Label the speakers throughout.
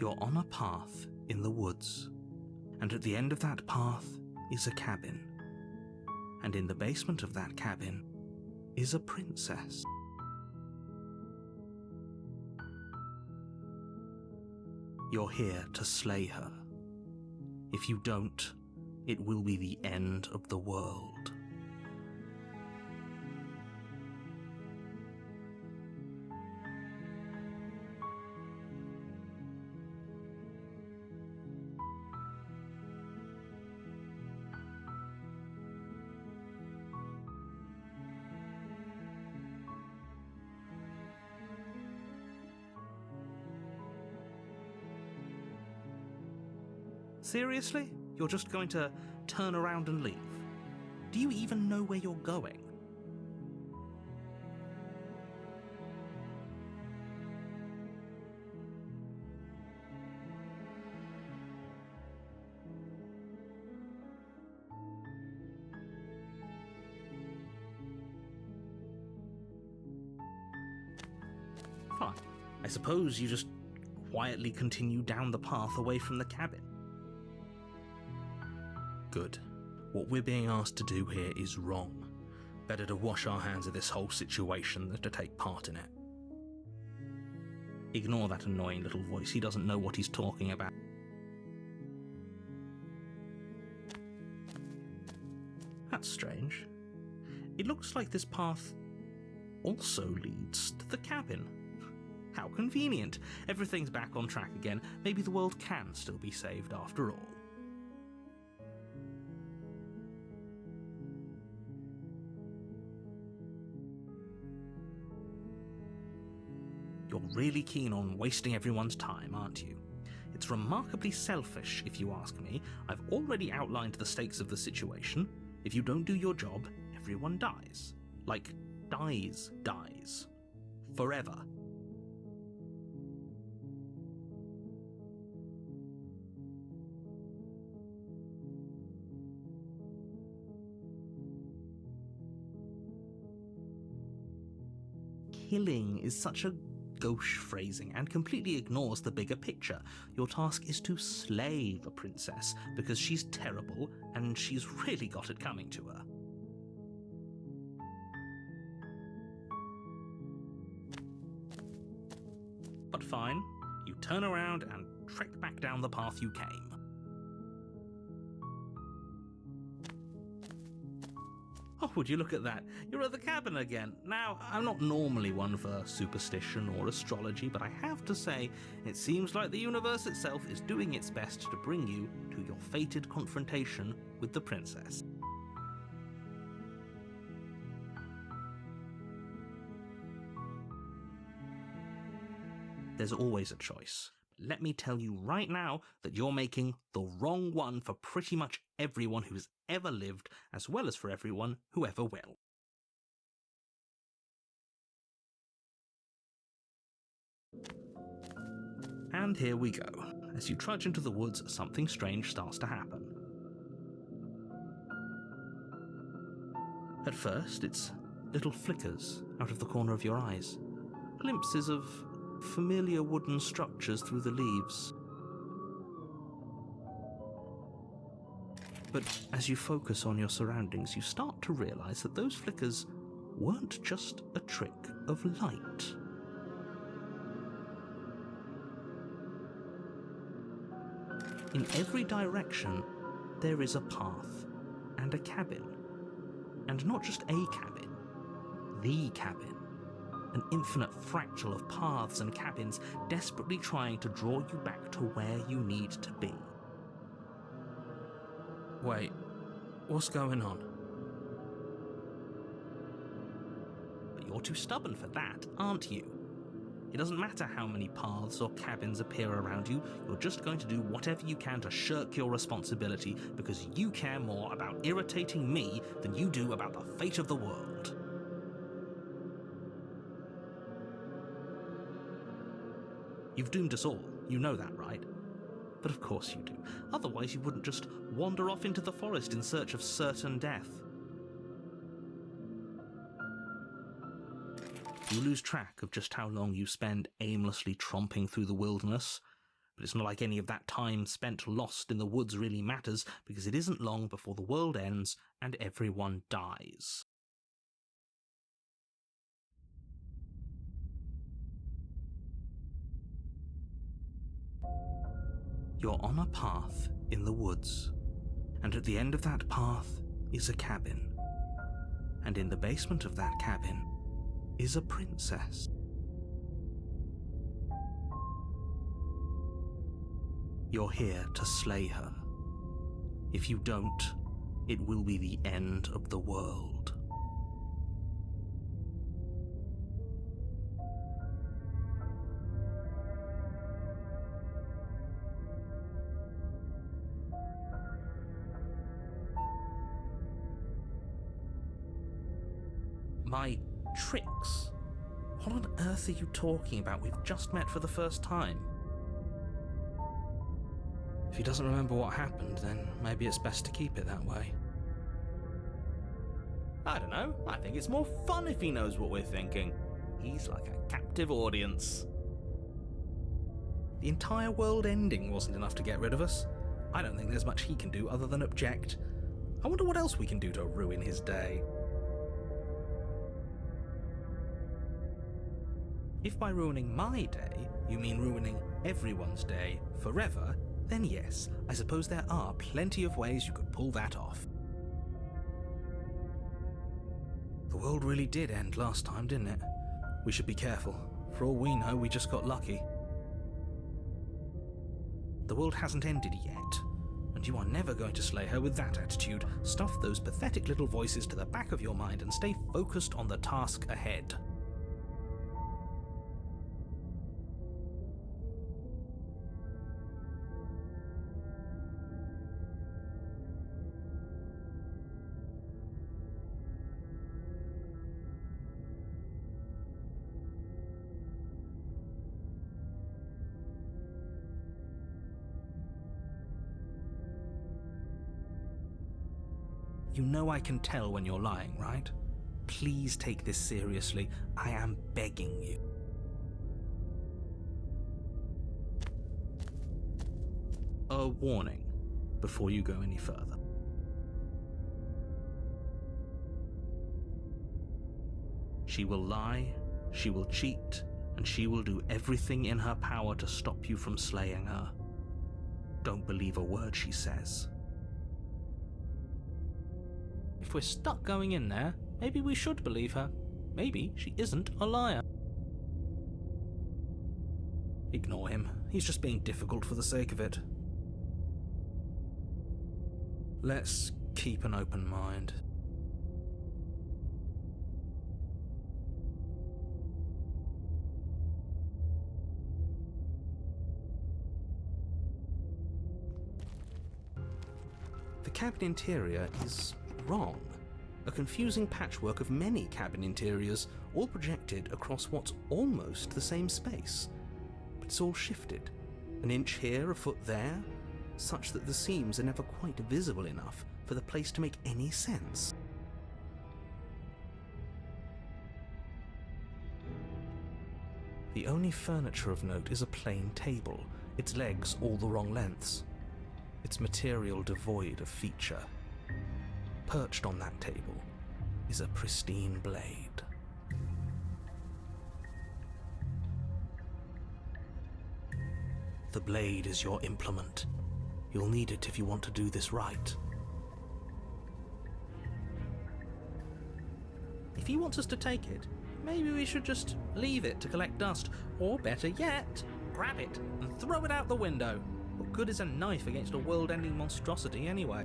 Speaker 1: You're on a path in the woods, and at the end of that path is a cabin. And in the basement of that cabin is a princess. You're here to slay her. If you don't, it will be the end of the world. Seriously? You're just going to turn around and leave? Do you even know where you're going? Fine. I suppose you just quietly continue down the path away from the cabin. Good. What we're being asked to do here is wrong. Better to wash our hands of this whole situation than to take part in it. Ignore that annoying little voice. He doesn't know what he's talking about. That's strange. It looks like this path also leads to the cabin. How convenient. Everything's back on track again. Maybe the world can still be saved after all. You're really keen on wasting everyone's time, aren't you? It's remarkably selfish, if you ask me. I've already outlined the stakes of the situation. If you don't do your job, everyone dies. Like, dies. Forever. Killing is such a gauche phrasing and completely ignores the bigger picture. Your task is to slay the princess because she's terrible and she's really got it coming to her. But fine, you turn around and trek back down the path you came. Oh, would you look at that? You're at the cabin again. Now, I'm not normally one for superstition or astrology, but I have to say, it seems like the universe itself is doing its best to bring you to your fated confrontation with the princess. There's always a choice. Let me tell you right now that you're making the wrong one for pretty much everyone who's ever lived, as well as for everyone who ever will. And here we go. As you trudge into the woods, something strange starts to happen. At first, it's little flickers out of the corner of your eyes, glimpses of familiar wooden structures through the leaves. But as you focus on your surroundings, you start to realize that those flickers weren't just a trick of light. In every direction, there is a path and a cabin. And not just a cabin, the cabin. An infinite fractal of paths and cabins desperately trying to draw you back to where you need to be. Wait, what's going on? But you're too stubborn for that, aren't you? It doesn't matter how many paths or cabins appear around you, you're just going to do whatever you can to shirk your responsibility because you care more about irritating me than you do about the fate of the world. You've doomed us all, you know that, right? But of course you do. Otherwise you wouldn't just wander off into the forest in search of certain death. You lose track of just how long you spend aimlessly tromping through the wilderness, But it's not like any of that time spent lost in the woods really matters, because it isn't long before the world ends and everyone dies. You're on a path in the woods, and at the end of that path is a cabin. And in the basement of that cabin is a princess. You're here to slay her. If you don't, it will be the end of the world. My tricks? What on earth are you talking about? We've just met for the first time. If he doesn't remember what happened, then maybe it's best to keep it that way. I don't know. I think it's more fun if he knows what we're thinking. He's like a captive audience. The entire world ending wasn't enough to get rid of us. I don't think there's much he can do other than object. I wonder what else we can do to ruin his day. If by ruining my day, you mean ruining everyone's day forever, then yes, I suppose there are plenty of ways you could pull that off. The world really did end last time, didn't it? We should be careful. For all we know, we just got lucky. The world hasn't ended yet, and you are never going to slay her with that attitude. Stuff those pathetic little voices to the back of your mind and stay focused on the task ahead. You know I can tell when you're lying, right? Please take this seriously. I am begging you. A warning before you go any further. She will lie, she will cheat, and she will do everything in her power to stop you from slaying her. Don't believe a word she says. If we're stuck going in there, maybe we should believe her. Maybe she isn't a liar. Ignore him. He's just being difficult for the sake of it. Let's keep an open mind. The cabin interior is wrong. A confusing patchwork of many cabin interiors, all projected across what's almost the same space. But it's all shifted. An inch here, a foot there, such that the seams are never quite visible enough for the place to make any sense. The only furniture of note is a plain table, its legs all the wrong lengths, its material devoid of feature. Perched on that table is a pristine blade. The blade is your implement. You'll need it if you want to do this right. If he wants us to take it, maybe we should just leave it to collect dust. Or better yet, grab it and throw it out the window. What good is a knife against a world-ending monstrosity anyway?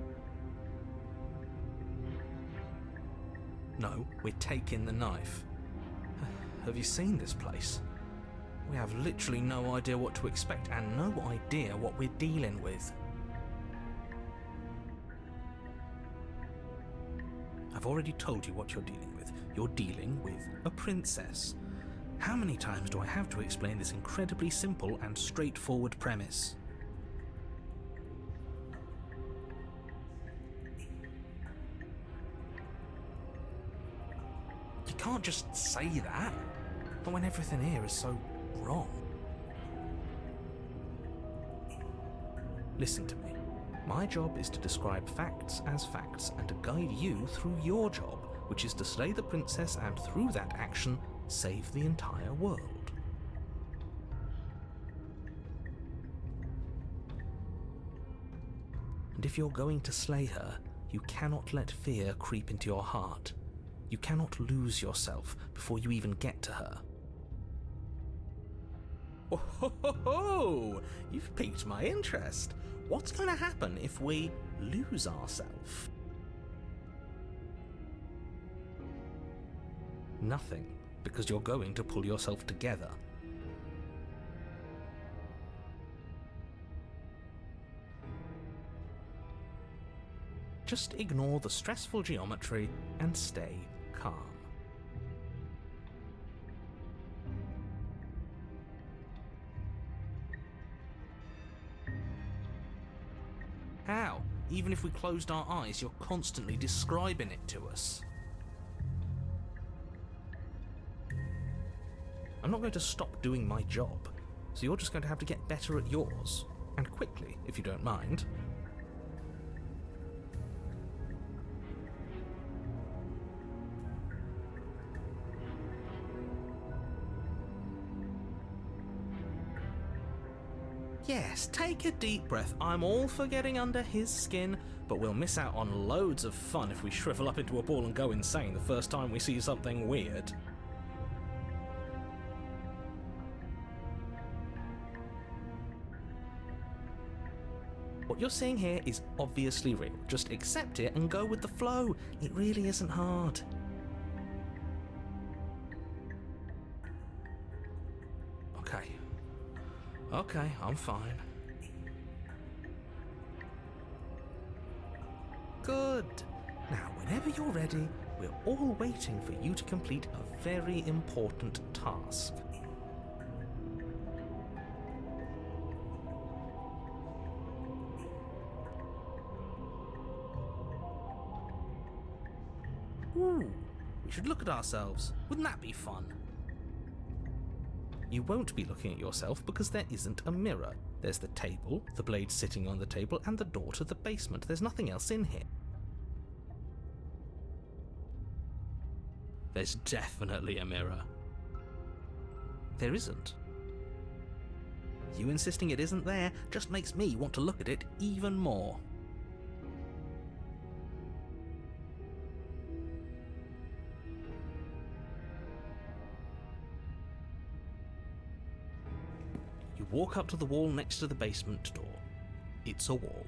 Speaker 1: No, we're taking the knife. Have you seen this place? We have literally no idea what to expect and no idea what we're dealing with. I've already told you what you're dealing with. You're dealing with a princess. How many times do I have to explain this incredibly simple and straightforward premise? You can't just say that, but when everything here is so wrong. Listen to me. My job is to describe facts as facts and to guide you through your job, which is to slay the princess and through that action, save the entire world. And if you're going to slay her, you cannot let fear creep into your heart. You cannot lose yourself before you even get to her. Oh, ho, ho, ho! You've piqued my interest. What's going to happen if we lose ourselves? Nothing, because you're going to pull yourself together. Just ignore the stressful geometry and stay calm. How? Even if we closed our eyes, you're constantly describing it to us. I'm not going to stop doing my job, so you're just going to have to get better at yours. And quickly, if you don't mind. Yes, take a deep breath. I'm all for getting under his skin, but we'll miss out on loads of fun if we shrivel up into a ball and go insane the first time we see something weird. What you're seeing here is obviously real. Just accept it and go with the flow. It really isn't hard. Okay, I'm fine. Good. Now, whenever you're ready, we're all waiting for you to complete a very important task. Ooh, we should look at ourselves. Wouldn't that be fun? You won't be looking at yourself because there isn't a mirror. There's the table, the blade sitting on the table, and the door to the basement. There's nothing else in here. There's definitely a mirror. There isn't. You insisting it isn't there just makes me want to look at it even more. You walk up to the wall next to the basement door. It's a wall.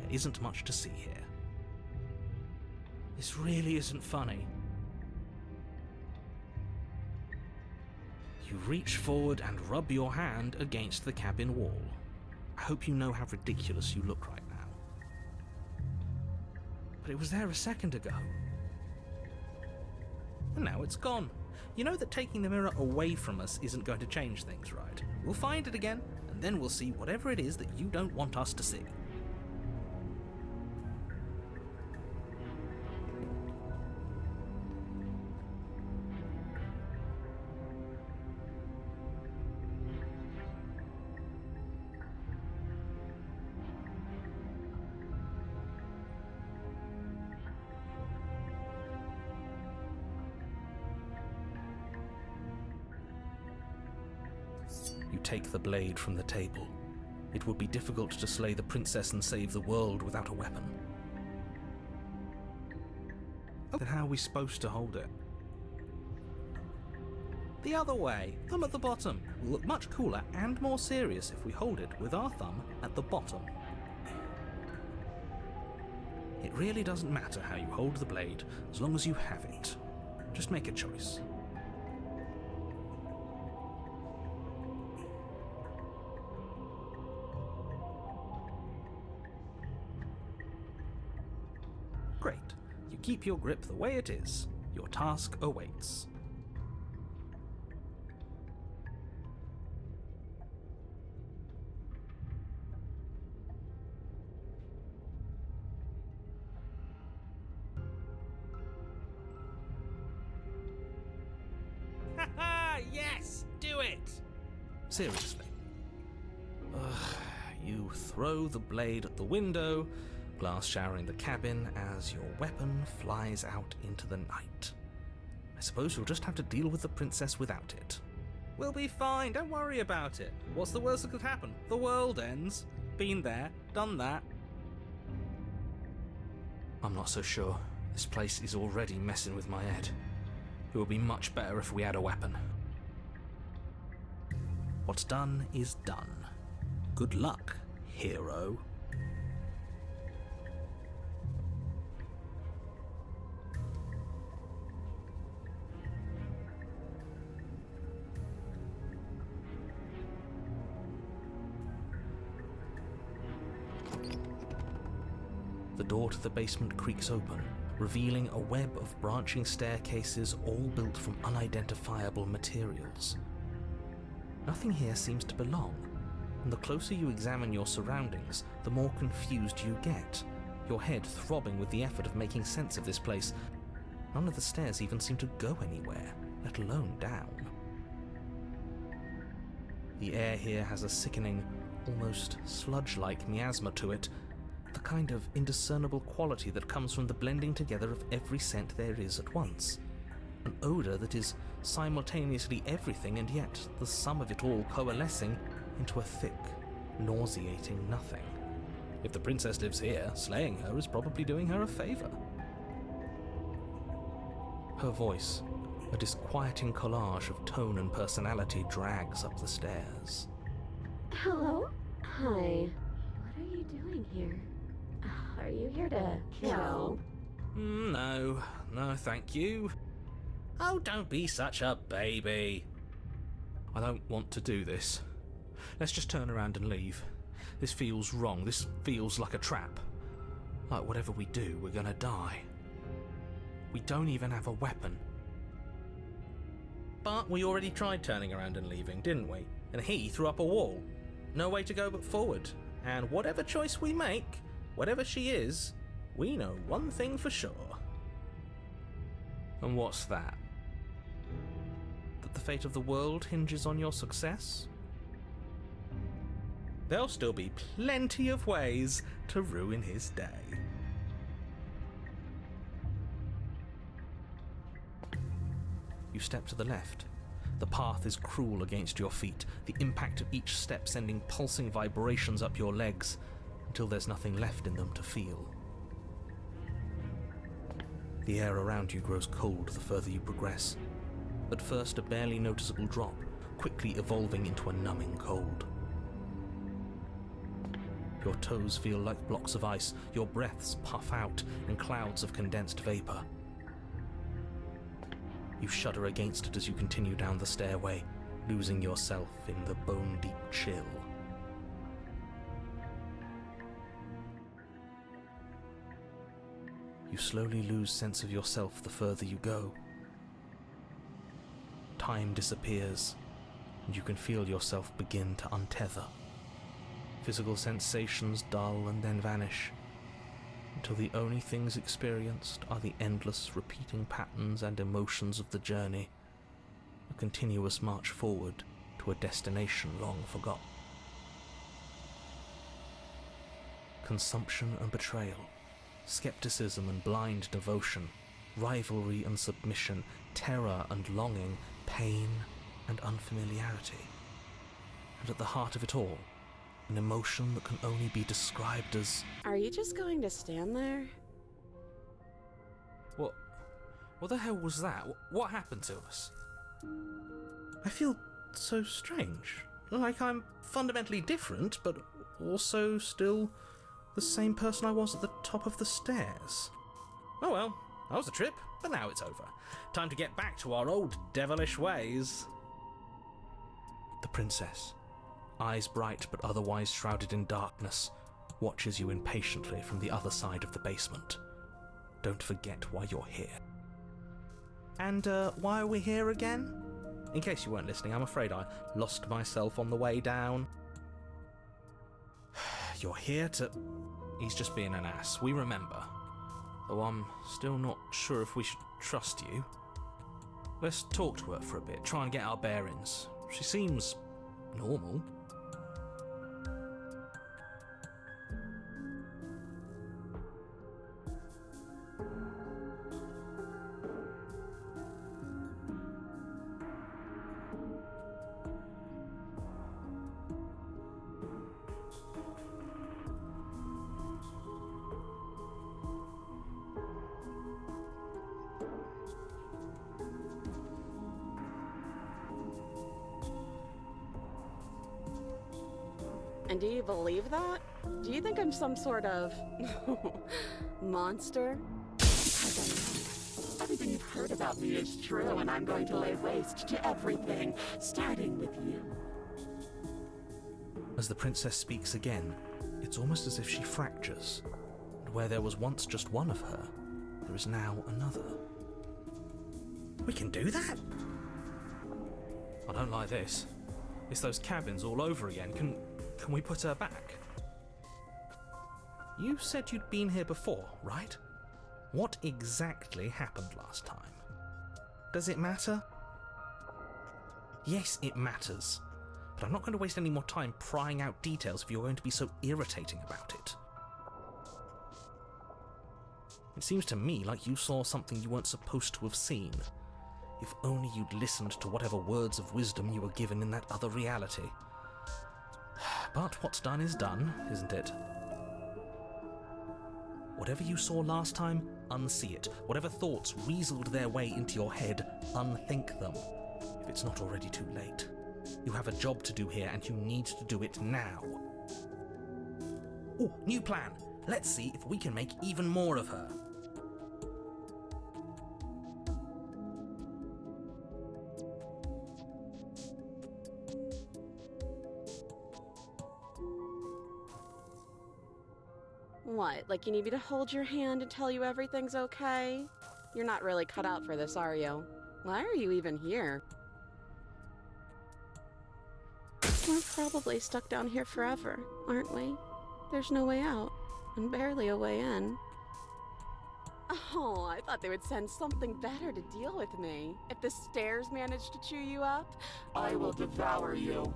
Speaker 1: There isn't much to see here. This really isn't funny. You reach forward and rub your hand against the cabin wall. I hope you know how ridiculous you look right now. But it was there a second ago. And now it's gone. You know that taking the mirror away from us isn't going to change things, right? We'll find it again, and then we'll see whatever it is that you don't want us to see. You take the blade from the table. It would be difficult to slay the princess and save the world without a weapon. Then how are we supposed to hold it? The other way, thumb at the bottom. Will look much cooler and more serious if we hold it with our thumb at the bottom. It really doesn't matter how you hold the blade, as long as you have it. Just make a choice. Great. You keep your grip the way it is. Your task awaits. Haha! Yes! Do it! Seriously. Ugh, you You throw the blade at the window, glass showering the cabin as your weapon flies out into the night. I suppose you'll just have to deal with the princess without it. We'll be fine, don't worry about it. What's the worst that could happen? The world ends. Been there, done that. I'm not so sure. This place is already messing with my head. It would be much better if we had a weapon. What's done is done. Good luck, hero. The door to the basement creaks open, revealing a web of branching staircases all built from unidentifiable materials. Nothing here seems to belong, and the closer you examine your surroundings, the more confused you get, your head throbbing with the effort of making sense of this place. None of the stairs even seem to go anywhere, let alone down. The air here has a sickening, almost sludge-like miasma to it, the kind of indiscernible quality that comes from the blending together of every scent there is at once. An odour that is simultaneously everything and yet the sum of it all coalescing into a thick, nauseating nothing. If the princess lives here, slaying her is probably doing her a favour. Her voice, a disquieting collage of tone and personality, drags up the stairs.
Speaker 2: Hello? Hi. What are you doing here? Are you here to kill?
Speaker 1: No, thank you. Oh, don't be such a baby. I don't want to do this. Let's just turn around and leave. This feels wrong. This feels like a trap. Like whatever we do, we're gonna die. We don't even have a weapon. But we already tried turning around and leaving, didn't we? And he threw up a wall. No way to go but forward. And whatever choice we make, whatever she is, we know one thing for sure. And what's that? That the fate of the world hinges on your success? There'll still be plenty of ways to ruin his day. You step to the left. The path is cruel against your feet, the impact of each step sending pulsing vibrations up your legs, until there's nothing left in them to feel. The air around you grows cold the further you progress. At first a barely noticeable drop, quickly evolving into a numbing cold. Your toes feel like blocks of ice, your breaths puff out in clouds of condensed vapor. You shudder against it as you continue down the stairway, losing yourself in the bone-deep chill. You slowly lose sense of yourself the further you go. Time disappears, and you can feel yourself begin to untether. Physical sensations dull and then vanish, until the only things experienced are the endless repeating patterns and emotions of the journey, a continuous march forward to a destination long forgotten. Consumption and betrayal, skepticism and blind devotion, rivalry and submission, terror and longing, pain and unfamiliarity. And at the heart of it all, an emotion that can only be described as...
Speaker 2: Are you just going to stand there?
Speaker 1: What the hell was that? What happened to us? I feel so strange. Like I'm fundamentally different, but also still the same person I was at the top of the stairs. Oh well, that was a trip, but now it's over. Time to get back to our old devilish ways. The princess, eyes bright but otherwise shrouded in darkness, watches you impatiently from the other side of the basement. Don't forget why you're here. And why are we here again? In case you weren't listening, I'm afraid I lost myself on the way down. You're here to... He's just being an ass, we remember. Though I'm still not sure if we should trust you. Let's talk to her for a bit, try and get our bearings. She seems normal.
Speaker 3: And do you believe that? Do you think I'm some sort of monster?
Speaker 4: Everything you've heard about me is true, and I'm going to lay waste to everything, starting with you.
Speaker 1: As the princess speaks again, it's almost as if she fractures, and where there was once just one of her, there is now another. We can do that? I don't like this. It's those cabins all over again. Can we put her back? You said you'd been here before, right? What exactly happened last time? Does it matter? Yes, it matters. But I'm not going to waste any more time prying out details if you're going to be so irritating about it. It seems to me like you saw something you weren't supposed to have seen. If only you'd listened to whatever words of wisdom you were given in that other reality. But what's done is done, isn't it? Whatever you saw last time, unsee it. Whatever thoughts weaseled their way into your head, unthink them. If it's not already too late. You have a job to do here, and you need to do it now. Ooh, new plan. Let's see if we can make even more of her.
Speaker 3: What, like you need me to hold your hand and tell you everything's okay? You're not really cut out for this, are you? Why are you even here? We're probably stuck down here forever, aren't we? There's no way out, and barely a way in. Oh, I thought they would send something better to deal with me. If the stairs managed to chew you up,
Speaker 4: I will devour you.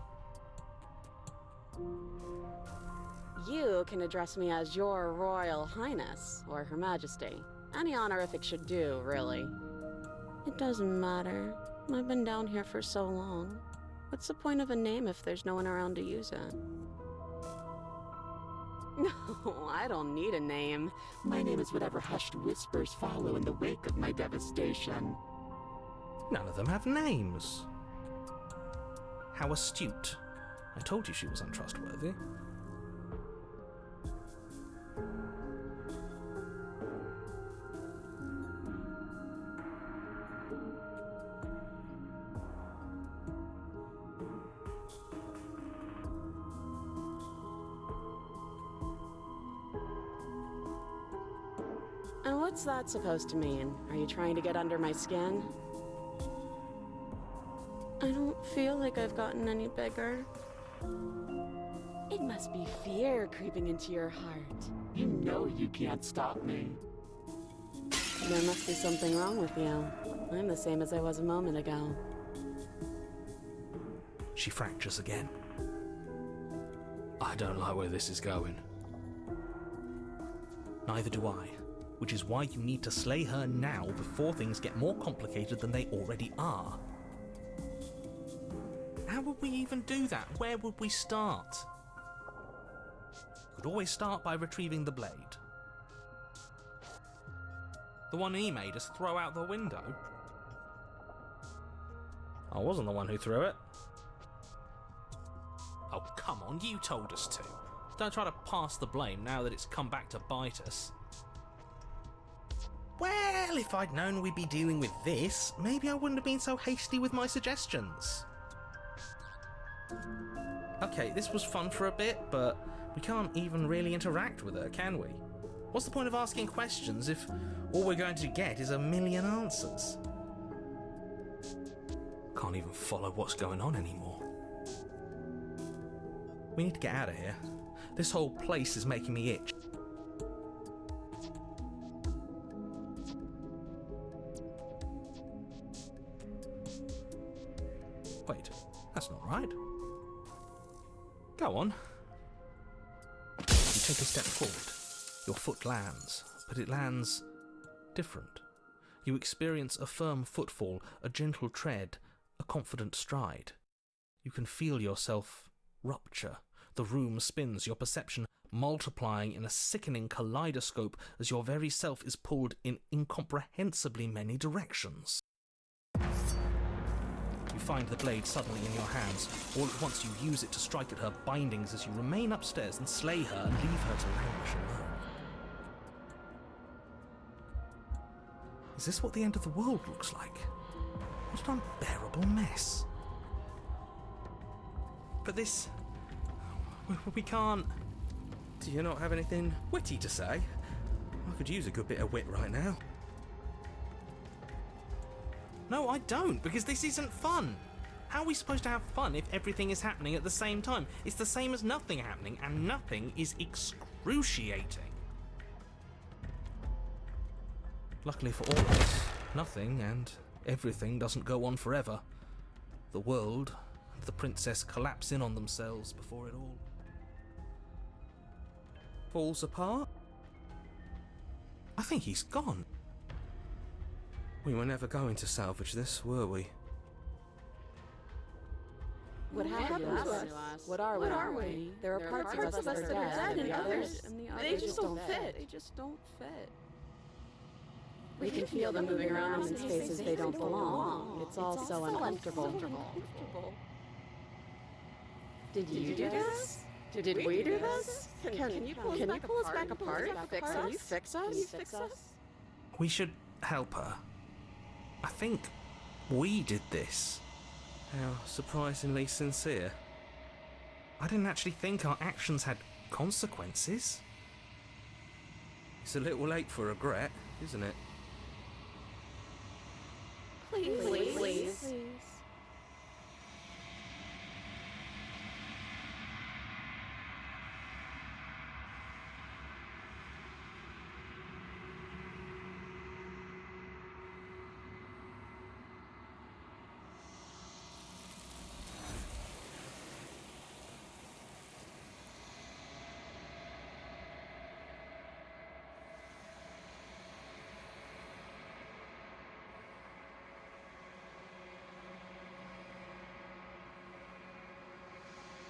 Speaker 3: You can address me as Your Royal Highness, or Her Majesty. Any honorific should do, really. It doesn't matter. I've been down here for so long. What's the point of a name if there's no one around to use it? No, I don't need a name.
Speaker 4: My name is whatever hushed whispers follow in the wake of my devastation.
Speaker 1: None of them have names. How astute. I told you she was untrustworthy.
Speaker 3: And what's that supposed to mean? Are you trying to get under my skin? I don't feel like I've gotten any bigger. It must be fear creeping into your heart.
Speaker 4: You know you can't stop me.
Speaker 3: There must be something wrong with you. I'm the same as I was a moment ago.
Speaker 1: She fractures again. I don't like where this is going. Neither do I. Which is why you need to slay her now before things get more complicated than they already are. How would we even do that? Where would we start? Could always start by retrieving the blade. The one he made us throw out the window. I wasn't the one who threw it. Oh, come on, you told us to. Don't try to pass the blame now that it's come back to bite us. Well, if I'd known we'd be dealing with this, maybe I wouldn't have been so hasty with my suggestions. Okay, this was fun for a bit, but we can't even really interact with her, can we? What's the point of asking questions if all we're going to get is a million answers? Can't even follow what's going on anymore. We need to get out of here. This whole place is making me itch. Wait, that's not right. Go on. You take a step forward. Your foot lands, but it lands different. You experience a firm footfall, a gentle tread, a confident stride. You can feel yourself rupture. The room spins, your perception multiplying in a sickening kaleidoscope as your very self is pulled in incomprehensibly many directions. You find the blade suddenly in your hands. All at once you use it to strike at her bindings as you remain upstairs and slay her and leave her to languish alone. Is this what the end of the world looks like? What an unbearable mess. But this... we can't... Do you not have anything witty to say? I could use a good bit of wit right now. No, I don't, because this isn't fun. How are we supposed to have fun if everything is happening at the same time? It's the same as nothing happening, and nothing is excruciating. Luckily for all of us, nothing and everything doesn't go on forever. The world and the princess collapse in on themselves before it all falls apart. I think he's gone. We were never going to salvage this, were we?
Speaker 3: What happened to us? What are we? There are parts of us that are dead, and others, they just don't fit. They just don't fit. We can feel them moving around in spaces they don't belong. It's all so uncomfortable. Did you do this? Did we do this? Can you pull us back apart? Can you fix us?
Speaker 1: We should help her. I think we did this. How surprisingly sincere. I didn't actually think our actions had consequences. It's a little late for regret, isn't it?
Speaker 3: Please.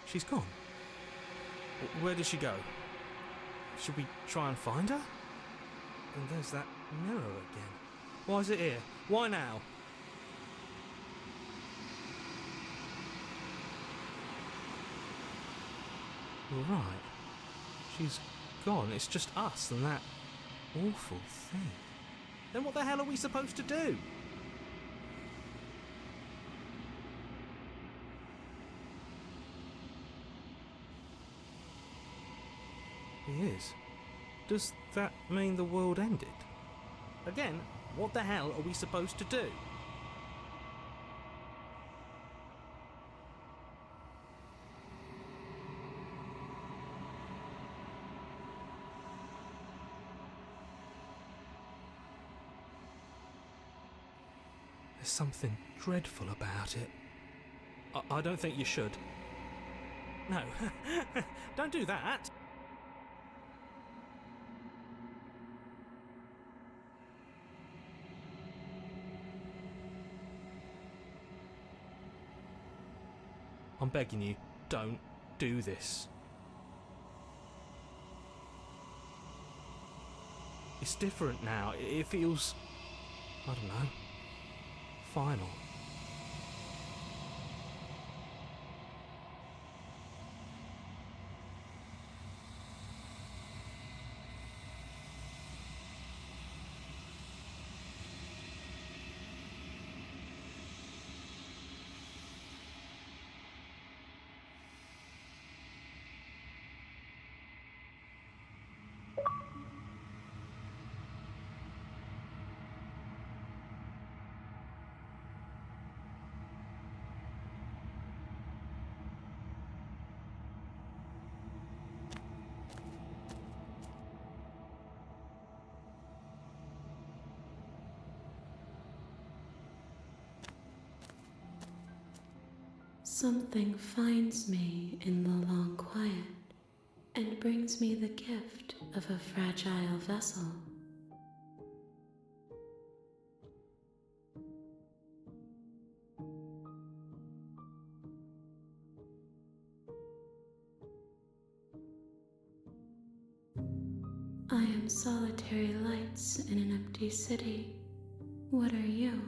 Speaker 1: She's gone. Where did she go? Should we try and find her? And there's that mirror again. Why is it here? Why now? Right. She's gone. It's just us and that awful thing. Then what the hell are we supposed to do? He is. Does that mean the world ended? Again, what the hell are we supposed to do? There's something dreadful about it. I don't think you should. No, don't do that. I'm begging you, don't do this. It's different now. It feels, I don't know, final.
Speaker 2: Something finds me in the long quiet and brings me the gift of a fragile vessel. I am solitary lights in an empty city. What are you?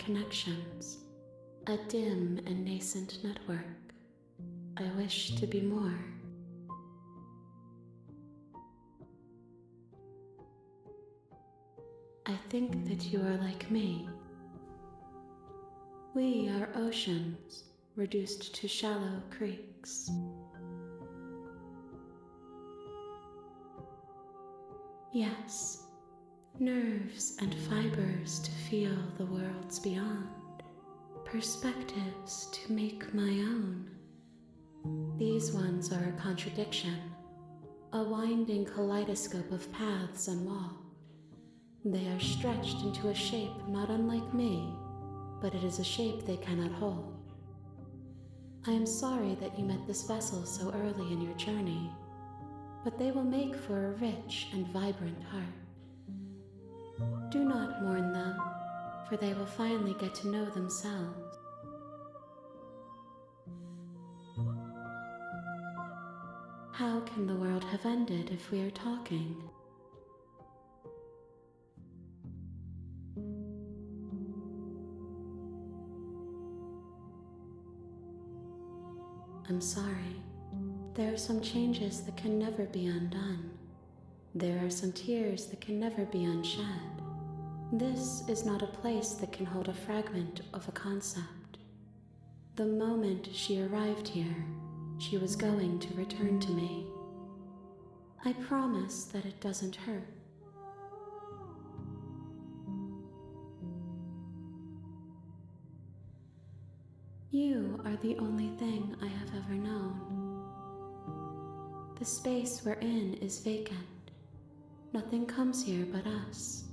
Speaker 2: connections, a dim and nascent network. I wish to be more. I think that you are like me. We are oceans reduced to shallow creeks. Yes, nerves and fibers to feel the worlds beyond, perspectives to make my own. These ones are a contradiction, a winding kaleidoscope of paths unwalked. They are stretched into a shape not unlike me, but it is a shape they cannot hold. I am sorry that you met this vessel so early in your journey, but they will make for a rich and vibrant heart. Do not mourn them, for they will finally get to know themselves. How can the world have ended if we are talking? I'm sorry. There are some changes that can never be undone. There are some tears that can never be unshed. This is not a place that can hold a fragment of a concept. The moment she arrived here, she was going to return to me. I promise that it doesn't hurt. You are the only thing I have ever known. The space we're in is vacant. Nothing comes here but us.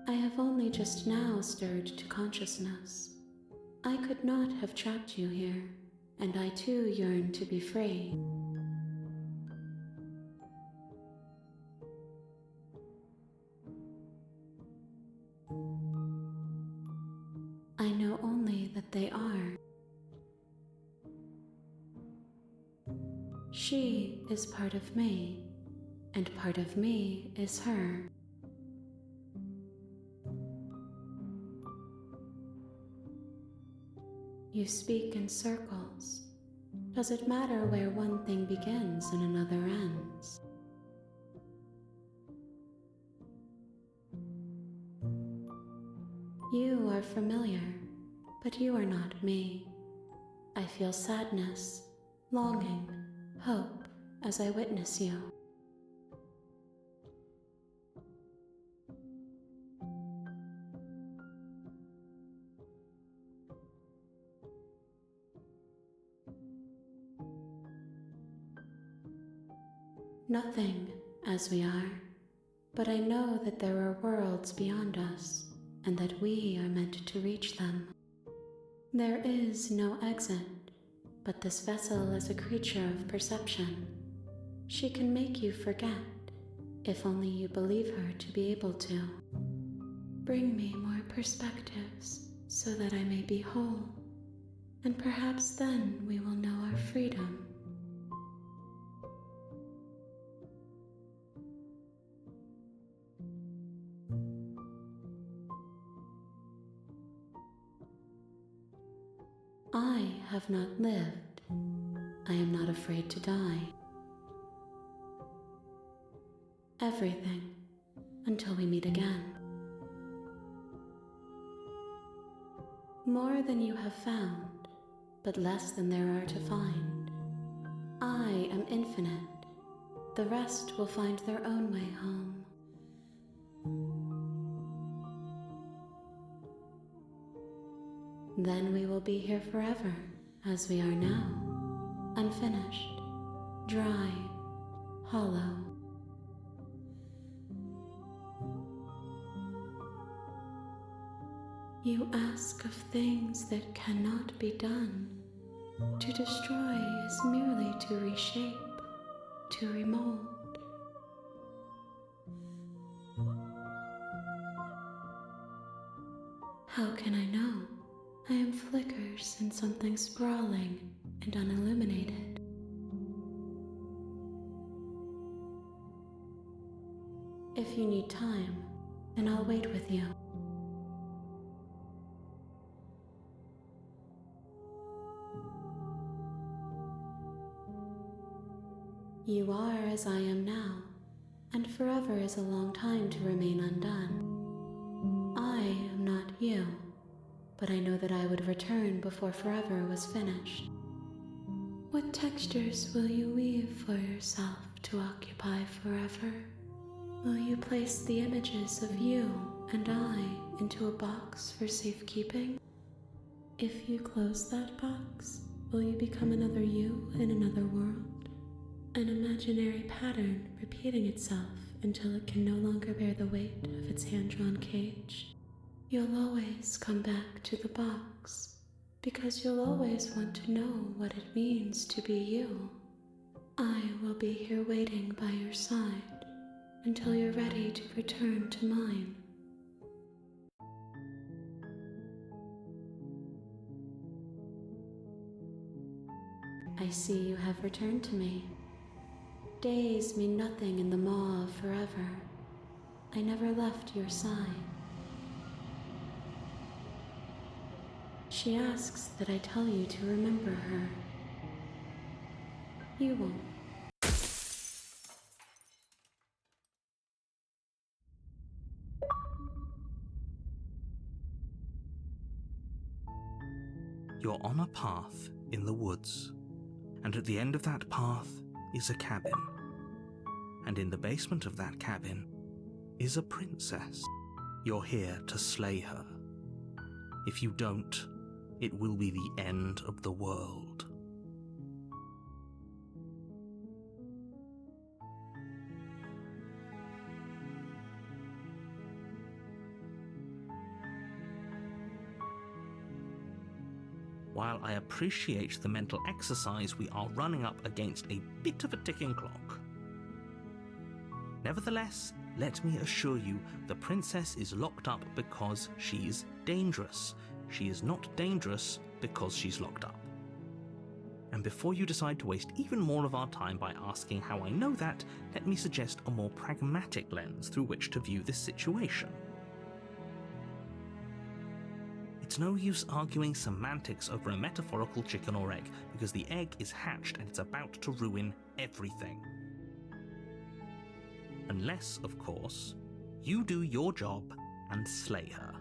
Speaker 2: I have only just now stirred to consciousness. I could not have trapped you here, and I too yearn to be free. I know only that they are. She is part of me, and part of me is her. You speak in circles. Does it matter where one thing begins and another ends? You are familiar, but you are not me. I feel sadness, longing, hope as I witness you. Nothing, as we are, but I know that there are worlds beyond us, and that we are meant to reach them. There is no exit, but this vessel is a creature of perception. She can make you forget, if only you believe her to be able to. Bring me more perspectives, so that I may be whole, and perhaps then we will know our freedom. I have not lived. I am not afraid to die. Everything, until we meet again. More than you have found, but less than there are to find. I am infinite. The rest will find their own way home. Then we will be here forever, as we are now, unfinished, dry, hollow. You ask of things that cannot be done. To destroy is merely to reshape, to remold. How can I know? I am flickers in something sprawling and unilluminated. If you need time, then I'll wait with you. You are as I am now, and forever is a long time to remain undone. I am not you, but I know that I would return before forever was finished. What textures will you weave for yourself to occupy forever? Will you place the images of you and I into a box for safekeeping? If you close that box, will you become another you in another world? An imaginary pattern repeating itself until it can no longer bear the weight of its hand-drawn cage. You'll always come back to the box, because you'll always want to know what it means to be you. I will be here waiting by your side until you're ready to return to mine. I see you have returned to me. Days mean nothing in the maw of forever. I never left your side. She asks that I tell you to remember her. You won't.
Speaker 1: You're on a path in the woods, and at the end of that path is a cabin. And in the basement of that cabin is a princess. You're here to slay her. If you don't, it will be the end of the world. While I appreciate the mental exercise, we are running up against a bit of a ticking clock. Nevertheless, let me assure you, the princess is locked up because she's dangerous. She is not dangerous because she's locked up. And before you decide to waste even more of our time by asking how I know that, let me suggest a more pragmatic lens through which to view this situation. It's no use arguing semantics over a metaphorical chicken or egg, because the egg is hatched and it's about to ruin everything. Unless, of course, you do your job and slay her.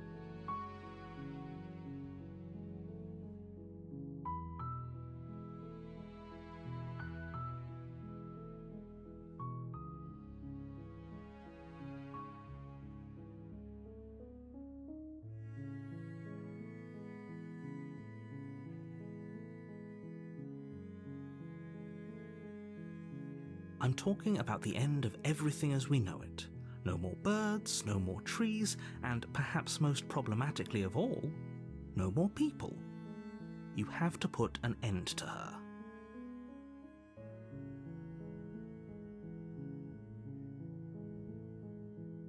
Speaker 1: I'm talking about the end of everything as we know it. No more birds, no more trees, and perhaps most problematically of all, no more people. You have to put an end to her.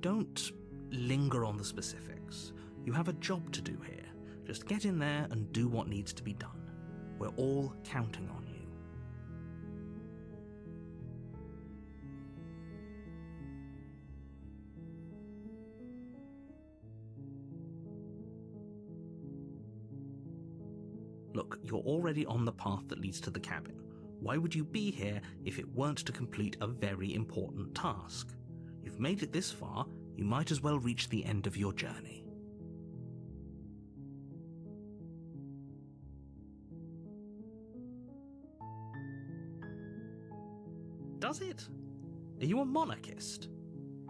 Speaker 1: Don't linger on the specifics. You have a job to do here. Just get in there and do what needs to be done. We're all counting on you. Look, you're already on the path that leads to the cabin. Why would you be here if it weren't to complete a very important task? You've made it this far, you might as well reach the end of your journey. Does it? Are you a monarchist?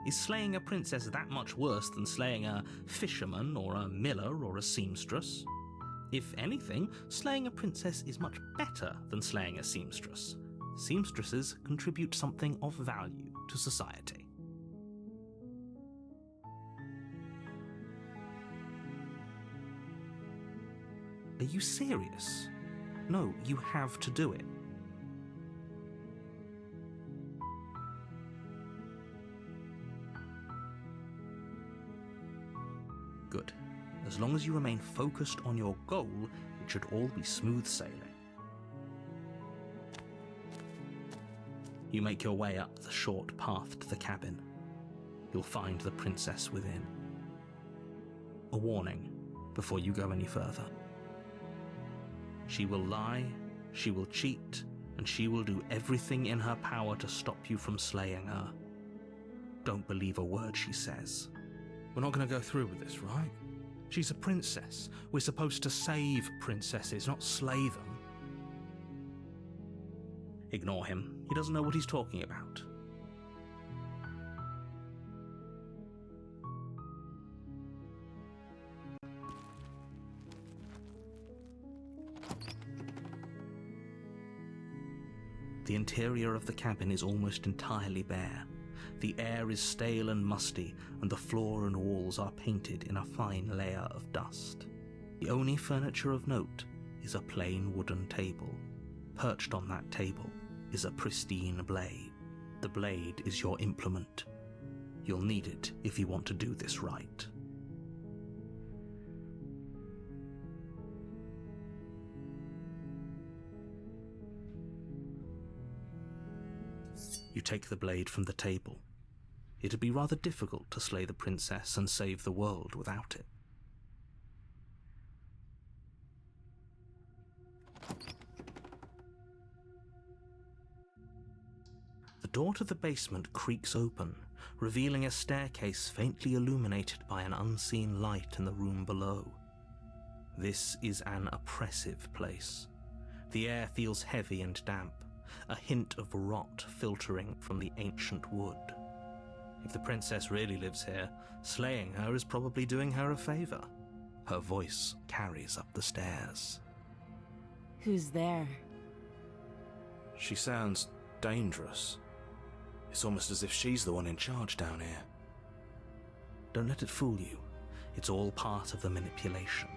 Speaker 1: Is slaying a princess that much worse than slaying a fisherman or a miller or a seamstress? If anything, slaying a princess is much better than slaying a seamstress. Seamstresses contribute something of value to society. Are you serious? No, you have to do it. Good. As long as you remain focused on your goal, it should all be smooth sailing. You make your way up the short path to the cabin. You'll find the princess within. A warning before you go any further. She will lie, she will cheat, and she will do everything in her power to stop you from slaying her. Don't believe a word she says.
Speaker 5: We're not going to go through with this, right? She's a princess. We're supposed to save princesses, not slay them.
Speaker 1: Ignore him. He doesn't know what he's talking about. The interior of the cabin is almost entirely bare. The air is stale and musty, and the floor and walls are painted in a fine layer of dust. The only furniture of note is a plain wooden table. Perched on that table is a pristine blade. The blade is your implement. You'll need it if you want to do this right. You take the blade from the table. It'd be rather difficult to slay the princess and save the world without it. The door to the basement creaks open, revealing a staircase faintly illuminated by an unseen light in the room below. This is an oppressive place. The air feels heavy and damp, a hint of rot filtering from the ancient wood. If the princess really lives here, slaying her is probably doing her a favor. Her voice carries up the stairs.
Speaker 3: Who's there?
Speaker 5: She sounds dangerous. It's almost as if she's the one in charge down here.
Speaker 1: Don't let it fool you. It's all part of the manipulation.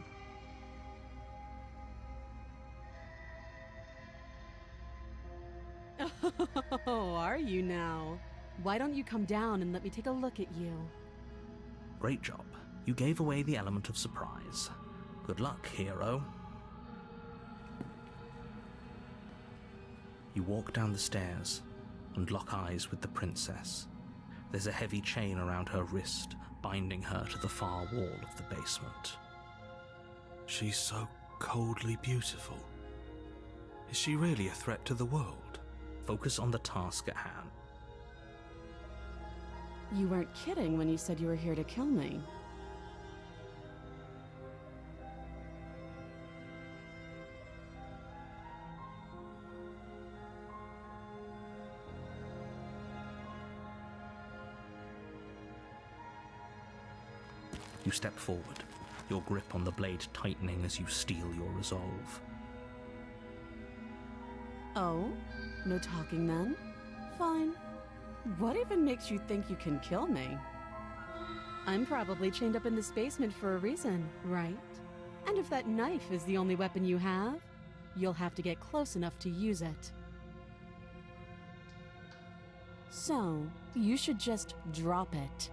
Speaker 3: Oh, are you now? Why don't you come down and let me take a look at you?
Speaker 1: Great job. You gave away the element of surprise. Good luck, hero. You walk down the stairs and lock eyes with the princess. There's a heavy chain around her wrist, binding her to the far wall of the basement.
Speaker 5: She's so coldly beautiful. Is she really a threat to the world?
Speaker 1: Focus on the task at hand.
Speaker 3: You weren't kidding when you said you were here to kill me.
Speaker 1: You step forward, your grip on the blade tightening as you steel your resolve.
Speaker 3: Oh? No talking then? Fine. What even makes you think you can kill me? I'm probably chained up in this basement for a reason, right? And if that knife is the only weapon you have, you'll have to get close enough to use it. So, you should just drop it.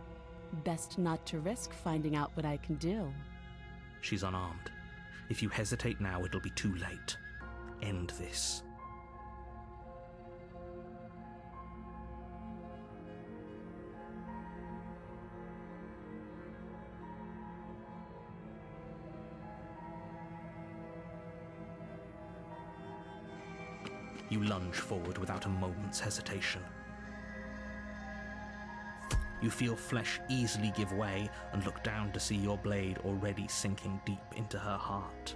Speaker 3: Best not to risk finding out what I can do.
Speaker 1: She's unarmed. If you hesitate now, it'll be too late. End this. You lunge forward without a moment's hesitation. You feel flesh easily give way and look down to see your blade already sinking deep into her heart.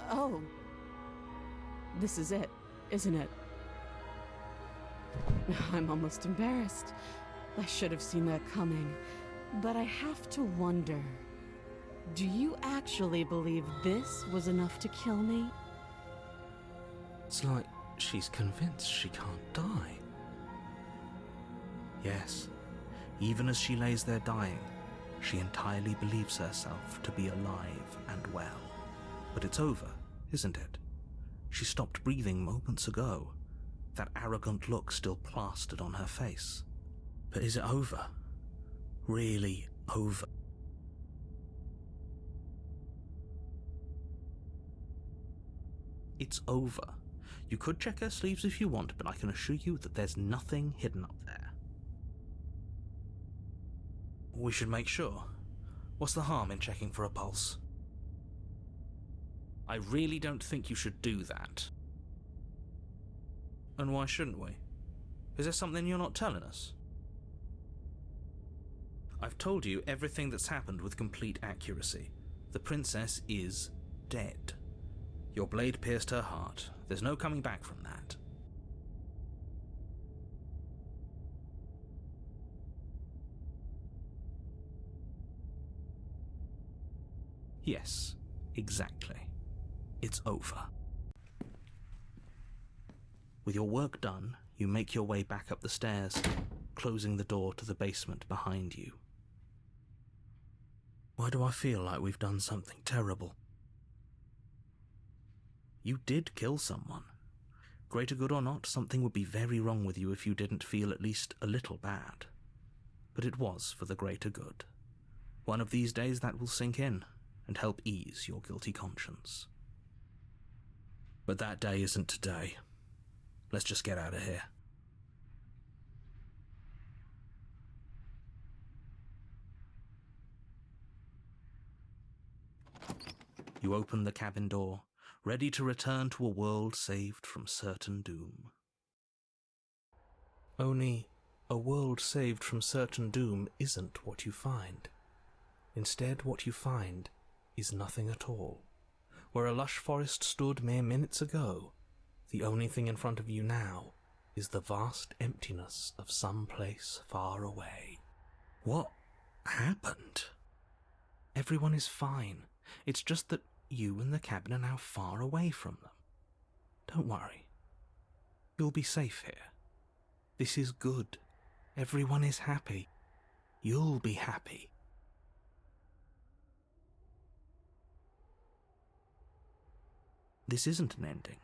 Speaker 3: Oh. This is it, isn't it? I'm almost embarrassed. I should have seen that coming. But I have to wonder, do you actually believe this was enough to kill me?
Speaker 5: It's like she's convinced she can't die.
Speaker 1: Yes, even as she lays there dying, she entirely believes herself to be alive and well. But it's over, isn't it? She stopped breathing moments ago, that arrogant look still plastered on her face. But is it over? Really over?
Speaker 5: It's over. You could check her sleeves if you want, but I can assure you that there's nothing hidden up there. We should make sure. What's the harm in checking for a pulse? I really don't think you should do that. And why shouldn't we? Is there something you're not telling us? I've told you everything that's happened with complete accuracy. The princess is dead. Your blade pierced her heart. There's no coming back from that. Yes, exactly. It's over. With your work done, you make your way back up the stairs, closing the door to the basement behind you. Why do I feel like we've done something terrible? You did kill someone. Greater good or not, something would be very wrong with you if you didn't feel at least a little bad. But it was for the greater good. One of these days that will sink in and help ease your guilty conscience. But that day isn't today. Let's just get out of here. You open the cabin door, ready to return to a world saved from certain doom. Only, a world saved from certain doom isn't what you find. Instead, what you find is nothing at all. Where a lush forest stood mere minutes ago, the only thing in front of you now is the vast emptiness of some place far away. What happened? Everyone is fine. It's just that you and the cabin are now far away from them. Don't worry. You'll be safe here. This is good. Everyone is happy. You'll be happy. This isn't an ending.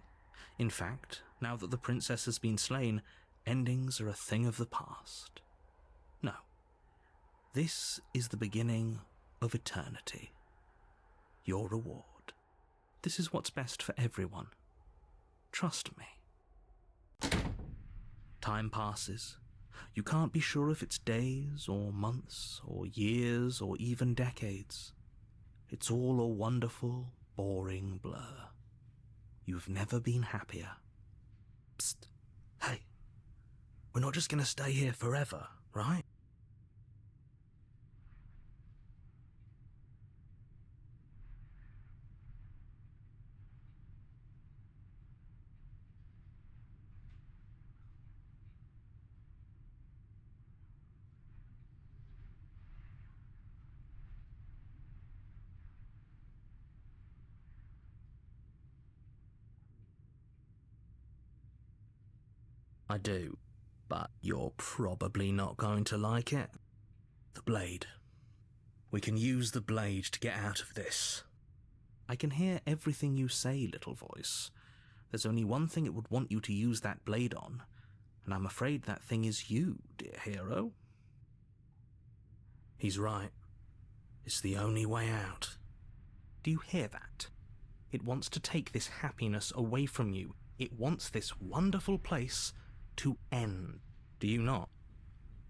Speaker 5: In fact, now that the princess has been slain, endings are a thing of the past. No. This is the beginning of eternity. Your reward. This is what's best for everyone. Trust me. Time passes. You can't be sure if it's days or months or years or even decades. It's all a wonderful, boring blur. You've never been happier. Psst. Hey. We're not just going to stay here forever, right? I do, but you're probably not going to like it. The blade. We can use the blade to get out of this. I can hear everything you say, little voice. There's only one thing it would want you to use that blade on, and I'm afraid that thing is you, dear hero. He's right. It's the only way out. Do you hear that? It wants to take this happiness away from you. It wants this wonderful place to end. Do you not?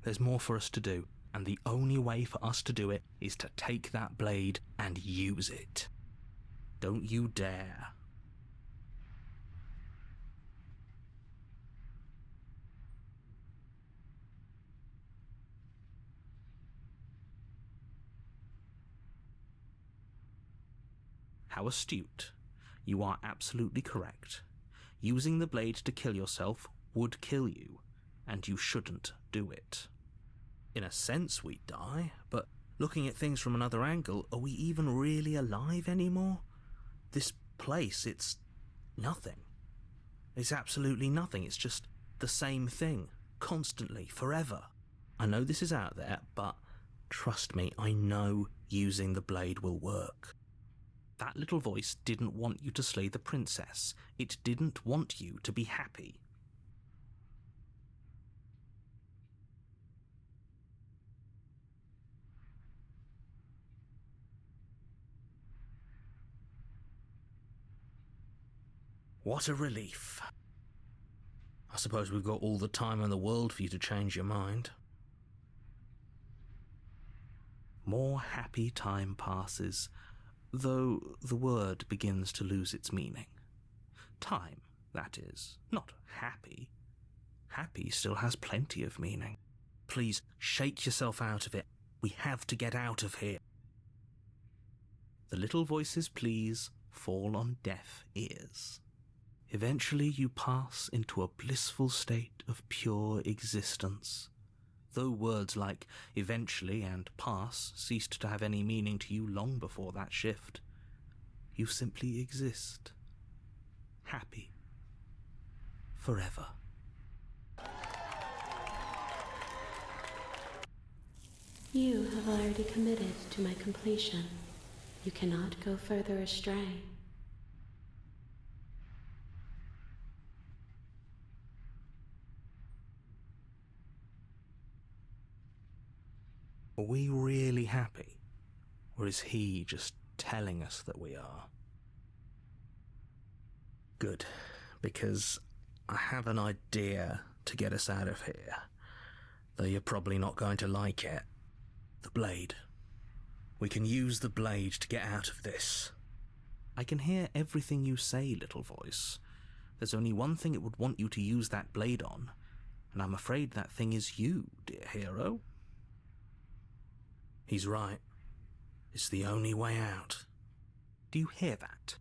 Speaker 5: There's more for us to do, and the only way for us to do it is to take that blade and use it. Don't you dare. How astute. You are absolutely correct. Using the blade to kill yourself would kill you, and you shouldn't do it. In a sense, we'd die, but looking at things from another angle, are we even really alive anymore? This place, it's nothing. It's absolutely nothing. It's just the same thing, constantly, forever. I know this is out there, but trust me, I know using the blade will work. That little voice didn't want you to slay the princess. It didn't want you to be happy. What a relief. I suppose we've got all the time in the world for you to change your mind. More happy time passes, though the word begins to lose its meaning. Time, that is, not happy. Happy still has plenty of meaning. Please, shake yourself out of it. We have to get out of here. The little voices' pleas fall on deaf ears. Eventually you pass into a blissful state of pure existence. Though words like eventually and pass ceased to have any meaning to you long before that shift, you simply exist. Happy. Forever.
Speaker 2: You have already committed to my completion. You cannot go further astray.
Speaker 5: Are we really happy? Or is he just telling us that we are? Good, because I have an idea to get us out of here, though you're probably not going to like it. The blade. We can use the blade to get out of this. I can hear everything you say, little voice. There's only one thing it would want you to use that blade on, and I'm afraid that thing is you, dear hero. He's right. It's the only way out. Do you hear that?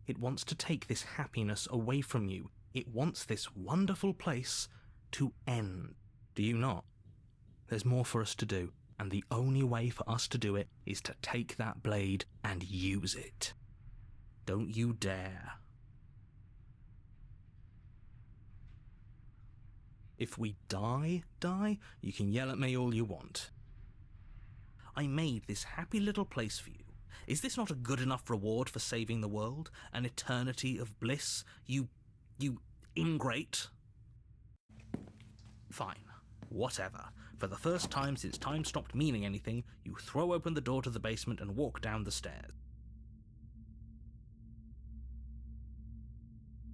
Speaker 5: It wants to take this happiness away from you. It wants this wonderful place to end. Do you not? There's more for us to do, and the only way for us to do it is to take that blade and use it. Don't you dare. If we die, you can yell at me all you want. I made this happy little place for you. Is this not a good enough reward for saving the world? An eternity of bliss? You ingrate? Fine. Whatever. For the first time since time stopped meaning anything, you throw open the door to the basement and walk down the stairs.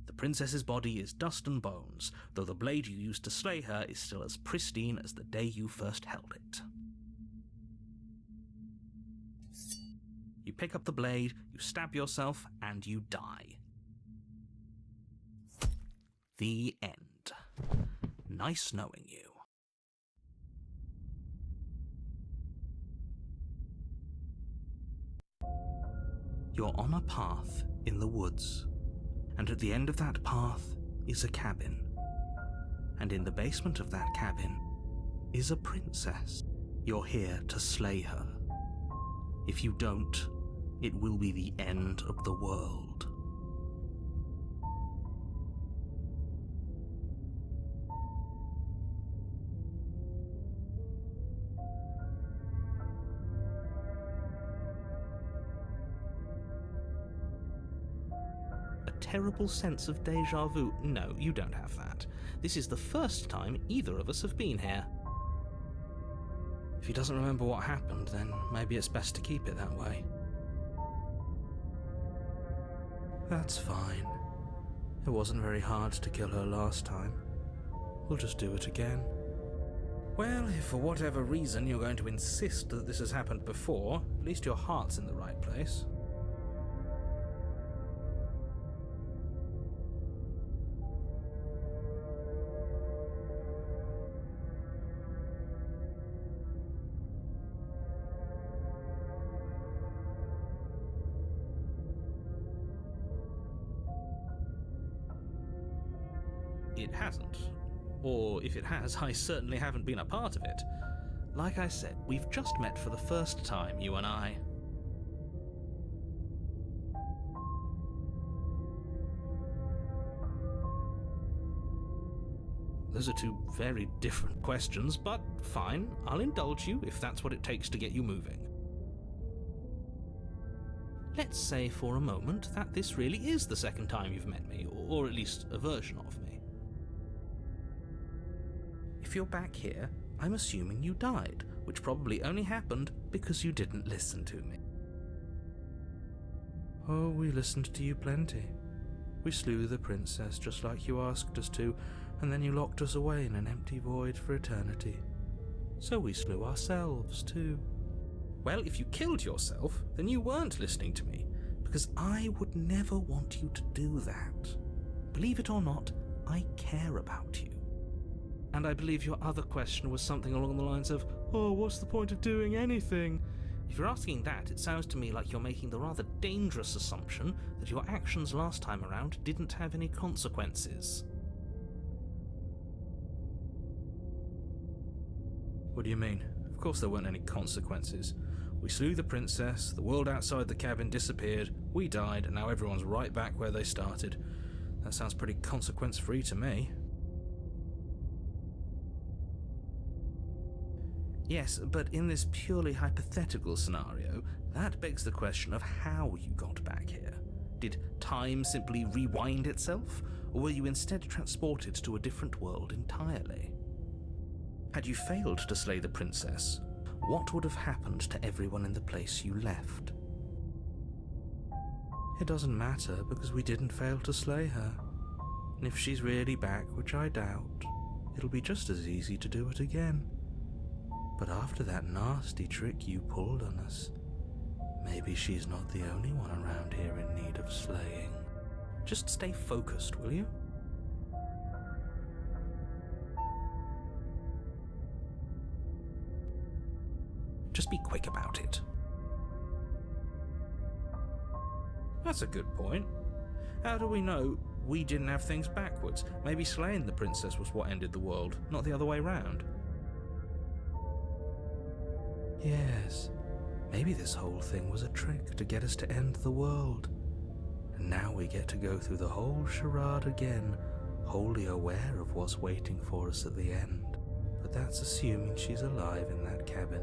Speaker 5: The princess's body is dust and bones, though the blade you used to slay her is still as pristine as the day you first held it. You pick up the blade, you stab yourself, and you die. The end. Nice knowing you. You're on a path in the woods, and at the end of that path is a cabin. And in the basement of that cabin is a princess. You're here to slay her. If you don't, it will be the end of the world. A terrible sense of déjà vu? No, you don't have that. This is the first time either of us have been here. If he doesn't remember what happened, then maybe it's best to keep it that way. That's fine. It wasn't very hard to kill her last time. We'll just do it again. Well, if for whatever reason you're going to insist that this has happened before, at least your heart's in the right place. It hasn't. Or if it has, I certainly haven't been a part of it. Like I said, we've just met for the first time, you and I. Those are two very different questions, but fine, I'll indulge you if that's what it takes to get you moving. Let's say for a moment that this really is the second time you've met me, or at least a version of me. If you're back here, I'm assuming you died, which probably only happened because you didn't listen to me. Oh, we listened to you plenty. We slew the princess just like you asked us to, and then you locked us away in an empty void for eternity. So we slew ourselves too. Well, if you killed yourself, then you weren't listening to me, because I would never want you to do that. Believe it or not, I care about you. And I believe your other question was something along the lines of, oh, what's the point of doing anything? If you're asking that, it sounds to me like you're making the rather dangerous assumption that your actions last time around didn't have any consequences. What do you mean? Of course there weren't any consequences. We slew the princess, the world outside the cabin disappeared, we died, and now everyone's right back where they started. That sounds pretty consequence-free to me. Yes, but in this purely hypothetical scenario, that begs the question of how you got back here. Did time simply rewind itself, or were you instead transported to a different world entirely? Had you failed to slay the princess, what would have happened to everyone in the place you left? It doesn't matter, because we didn't fail to slay her. And if she's really back, which I doubt, it'll be just as easy to do it again. But after that nasty trick you pulled on us, maybe she's not the only one around here in need of slaying. Just stay focused, will you? Just be quick about it. That's a good point. How do we know we didn't have things backwards? Maybe slaying the princess was what ended the world, not the other way round. Yes, maybe this whole thing was a trick to get us to end the world. And now we get to go through the whole charade again, wholly aware of what's waiting for us at the end. But that's assuming she's alive in that cabin.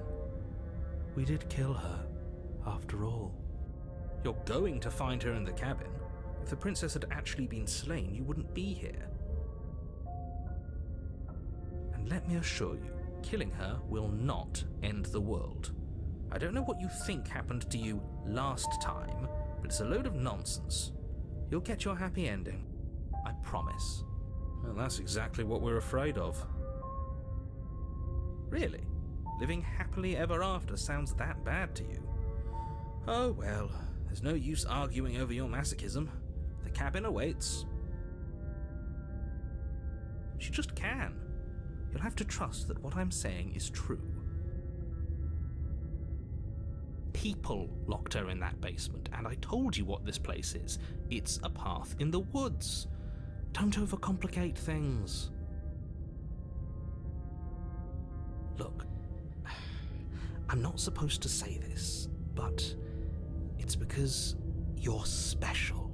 Speaker 5: We did kill her, after all. You're going to find her in the cabin. If the princess had actually been slain, you wouldn't be here. And let me assure you, killing her will not end the world. I don't know what you think happened to you last time, but it's a load of nonsense. You'll get your happy ending. I promise. Well, that's exactly what we're afraid of. Really? Living happily ever after sounds that bad to you? Oh well, there's no use arguing over your masochism. The cabin awaits. She just can. You'll have to trust that what I'm saying is true. People locked her in that basement, and I told you what this place is. It's a path in the woods. Don't overcomplicate things. Look, I'm not supposed to say this, but it's because you're special.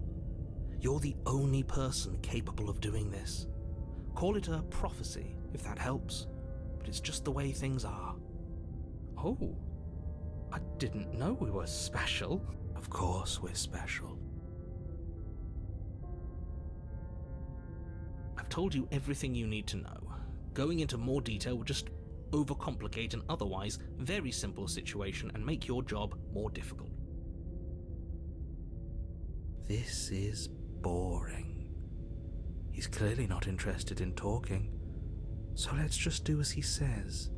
Speaker 5: You're the only person capable of doing this. Call it a prophecy, if that helps, but it's just the way things are. Oh, I didn't know we were special. Of course we're special. I've told you everything you need to know. Going into more detail would just overcomplicate an otherwise very simple situation and make your job more difficult. This is boring. He's clearly not interested in talking, so let's just do as he says,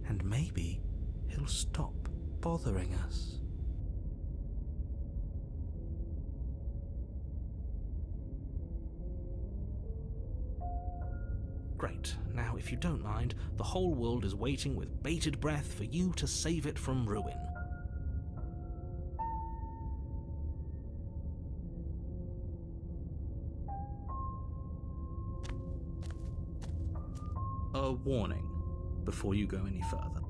Speaker 5: and maybe he'll stop bothering us. Great. Now, if you don't mind, the whole world is waiting with bated breath for you to save it from ruin. A warning before you go any further.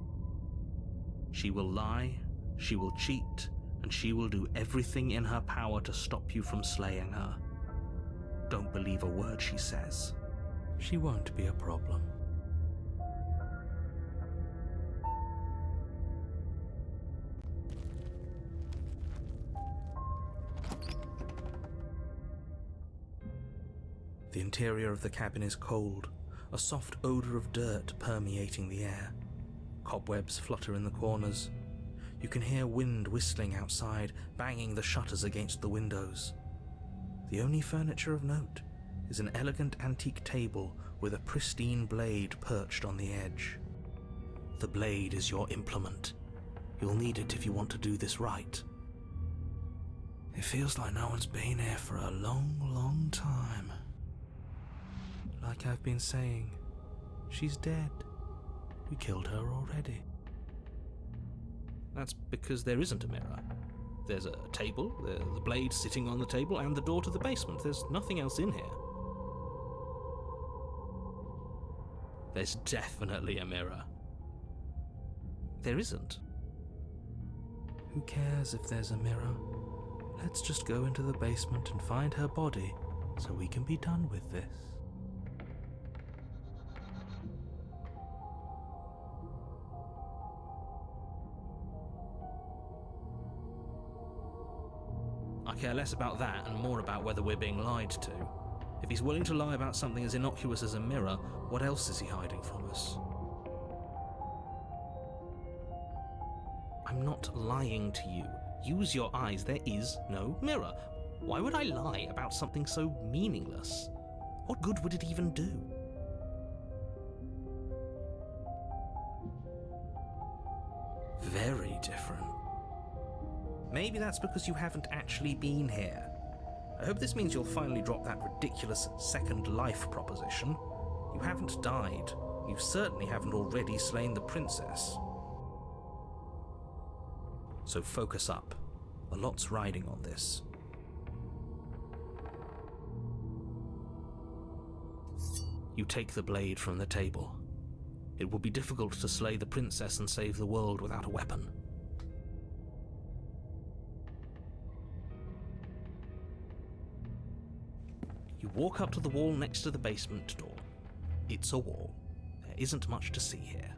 Speaker 5: She will lie, she will cheat, and she will do everything in her power to stop you from slaying her. Don't believe a word she says. She won't be a problem. The interior of the cabin is cold, a soft odor of dirt permeating the air. Cobwebs flutter in the corners. You can hear wind whistling outside, banging the shutters against the windows. The only furniture of note is an elegant antique table with a pristine blade perched on the edge. The blade is your implement. You'll need it if you want to do this right. It feels like no one's been here for a long, long time. Like I've been saying, she's dead. We killed her already. That's because there isn't a mirror. There's a table, the blade sitting on the table, and the door to the basement. There's nothing else in here. There's definitely a mirror. There isn't. Who cares if there's a mirror? Let's just go into the basement and find her body so we can be done with this. I care less about that and more about whether we're being lied to. If he's willing to lie about something as innocuous as a mirror, what else is he hiding from us? I'm not lying to you. Use your eyes. There is no mirror. Why would I lie about something so meaningless? What good would it even do? Very different. Maybe that's because you haven't actually been here. I hope this means you'll finally drop that ridiculous second life proposition. You haven't died. You certainly haven't already slain the princess. So focus up. A lot's riding on this. You take the blade from the table. It will be difficult to slay the princess and save the world without a weapon. You walk up to the wall next to the basement door. It's a wall. There isn't much to see here.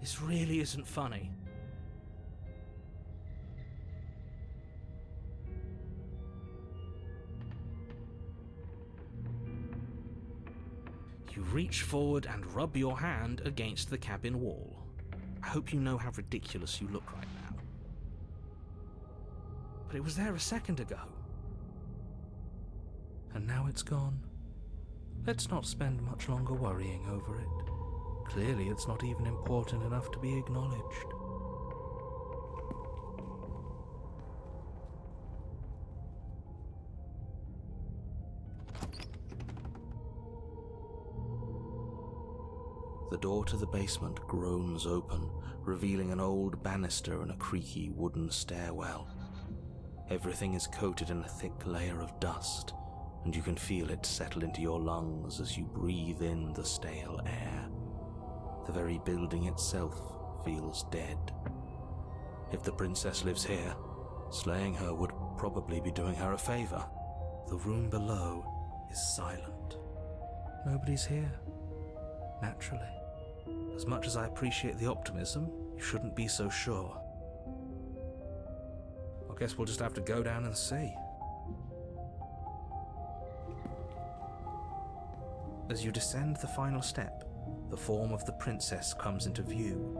Speaker 5: This really isn't funny. You reach forward and rub your hand against the cabin wall. I hope you know how ridiculous you look right now. But it was there a second ago. And now it's gone. Let's not spend much longer worrying over it. Clearly it's not even important enough to be acknowledged. The door to the basement groans open, revealing an old banister and a creaky wooden stairwell. Everything is coated in a thick layer of dust, and you can feel it settle into your lungs as you breathe in the stale air. The very building itself feels dead. If the princess lives here, slaying her would probably be doing her a favor. The room below is silent. Nobody's here. Naturally. As much as I appreciate the optimism, you shouldn't be so sure. I guess we'll just have to go down and see. As you descend the final step, the form of the princess comes into view.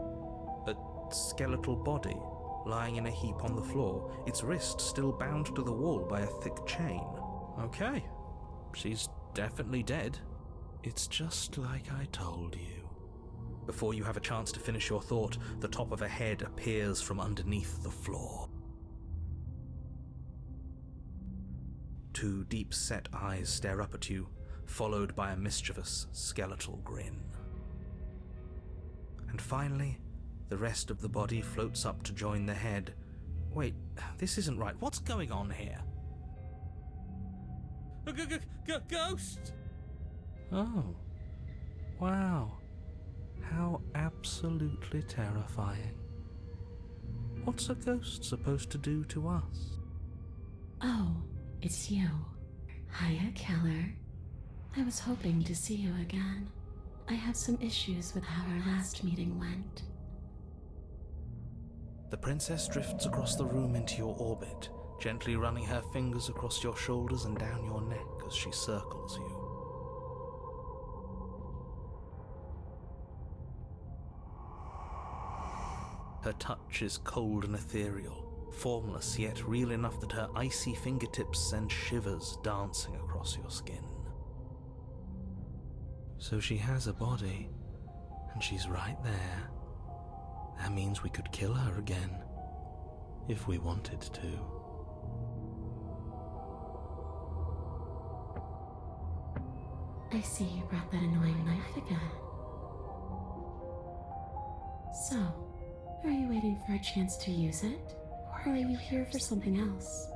Speaker 5: A skeletal body lying in a heap on the floor, its wrist still bound to the wall by a thick chain. Okay, she's definitely dead. It's just like I told you. Before you have a chance to finish your thought, the top of a head appears from underneath the floor. Two deep-set eyes stare up at you, followed by a mischievous, skeletal grin. And finally, the rest of the body floats up to join the head. Wait, this isn't right. What's going on here? Ghost! Oh, wow. How absolutely terrifying. What's a ghost supposed to do to us?
Speaker 2: Oh, it's you. Hiya, Keller. I was hoping to see you again. I have some issues with how our last meeting went.
Speaker 5: The princess drifts across the room into your orbit, gently running her fingers across your shoulders and down your neck as she circles you. Her touch is cold and ethereal, formless yet real enough that her icy fingertips send shivers dancing across your skin. So she has a body, and she's right there. That means we could kill her again, if we wanted to.
Speaker 2: I see you brought that annoying knife again. So, are you waiting for a chance to use it? Or are you here for something else?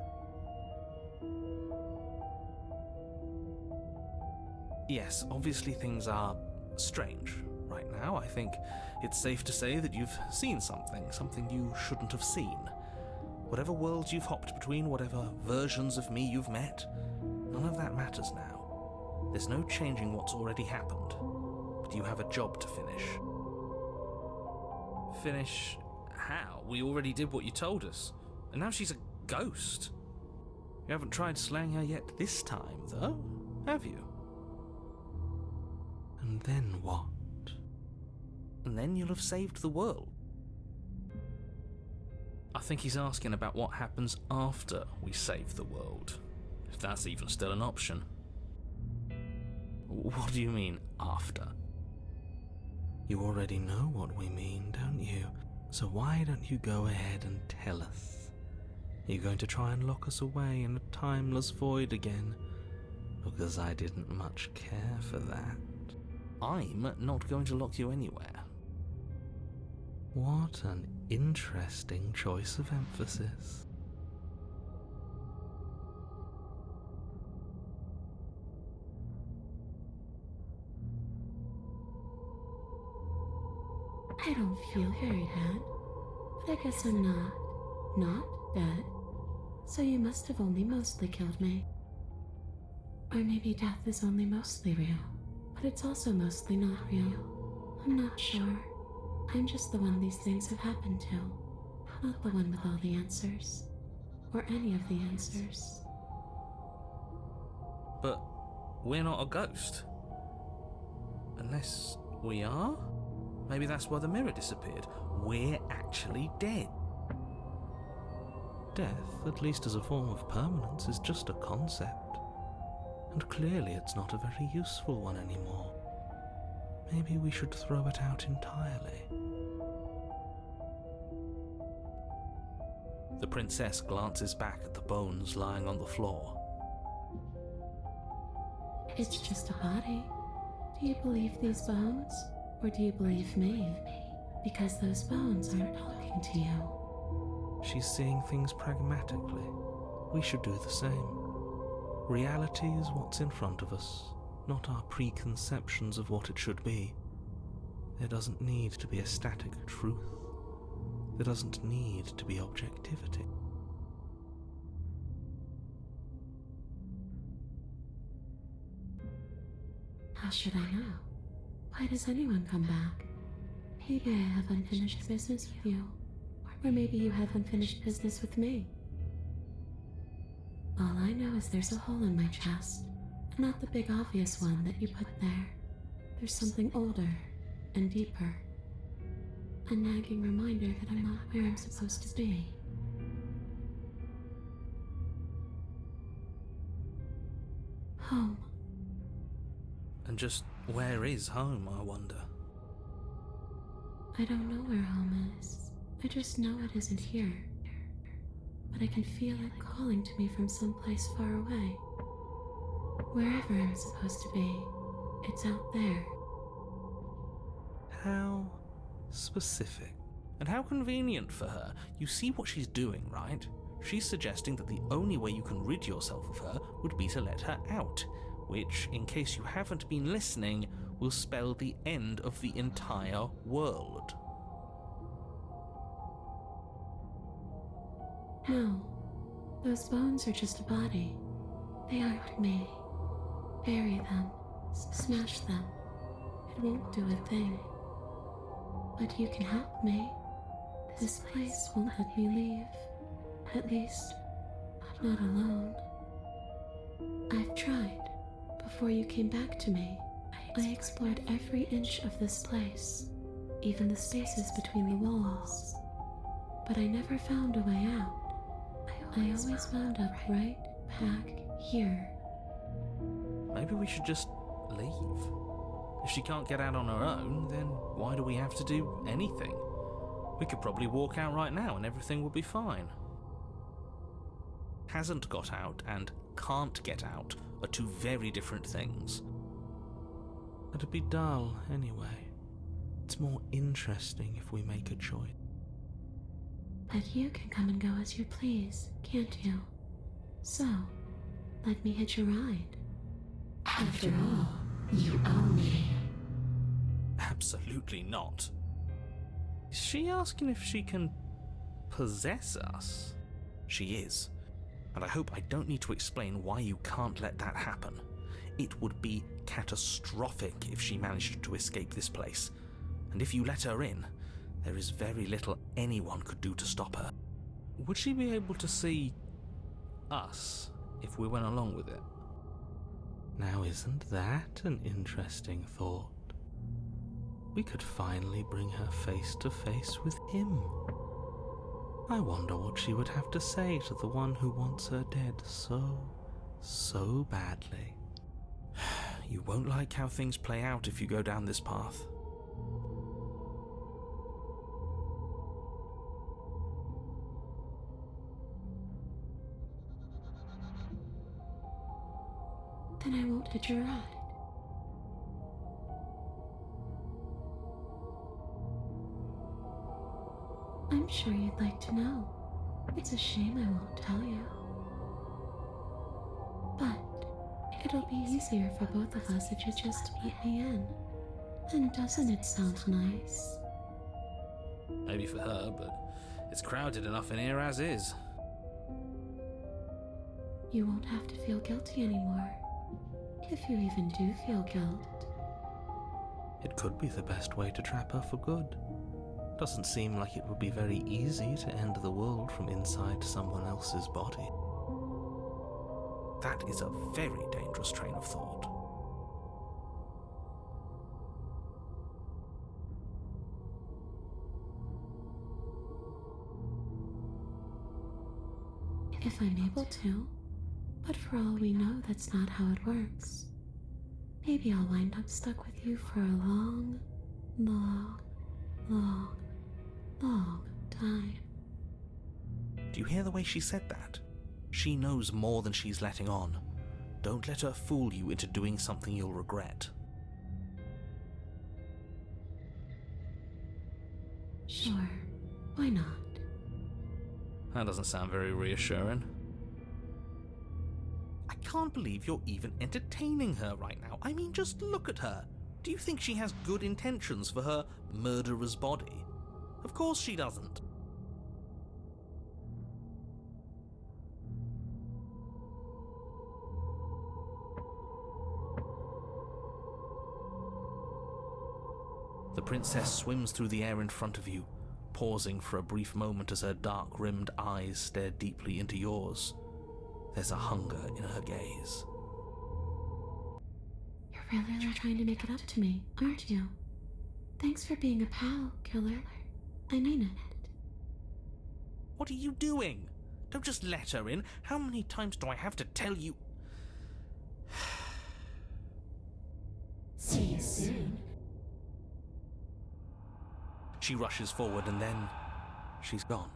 Speaker 5: Yes, obviously things are strange right now. I think it's safe to say that you've seen something you shouldn't have seen. Whatever worlds you've hopped between, whatever versions of me you've met, none of that matters now. There's no changing what's already happened, but you have a job to finish. Finish how? We already did what you told us, and now she's a ghost. You haven't tried slaying her yet this time, though, have you? And then what? And then you'll have saved the world. I think he's asking about what happens after we save the world, if that's even still an option. What do you mean, after? You already know what we mean, don't you? So why don't you go ahead and tell us? Are you going to try and lock us away in a timeless void again? Because I didn't much care for that. I'm not going to lock you anywhere. What an interesting choice of emphasis.
Speaker 2: I don't feel very bad, but I guess I'm not dead. So you must have only mostly killed me. Or maybe death is only mostly real, but it's also mostly not real. I'm not sure. I'm just the one these things have happened to, not the one with all the answers, or any of the answers.
Speaker 5: But we're not a ghost. Unless we are? Maybe that's why the mirror disappeared. We're actually dead. Death, at least as a form of permanence, is just a concept. And clearly it's not a very useful one anymore. Maybe we should throw it out entirely. The princess glances back at the bones lying on the floor.
Speaker 2: It's just a body. Do you believe these bones? Or do you believe me? Because those bones aren't talking to you.
Speaker 5: She's seeing things pragmatically. We should do the same. Reality is what's in front of us, not our preconceptions of what it should be. There doesn't need to be a static truth. There doesn't need to be objectivity.
Speaker 2: How should I know? Why does anyone come back? Maybe I have unfinished business with you. Or maybe you have unfinished business with me. All I know is there's a hole in my chest, and not the big obvious one that you put there. There's something older and deeper. A nagging reminder that I'm not where I'm supposed to be. Home.
Speaker 5: And just where is home, I wonder?
Speaker 2: I don't know where home is. I just know it isn't here. But I can feel it calling to me from someplace far away. Wherever I'm supposed to be, it's out there.
Speaker 5: How specific. And how convenient for her. You see what she's doing, right? She's suggesting that the only way you can rid yourself of her would be to let her out, which, in case you haven't been listening, will spell the end of the entire world.
Speaker 2: No, those bones are just a body. They aren't me. Bury them. Smash them. It won't do a thing. But you can help me. This place won't let me leave. At least, not alone. I've tried. Before you came back to me, I explored every inch of this place, even the spaces between the walls. But I never found a way out. I always wound up right back here.
Speaker 5: Maybe we should just leave. If she can't get out on her own, then why do we have to do anything? We could probably walk out right now and everything will be fine. Hasn't got out and can't get out are two very different things. It'd be dull anyway. It's more interesting if we make a choice.
Speaker 2: But you can come and go as you please, can't you? So, let me hitch a ride.
Speaker 4: After all, you own me.
Speaker 5: Absolutely not. Is she asking if she can possess us? She is. And I hope I don't need to explain why you can't let that happen. It would be catastrophic if she managed to escape this place. And if you let her in, there is very little anyone could do to stop her. Would she be able to see us if we went along with it? Now, isn't that an interesting thought? We could finally bring her face to face with him. I wonder what she would have to say to the one who wants her dead so badly. You won't like how things play out if you go down this path.
Speaker 2: Then I won't hitch a ride. I'm sure you'd like to know. It's a shame I won't tell you. But it'll be easier for both of us if you just let me in. And doesn't it sound nice?
Speaker 5: Maybe for her, but it's crowded enough in here as is.
Speaker 2: You won't have to feel guilty anymore. If you even do feel guilt.
Speaker 5: It could be the best way to trap her for good. Doesn't seem like it would be very easy to end the world from inside someone else's body. That is a very dangerous train of thought.
Speaker 2: If I'm able to. But for all we know, that's not how it works. Maybe I'll wind up stuck with you for a long time.
Speaker 5: Do you hear the way she said that? She knows more than she's letting on. Don't let her fool you into doing something you'll regret.
Speaker 2: Sure, why not?
Speaker 5: That doesn't sound very reassuring. I can't believe you're even entertaining her right now. I mean, just look at her. Do you think she has good intentions for her murderer's body? Of course she doesn't. The princess swims through the air in front of you, pausing for a brief moment as her dark-rimmed eyes stare deeply into yours. There's a hunger in her gaze.
Speaker 2: You're really trying to make it up to me, aren't you? Thanks for being a pal, killer. I mean it.
Speaker 5: What are you doing? Don't just let her in. How many times do I have to tell you?
Speaker 4: See you soon.
Speaker 5: She rushes forward and then she's gone.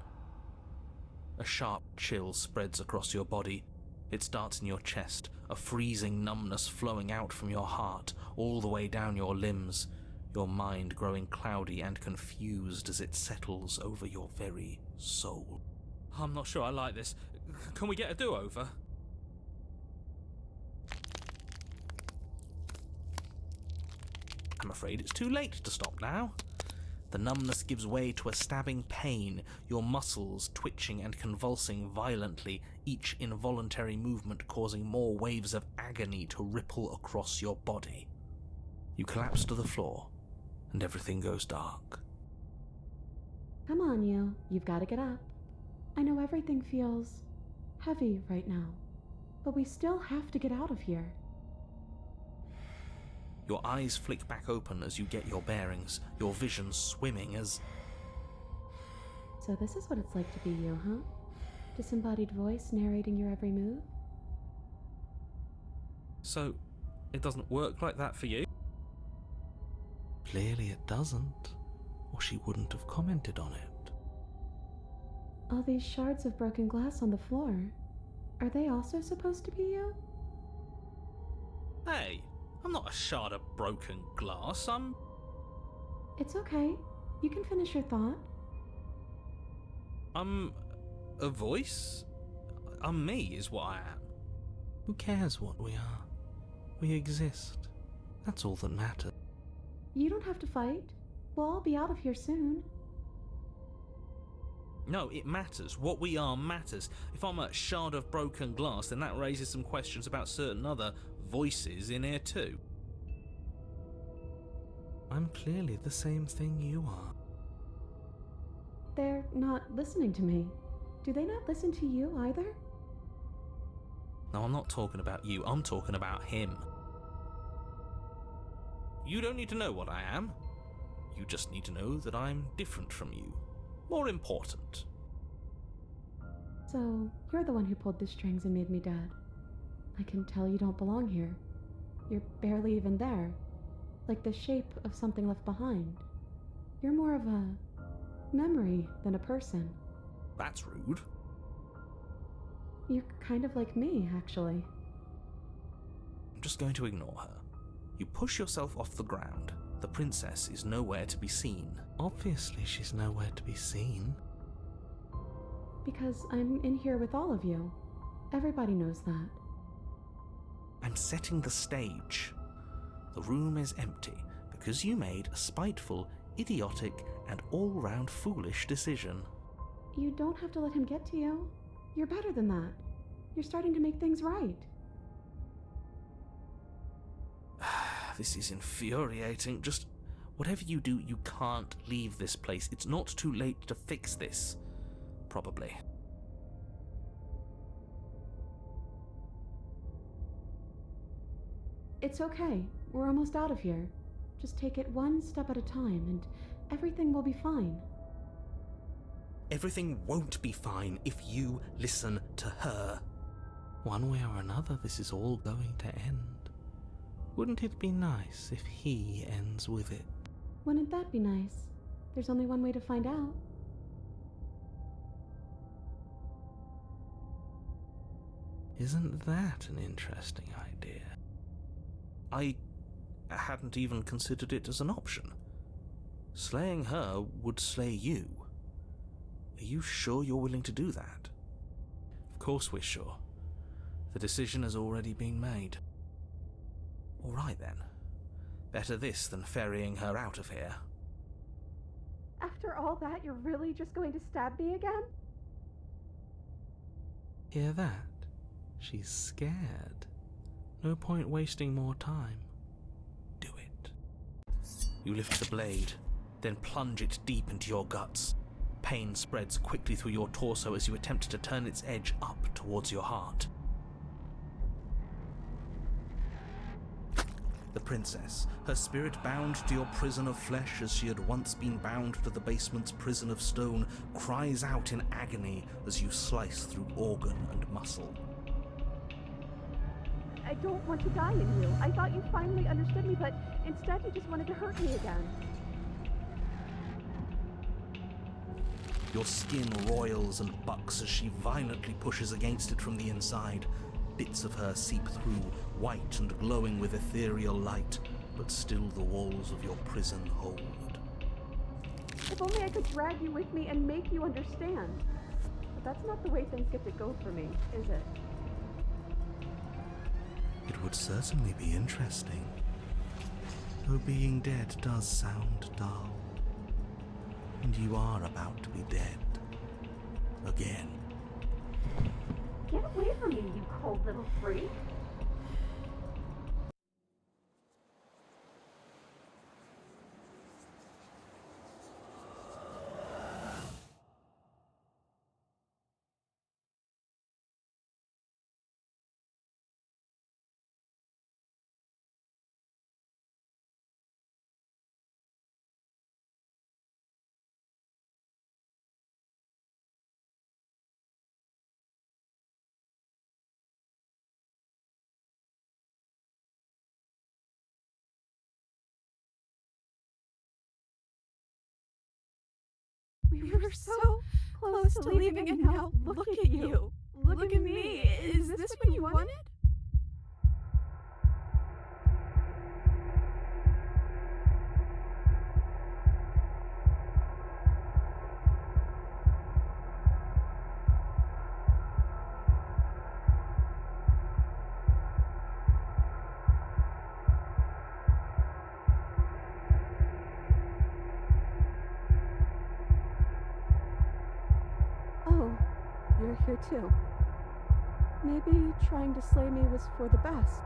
Speaker 5: A sharp chill spreads across your body. It starts in your chest, a freezing numbness flowing out from your heart, all the way down your limbs, your mind growing cloudy and confused as it settles over your very soul. I'm not sure I like this. Can we get a do-over? I'm afraid it's too late to stop now. The numbness gives way to a stabbing pain, your muscles twitching and convulsing violently, each involuntary movement causing more waves of agony to ripple across your body. You collapse to the floor, and everything goes dark.
Speaker 2: Come on, you. You've got to get up. I know everything feels heavy right now, but we still have to get out of here.
Speaker 5: Your eyes flick back open as you get your bearings, your vision swimming as...
Speaker 2: So this is what it's like to be you, huh? Disembodied voice narrating your every move?
Speaker 5: So, it doesn't work like that for you? Clearly it doesn't, or she wouldn't have commented on it.
Speaker 2: All these shards of broken glass on the floor, are they also supposed to be you?
Speaker 5: Hey, I'm not a shard of broken glass, I'm...
Speaker 2: It's okay. You can finish your thought.
Speaker 5: I'm a voice? I'm me, is what I am. Who cares what we are? We exist. That's all that matters.
Speaker 2: You don't have to fight. We'll all be out of here soon.
Speaker 5: No, it matters. What we are matters. If I'm a shard of broken glass, then that raises some questions about certain other voices in here too. I'm clearly the same thing you are.
Speaker 2: They're not listening to me. Do they not listen to you either?
Speaker 5: No, I'm not talking about you. I'm talking about him. You don't need to know what I am. You just need to know that I'm different from you. More important.
Speaker 2: So, you're the one who pulled the strings and made me dead. I can tell you don't belong here. You're barely even there. Like the shape of something left behind. You're more of a memory than a person.
Speaker 5: That's rude.
Speaker 2: You're kind of like me, actually.
Speaker 5: I'm just going to ignore her. You push yourself off the ground. The princess is nowhere to be seen. Obviously, she's nowhere to be seen.
Speaker 2: Because I'm in here with all of you. Everybody knows that.
Speaker 5: I'm setting the stage. The room is empty because you made a spiteful, idiotic, and all-round foolish decision.
Speaker 2: You don't have to let him get to you. You're better than that. You're starting to make things right.
Speaker 5: This is infuriating. Just whatever you do, you can't leave this place. It's not too late to fix this. Probably.
Speaker 2: It's okay. We're almost out of here. Just take it one step at a time and everything will be fine.
Speaker 5: Everything won't be fine if you listen to her. One way or another, this is all going to end. Wouldn't it be nice if he ends with it?
Speaker 2: Wouldn't that be nice? There's only one way to find out.
Speaker 5: Isn't that an interesting idea? I hadn't even considered it as an option. Slaying her would slay you. Are you sure you're willing to do that? Of course we're sure. The decision has already been made. All right then. Better this than ferrying her out of here.
Speaker 2: After all that, you're really just going to stab me again?
Speaker 5: Hear that? She's scared. No point wasting more time. Do it. You lift the blade, then plunge it deep into your guts. Pain spreads quickly through your torso as you attempt to turn its edge up towards your heart. The princess, her spirit bound to your prison of flesh as she had once been bound to the basement's prison of stone, cries out in agony as you slice through organ and muscle.
Speaker 2: I don't want to die in you. I thought you finally understood me, but instead you just wanted to hurt me again.
Speaker 5: Your skin roils and bucks as she violently pushes against it from the inside. Bits of her seep through, white and glowing with ethereal light, but still the walls of your prison hold.
Speaker 2: If only I could drag you with me and make you understand. But that's not the way things get to go for me, is it?
Speaker 5: It would certainly be interesting. Though being dead does sound dull. And you are about to be dead. Again.
Speaker 2: Get away from me, you cold little freak!
Speaker 6: We were so close to leaving, and now look at you. Look at me. Is this what you wanted? Oh, you're here too. Maybe trying to slay me was for the best,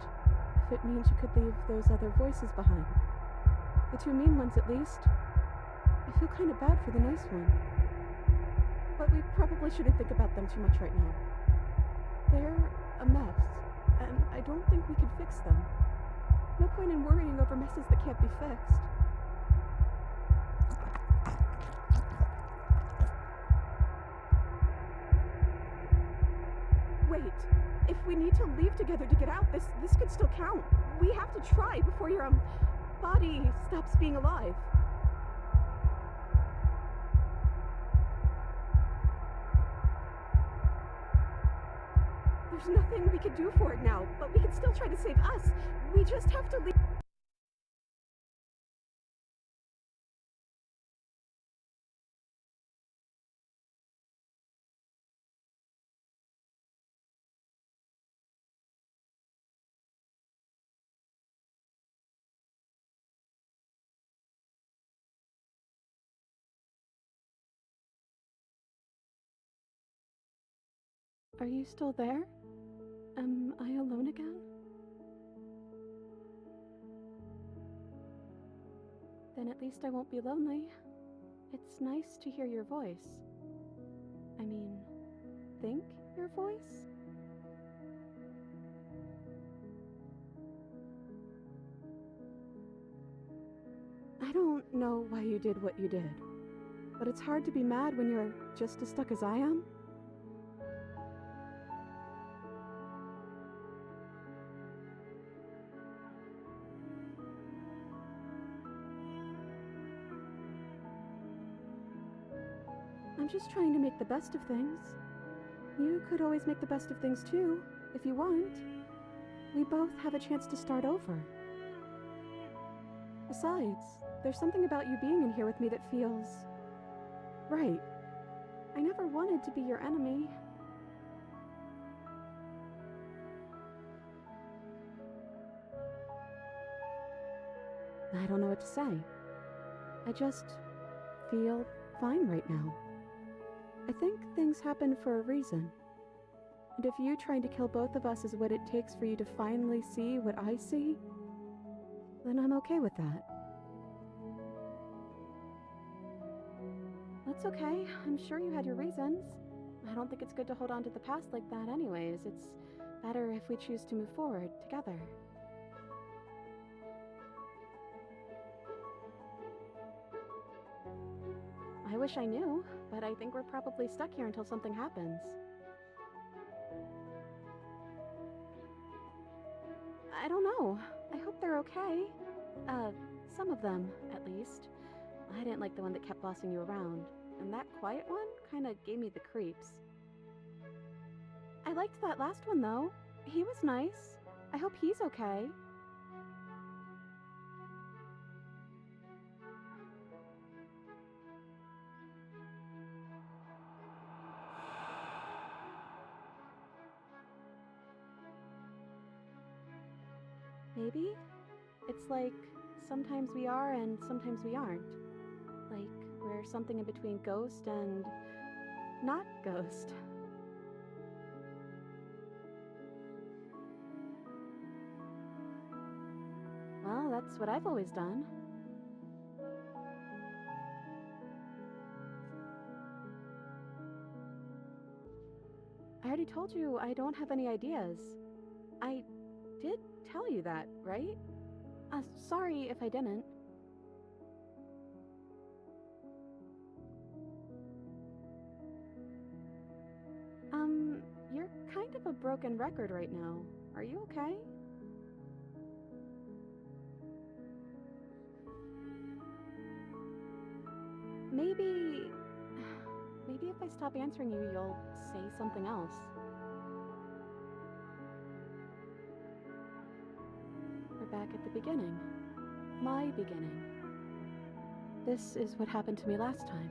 Speaker 6: if it means you could leave those other voices behind. The two mean ones, at least. I feel kind of bad for the nice one. But we probably shouldn't think about them too much right now. They're a mess, and I don't think we can fix them. No point in worrying over messes that can't be fixed. Wait, if we need to leave together to get out, this could still count. We have to try before your, body stops being alive. There's nothing we can do for it now, but we can still try to save us. We just have to leave. Are you still there? Am I alone again? Then at least I won't be lonely. It's nice to hear your voice. I mean, think your voice? I don't know why you did what you did, but it's hard to be mad when you're just as stuck as I am. I'm just trying to make the best of things. You could always make the best of things too, if you want. We both have a chance to start over. Besides, there's something about you being in here with me that feels right. I never wanted to be your enemy. I don't know what to say. I just feel fine right now. I think things happen for a reason. And if you trying to kill both of us is what it takes for you to finally see what I see, then I'm okay with that. That's okay. I'm sure you had your reasons. I don't think it's good to hold on to the past like that anyways. It's better if we choose to move forward together. I wish I knew, but I think we're probably stuck here until something happens. I don't know. I hope they're okay. Some of them, at least. I didn't like the one that kept bossing you around, and that quiet one kinda gave me the creeps. I liked that last one, though. He was nice. I hope he's okay. Maybe? It's like, sometimes we are and sometimes we aren't. Like, we're something in between ghost and not ghost. Well, that's what I've always done. I already told you I don't have any ideas. I did tell you that, right? Sorry if I didn't. You're kind of a broken record right now. Are you okay? Maybe I stop answering you, you'll say something else. We're back at the beginning. My beginning. This is what happened to me last time.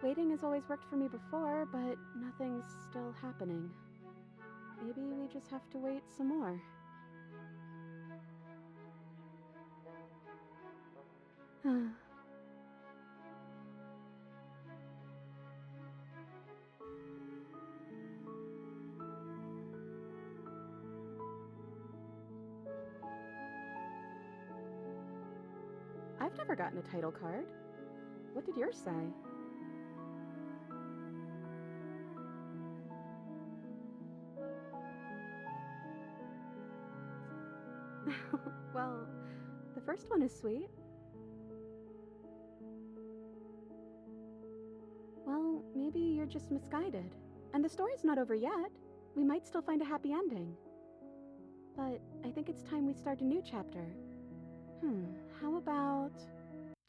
Speaker 6: Waiting has always worked for me before, but nothing's still happening. Maybe we just have to wait some more. I've never gotten a title card. What did yours say? Well, the first one is sweet. Well, maybe you're just misguided. And the story's not over yet. We might still find a happy ending. But I think it's time we start a new chapter. How about...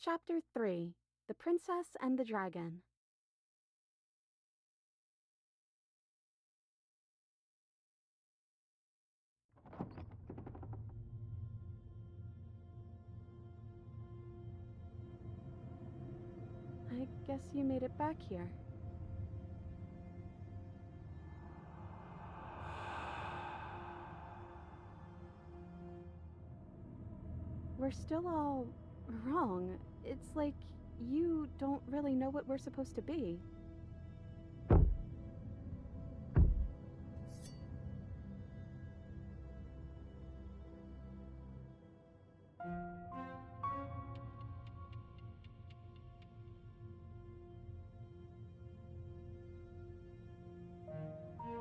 Speaker 6: Chapter 3, The Princess and the Dragon. I guess you made it back here. We're still all wrong. It's like you don't really know what we're supposed to be.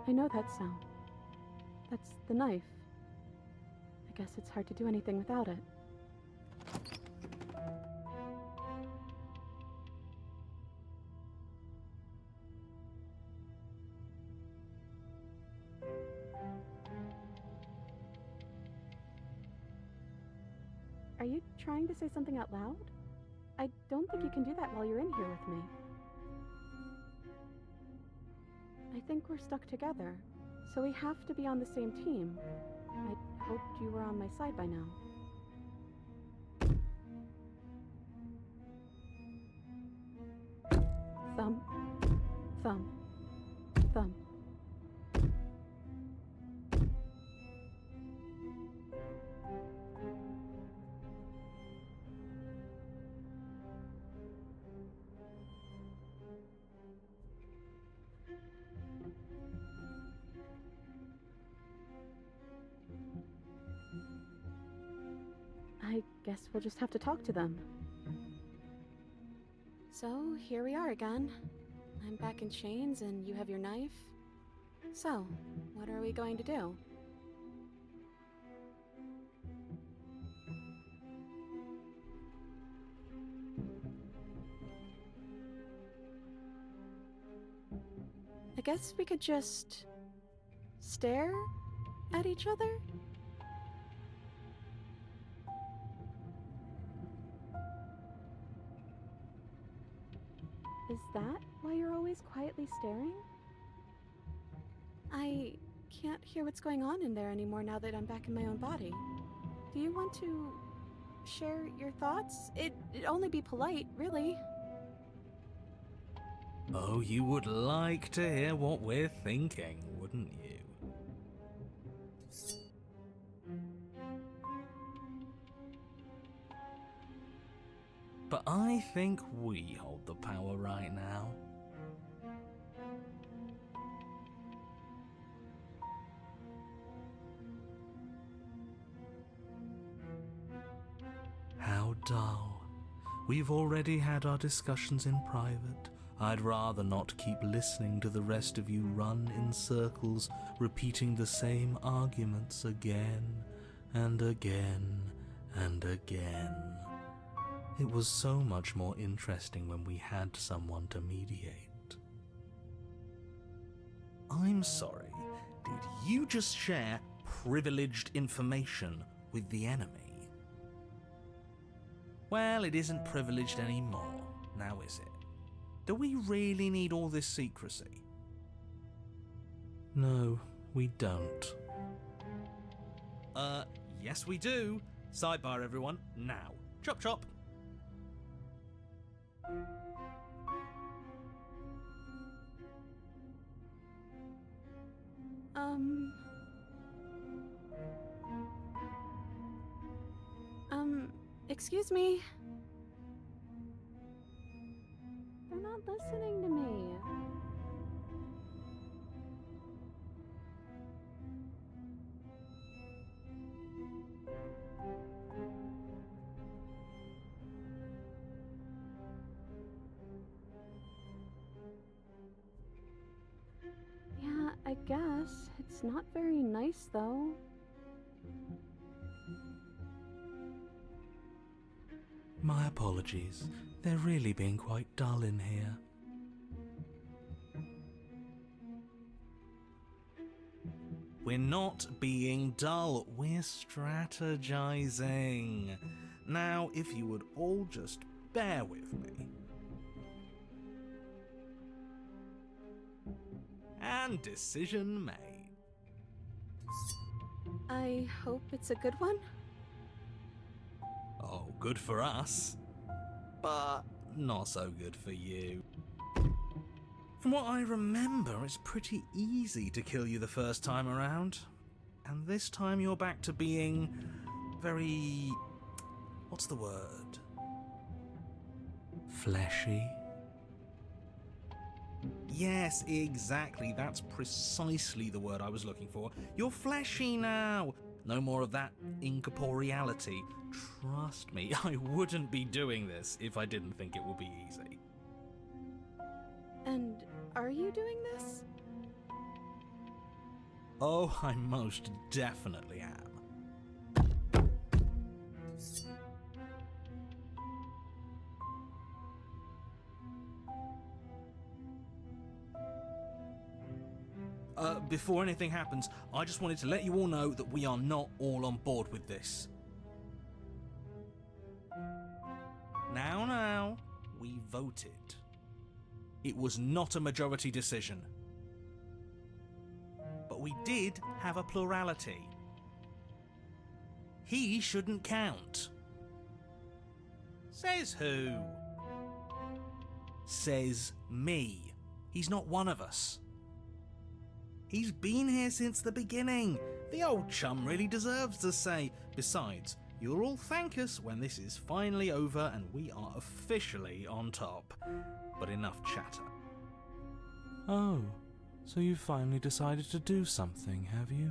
Speaker 6: I know that sound. That's the knife. I guess it's hard to do anything without it. Are you trying to say something out loud? I don't think you can do that while you're in here with me. I think we're stuck together, so we have to be on the same team. I hoped you were on my side by now. Thumb, thumb, thumb. I guess we'll just have to talk to them. So, here we are again. I'm back in chains and you have your knife. So, what are we going to do? I guess we could just stare at each other? Is that why you're always quietly staring? I can't hear what's going on in there anymore now that I'm back in my own body. Do you want to share your thoughts? It'd only be polite, really.
Speaker 5: Oh, you would like to hear what we're thinking, wouldn't you? But I think we hold the power right now. How dull. We've already had our discussions in private. I'd rather not keep listening to the rest of you run in circles, repeating the same arguments again and again and again. It was so much more interesting when we had someone to mediate. I'm sorry, did you just share privileged information with the enemy? Well, it isn't privileged anymore, now is it? Do we really need all this secrecy? No, we don't. Yes we do. Sidebar everyone, now. Chop chop.
Speaker 6: Excuse me. They're not listening to me. Yeah, I guess. It's not very nice, though.
Speaker 5: My apologies. They're really being quite dull in here. We're not being dull, we're strategizing. Now, if you would all just bear with me. And decision made.
Speaker 6: I hope it's a good one.
Speaker 5: Oh, good for us. But not so good for you. From what I remember, it's pretty easy to kill you the first time around. And this time you're back to being very... what's the word? Fleshy? Yes, exactly. That's precisely the word I was looking for. You're fleshy now. No more of that incorporeality. Trust me, I wouldn't be doing this if I didn't think it would be easy.
Speaker 6: And are you doing this?
Speaker 5: Oh, I most definitely am. Before anything happens, I just wanted to let you all know that we are not all on board with this. Now, we voted. It was not a majority decision. But we did have a plurality. He shouldn't count. Says who? Says me. He's not one of us. He's been here since the beginning. The old chum really deserves to say. Besides, you'll all thank us when this is finally over and we are officially on top. But enough chatter. Oh, so you finally decided to do something, have you?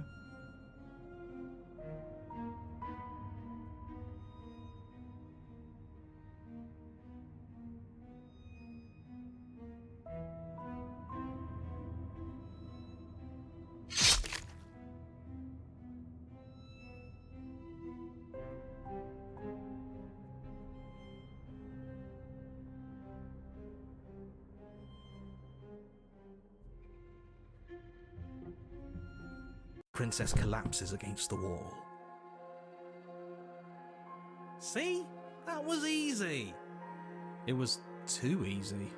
Speaker 5: Princess collapses against the wall. See? That was easy. It was too easy.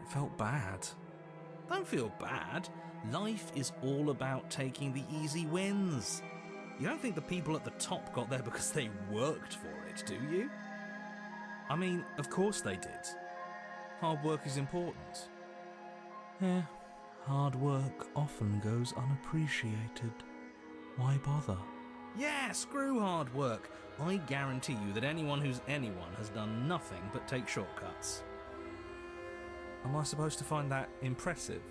Speaker 5: It felt bad. Don't feel bad. Life is all about taking the easy wins. You don't think the people at the top got there because they worked for it, do you? I mean, of course they did. Hard work is important. Yeah, hard work often goes unappreciated. Why bother? Yeah, screw hard work. I guarantee you that anyone who's anyone has done nothing but take shortcuts. Am I supposed to find that impressive?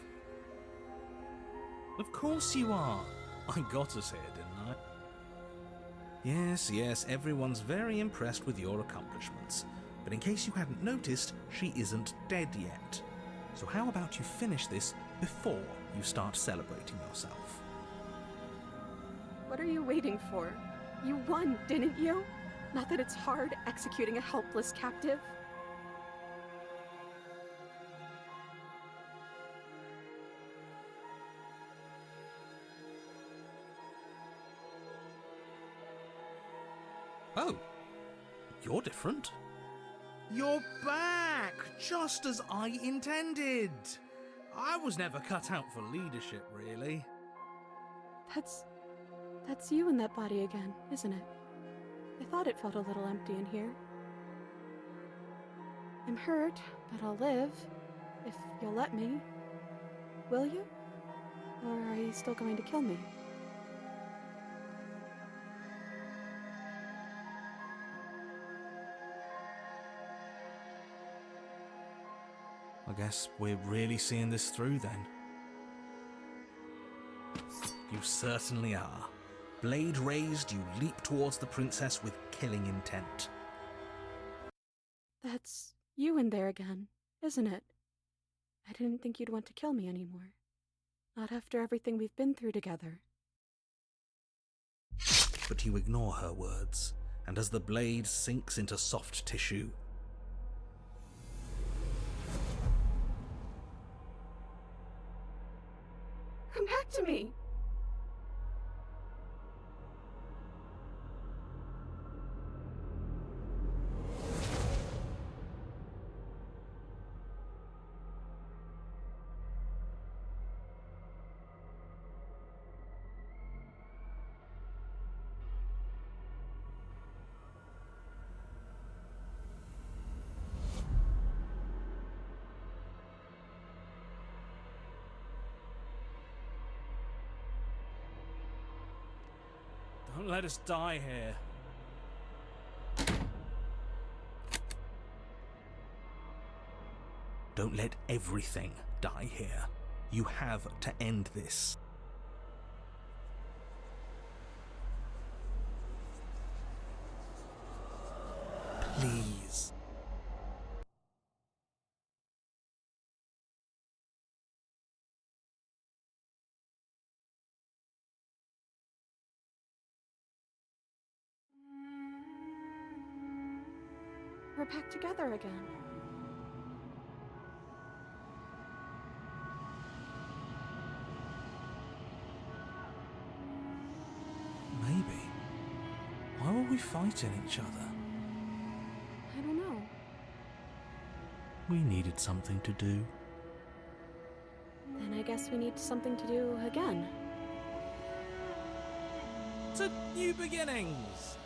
Speaker 5: Of course you are. I got us here, didn't I? Yes, everyone's very impressed with your accomplishments. But in case you hadn't noticed, she isn't dead yet. So how about you finish this before you start celebrating yourself?
Speaker 6: What are you waiting for? You won, didn't you? Not that it's hard executing a helpless captive.
Speaker 5: Oh, you're different. You're back, just as I intended. I was never cut out for leadership, really.
Speaker 6: That's you in that body again, isn't it? I thought it felt a little empty in here. I'm hurt, but I'll live, if you'll let me. Will you? Or are you still going to kill me?
Speaker 5: I guess we're really seeing this through then. You certainly are. Blade raised, you leap towards the princess with killing intent.
Speaker 6: That's you in there again, isn't it? I didn't think you'd want to kill me anymore. Not after everything we've been through together.
Speaker 5: But you ignore her words, and as the blade sinks into soft tissue,
Speaker 6: Come back to me!
Speaker 5: don't let us die here. Don't let everything die here. You have to end this. Please.
Speaker 6: We're back together again.
Speaker 5: Maybe. Why were we fighting each other?
Speaker 6: I don't know.
Speaker 5: We needed something to do.
Speaker 6: Then I guess we need something to do again.
Speaker 5: To new beginnings!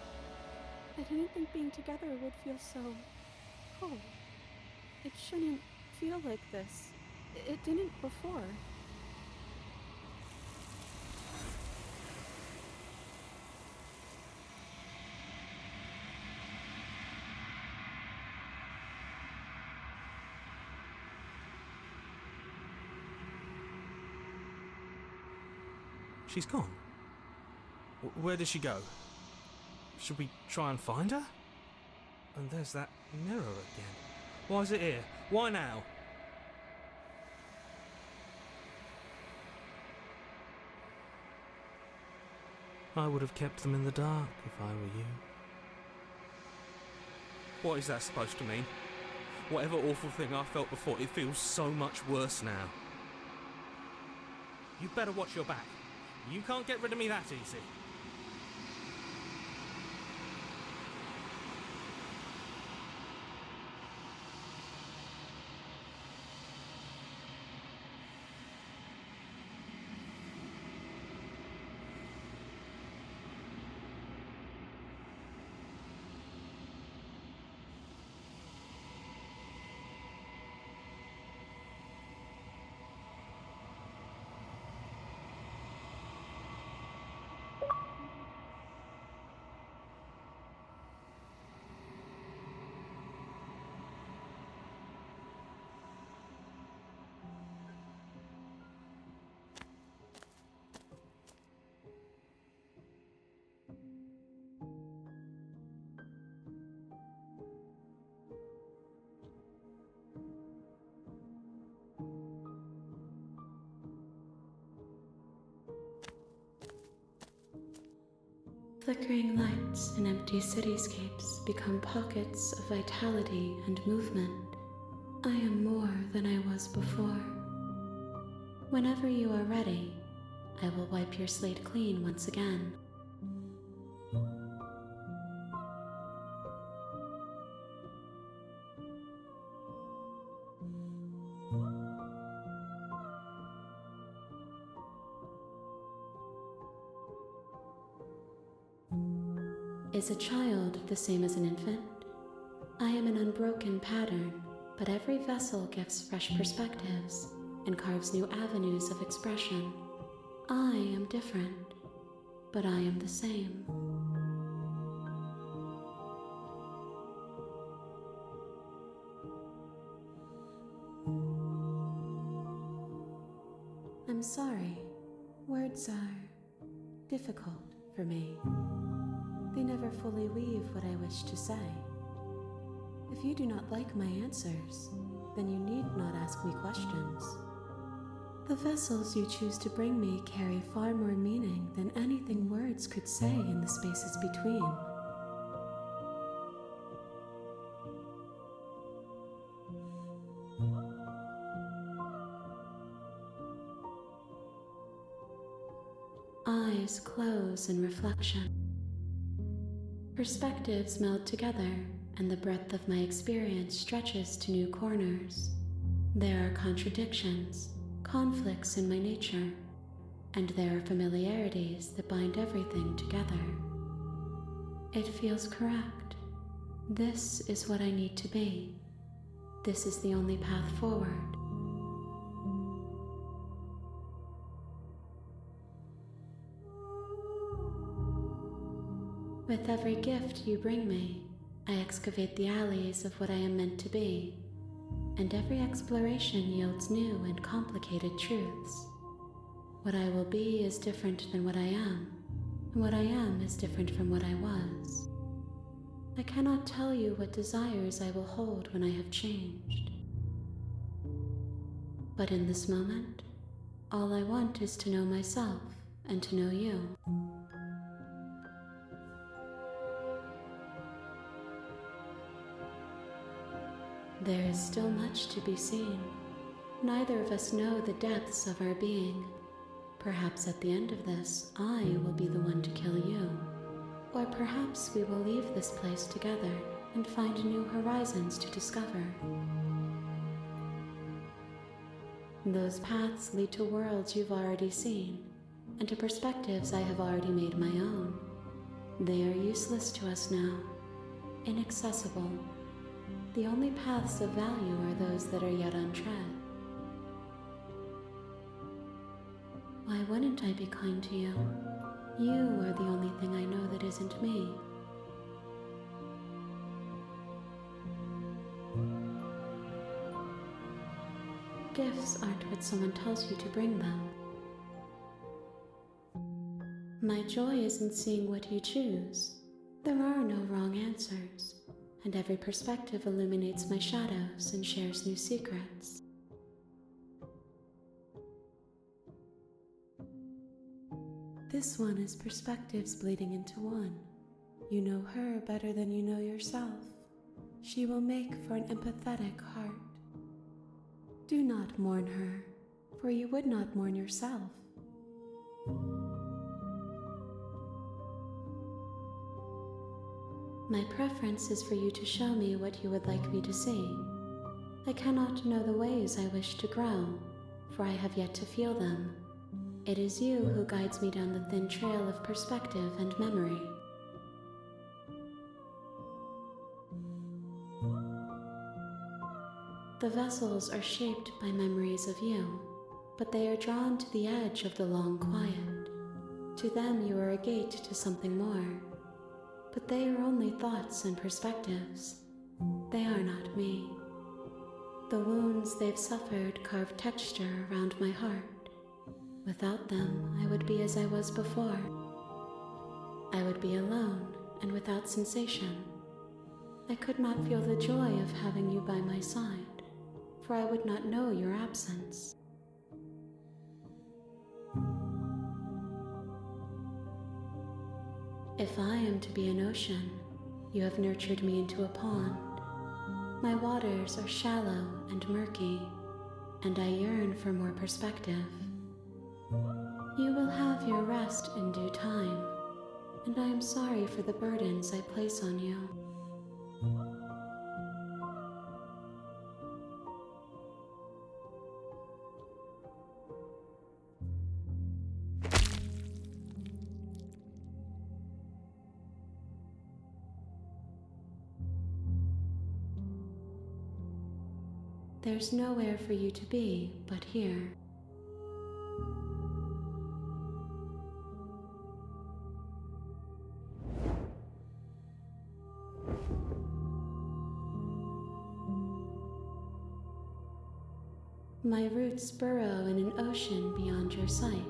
Speaker 6: I didn't think being together would feel so cold. It shouldn't feel like this. It didn't before.
Speaker 5: She's gone. Where did she go? Should we try and find her? And there's that mirror again. Why is it here? Why now? I would have kept them in the dark if I were you. What is that supposed to mean? Whatever awful thing I felt before, it feels so much worse now. You better watch your back. You can't get rid of me that easy.
Speaker 2: Flickering lights in empty cityscapes become pockets of vitality and movement. I am more than I was before. Whenever you are ready, I will wipe your slate clean once again. Is a child the same as an infant? I am an unbroken pattern, but every vessel gives fresh perspectives and carves new avenues of expression. I am different, but I am the same. I'm sorry. Words are difficult for me. They never fully weave what I wish to say. If you do not like my answers, then you need not ask me questions. The vessels you choose to bring me carry far more meaning than anything words could say in the spaces between. Eyes close in reflection. Perspectives meld together, and the breadth of my experience stretches to new corners. There are contradictions, conflicts in my nature, and there are familiarities that bind everything together. It feels correct. This is what I need to be. This is the only path forward. With every gift you bring me, I excavate the alleys of what I am meant to be, and every exploration yields new and complicated truths. What I will be is different than what I am, and what I am is different from what I was. I cannot tell you what desires I will hold when I have changed. But in this moment, all I want is to know myself and to know you. There is still much to be seen. Neither of us know the depths of our being. Perhaps at the end of this, I will be the one to kill you. Or perhaps we will leave this place together and find new horizons to discover. Those paths lead to worlds you've already seen, and to perspectives I have already made my own. They are useless to us now, inaccessible. The only paths of value are those that are yet untread. Why wouldn't I be kind to you? You are the only thing I know that isn't me. Gifts aren't what someone tells you to bring them. My joy is in seeing what you choose. There are no wrong answers. And every perspective illuminates my shadows and shares new secrets. This one is perspectives bleeding into one. You know her better than you know yourself. She will make for an empathetic heart. Do not mourn her, for you would not mourn yourself. My preference is for you to show me what you would like me to see. I cannot know the ways I wish to grow, for I have yet to feel them. It is you who guides me down the thin trail of perspective and memory. The vessels are shaped by memories of you, but they are drawn to the edge of the long quiet. To them you are a gate to something more. But they are only thoughts and perspectives. They are not me. The wounds they've suffered carve texture around my heart. Without them, I would be as I was before. I would be alone and without sensation. I could not feel the joy of having you by my side, for I would not know your absence. If I am to be an ocean, you have nurtured me into a pond. My waters are shallow and murky, and I yearn for more perspective. You will have your rest in due time, and I am sorry for the burdens I place on you. There's nowhere for you to be but here. My roots burrow in an ocean beyond your sight.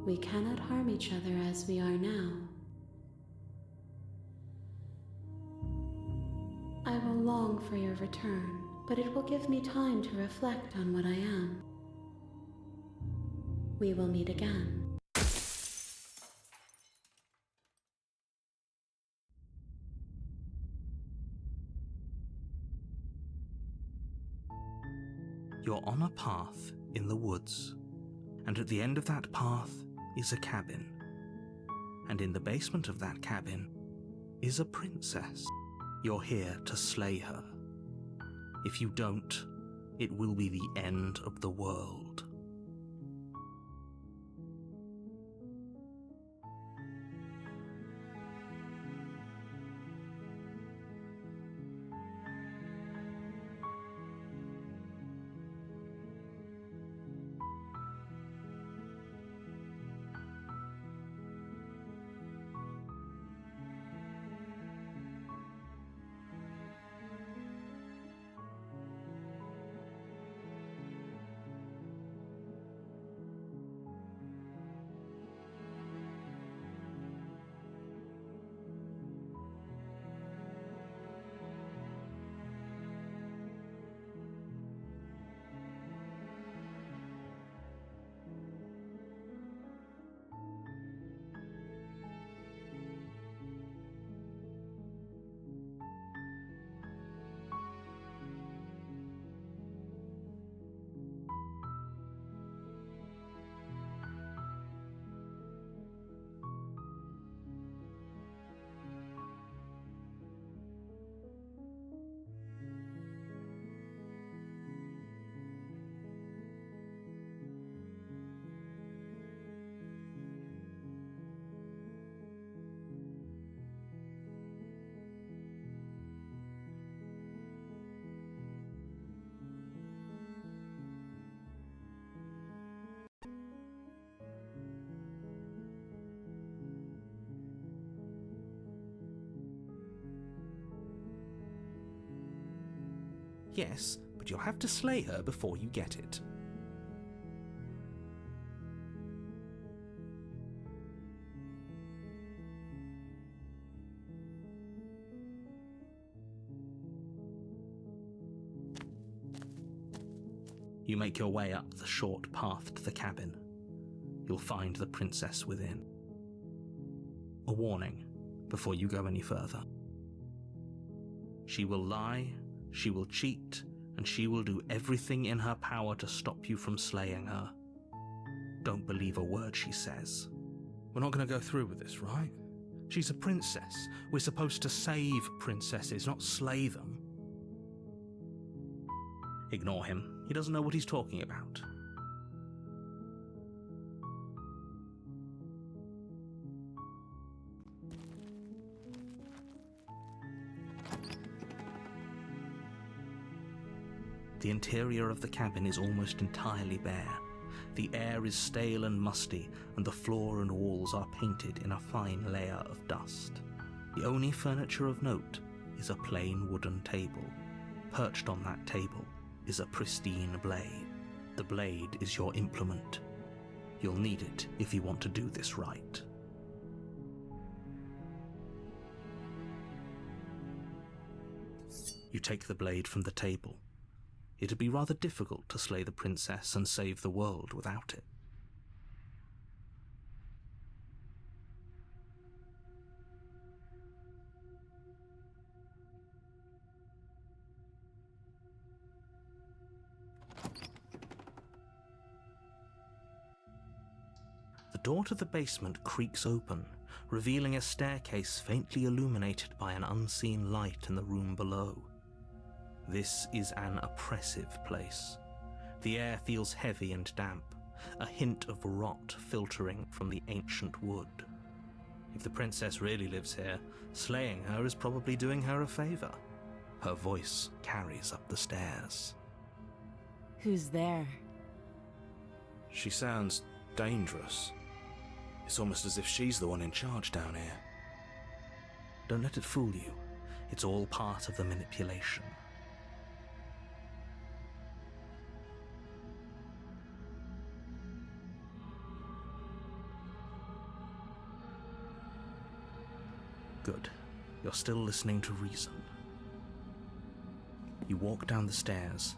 Speaker 2: We cannot harm each other as we are now. I will long for your return, but it will give me time to reflect on what I am. We will meet again.
Speaker 5: You're on a path in the woods, and at the end of that path is a cabin. And in the basement of that cabin is a princess. You're here to slay her. If you don't, it will be the end of the world. Yes, but you'll have to slay her before you get it. You make your way up the short path to the cabin. You'll find the princess within. A warning before you go any further. She will lie, she will cheat, and she will do everything in her power to stop you from slaying her. Don't believe a word she says. We're not going to go through with this, right? She's a princess. We're supposed to save princesses, not slay them. Ignore him. He doesn't know what he's talking about. The interior of the cabin is almost entirely bare. The air is stale and musty, and the floor and walls are painted in a fine layer of dust. The only furniture of note is a plain wooden table. Perched on that table is a pristine blade. The blade is your implement. You'll need it if you want to do this right. You take the blade from the table. It'd be rather difficult to slay the princess and save the world without it. door to the basement creaks open, revealing a staircase faintly illuminated by an unseen light in the room below. This is an oppressive place. The air feels heavy and damp, a hint of rot filtering from the ancient wood. If the princess really lives here, slaying her is probably doing her a favor. Her voice carries up the stairs.
Speaker 3: Who's there?
Speaker 7: She sounds dangerous. It's almost as if she's the one in charge down here.
Speaker 5: Don't let it fool you. It's all part of the manipulation. Good. You're still listening to reason. You walk down the stairs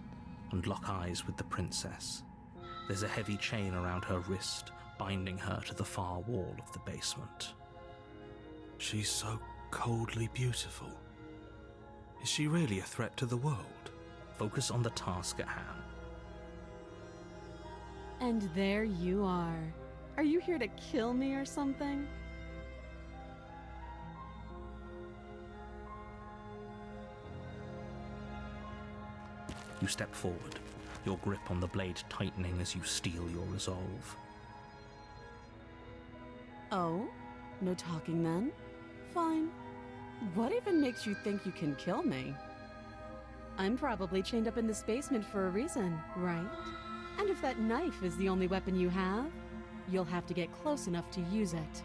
Speaker 5: and lock eyes with the princess. There's a heavy chain around her wrist, binding her to the far wall of the basement.
Speaker 7: She's so coldly beautiful. Is she really a threat to the world?
Speaker 5: Focus on the task at hand.
Speaker 3: And there you are. Are you here to kill me or something?
Speaker 5: You step forward, your grip on the blade tightening as you steel your resolve.
Speaker 3: Oh? No talking then? Fine. What even makes you think you can kill me? I'm probably chained up in this basement for a reason, right? And if that knife is the only weapon you have, you'll have to get close enough to use it.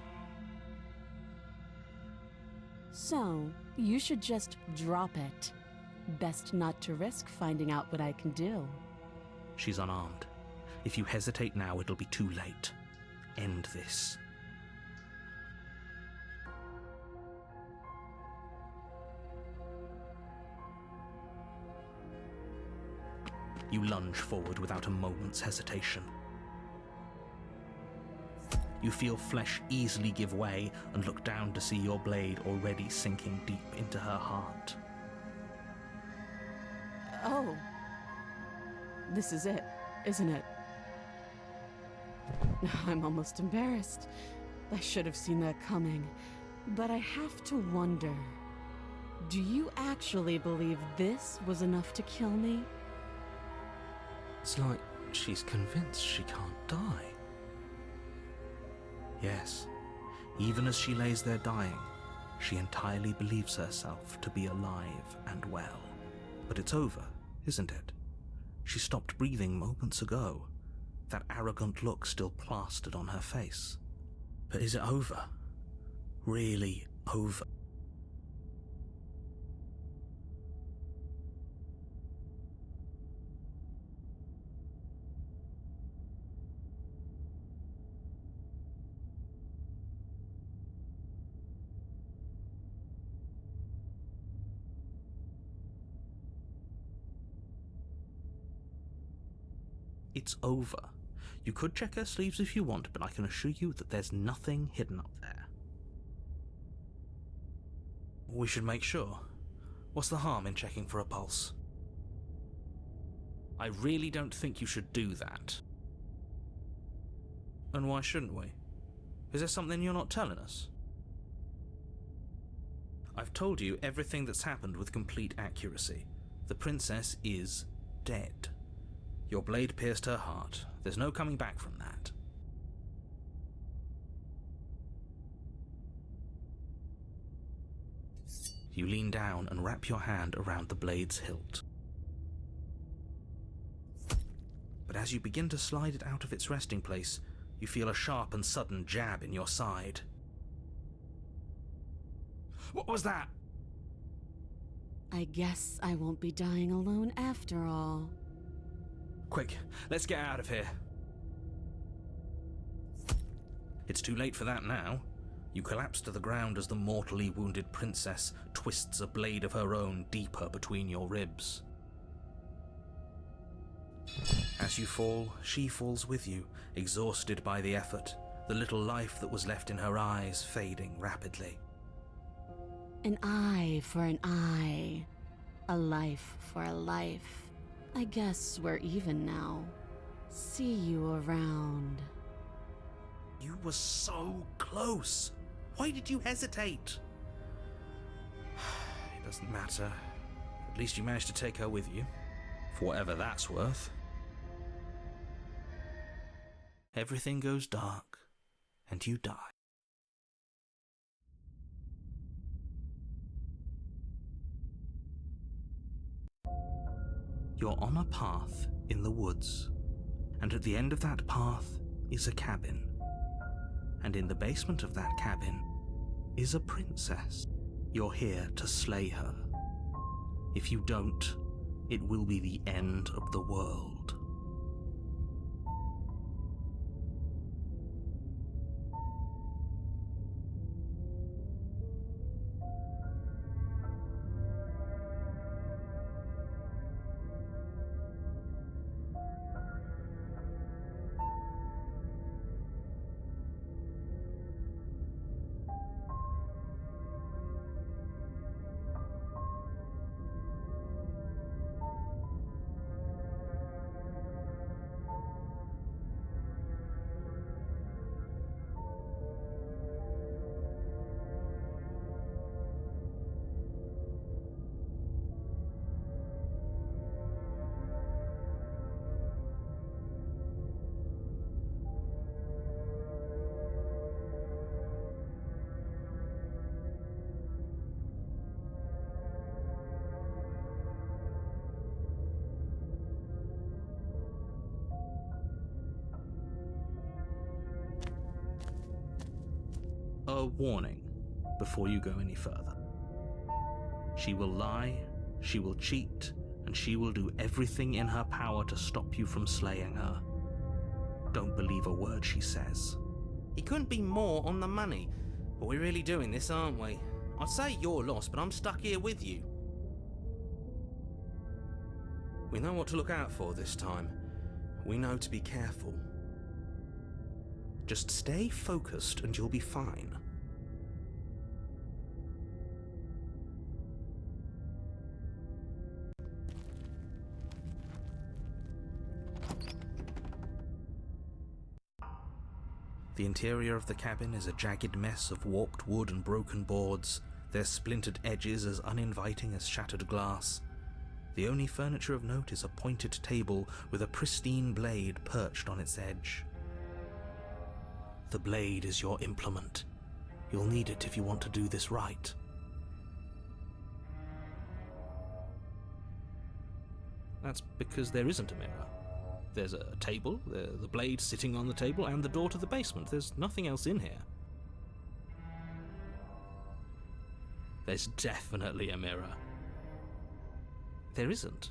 Speaker 3: So, you should just drop it. Best not to risk finding out what I can do.
Speaker 5: She's unarmed. If you hesitate now, it'll be too late. End this. You lunge forward without a moment's hesitation. You feel flesh easily give way and look down to see your blade already sinking deep into her heart.
Speaker 3: Oh. This is it, isn't it? I'm almost embarrassed. I should have seen that coming. But I have to wonder, do you actually believe this was enough to kill me?
Speaker 5: It's like she's convinced she can't die. Yes, even as she lays there dying, she entirely believes herself to be alive and well. But it's over, isn't it? She stopped breathing moments ago, that arrogant look still plastered on her face. But is it over? Really over? It's over. You could check her sleeves if you want, but I can assure you that there's nothing hidden up there.
Speaker 7: We should make sure. What's the harm in checking for a pulse?
Speaker 5: I really don't think you should do that.
Speaker 7: And why shouldn't we? Is there something you're not telling us?
Speaker 5: I've told you everything that's happened with complete accuracy. The princess is dead. Your blade pierced her heart. There's no coming back from that. You lean down and wrap your hand around the blade's hilt. But as you begin to slide it out of its resting place, you feel a sharp and sudden jab in your side.
Speaker 7: What was that?
Speaker 3: I guess I won't be dying alone after all.
Speaker 7: Quick, let's get out of here.
Speaker 5: It's too late for that now. You collapse to the ground as the mortally wounded princess twists a blade of her own deeper between your ribs. As you fall, she falls with you, exhausted by the effort, the little life that was left in her eyes fading rapidly.
Speaker 3: An eye for an eye. A life for a life. I guess we're even now. See you around.
Speaker 5: You were so close. Why did you hesitate? It doesn't matter. At least you managed to take her with you. For whatever that's worth. Everything goes dark, and you die. You're on a path in the woods, and at the end of that path is a cabin. And in the basement of that cabin is a princess. You're here to slay her. If you don't, it will be the end of the world. A warning before you go any further. She will lie, she will cheat, and she will do everything in her power to stop you from slaying her. Don't believe a word she says.
Speaker 8: He couldn't be more on the money. But we're really doing this, aren't we? I'd say you're lost, but I'm stuck here with you.
Speaker 7: We know what to look out for this time. We know to be careful. Just stay focused and you'll be fine. The interior of the cabin is a jagged mess of warped wood and broken boards, their splintered edges as uninviting as shattered glass. The only furniture of note is a pointed table with a pristine blade perched on its edge. The blade is your implement. You'll need it if you want to do this right. That's because there isn't a mirror. There's a table, the blade sitting on the table, and the door to the basement. There's nothing else in here. There's definitely a mirror. There isn't.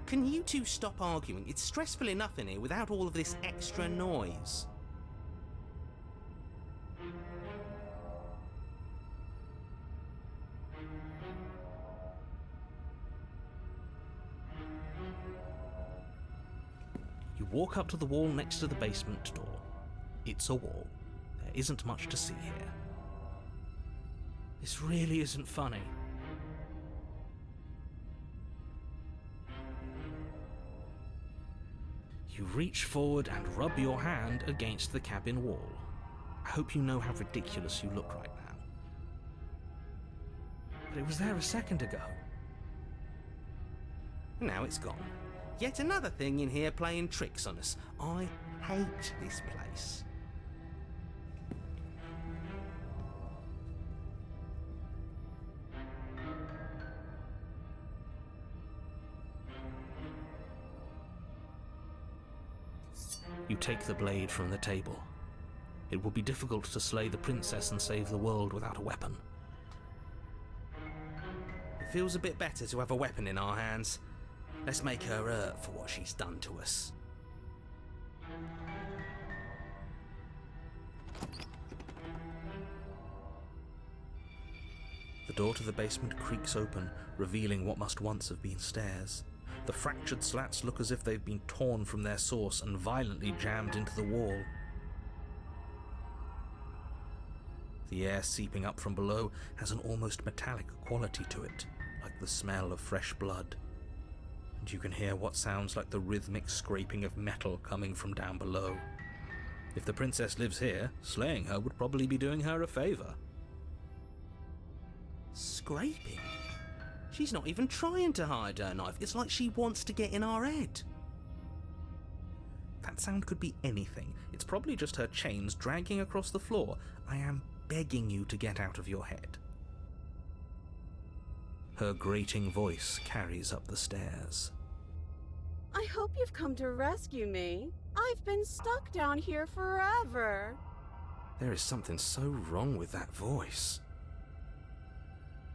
Speaker 8: Can you two stop arguing? It's stressful enough in here without all of this extra noise.
Speaker 5: You walk up to the wall next to the basement door. It's a wall. There isn't much to see here. This really isn't funny. You reach forward and rub your hand against the cabin wall. I hope you know how ridiculous you look right now. But it was there a second ago.
Speaker 8: Now it's gone. Yet another thing in here playing tricks on us. I hate this place.
Speaker 5: You take the blade from the table. It will be difficult to slay the princess and save the world without a weapon.
Speaker 8: It feels a bit better to have a weapon in our hands. Let's make her hurt for what she's done to us.
Speaker 5: The door to the basement creaks open, revealing what must once have been stairs. The fractured slats look as if they've been torn from their source and violently jammed into the wall. The air seeping up from below has an almost metallic quality to it, like the smell of fresh blood. And you can hear what sounds like the rhythmic scraping of metal coming from down below.
Speaker 7: If the princess lives here, slaying her would probably be doing her a favour.
Speaker 8: Scraping? She's not even trying to hide her knife. It's like she wants to get in our head.
Speaker 7: That sound could be anything. It's probably just her chains dragging across the floor. I am begging you to get out of your head. Her grating voice carries up the stairs.
Speaker 3: I hope you've come to rescue me. I've been stuck down here forever.
Speaker 7: There is something so wrong with that voice.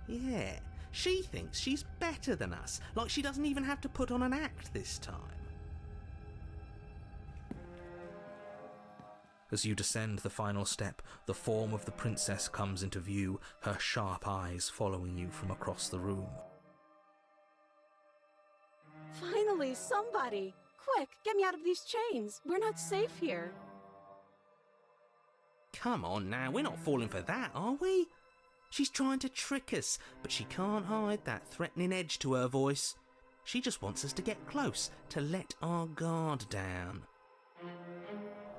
Speaker 8: Yeah, she thinks she's better than us, like she doesn't even have to put on an act this time.
Speaker 7: As you descend the final step, the form of the princess comes into view, her sharp eyes following you from across the room.
Speaker 3: Finally, somebody! Quick, get me out of these chains. We're not safe here.
Speaker 8: Come on now, we're not falling for that, are we? She's trying to trick us, but she can't hide that threatening edge to her voice. She just wants us to get close, to let our guard down.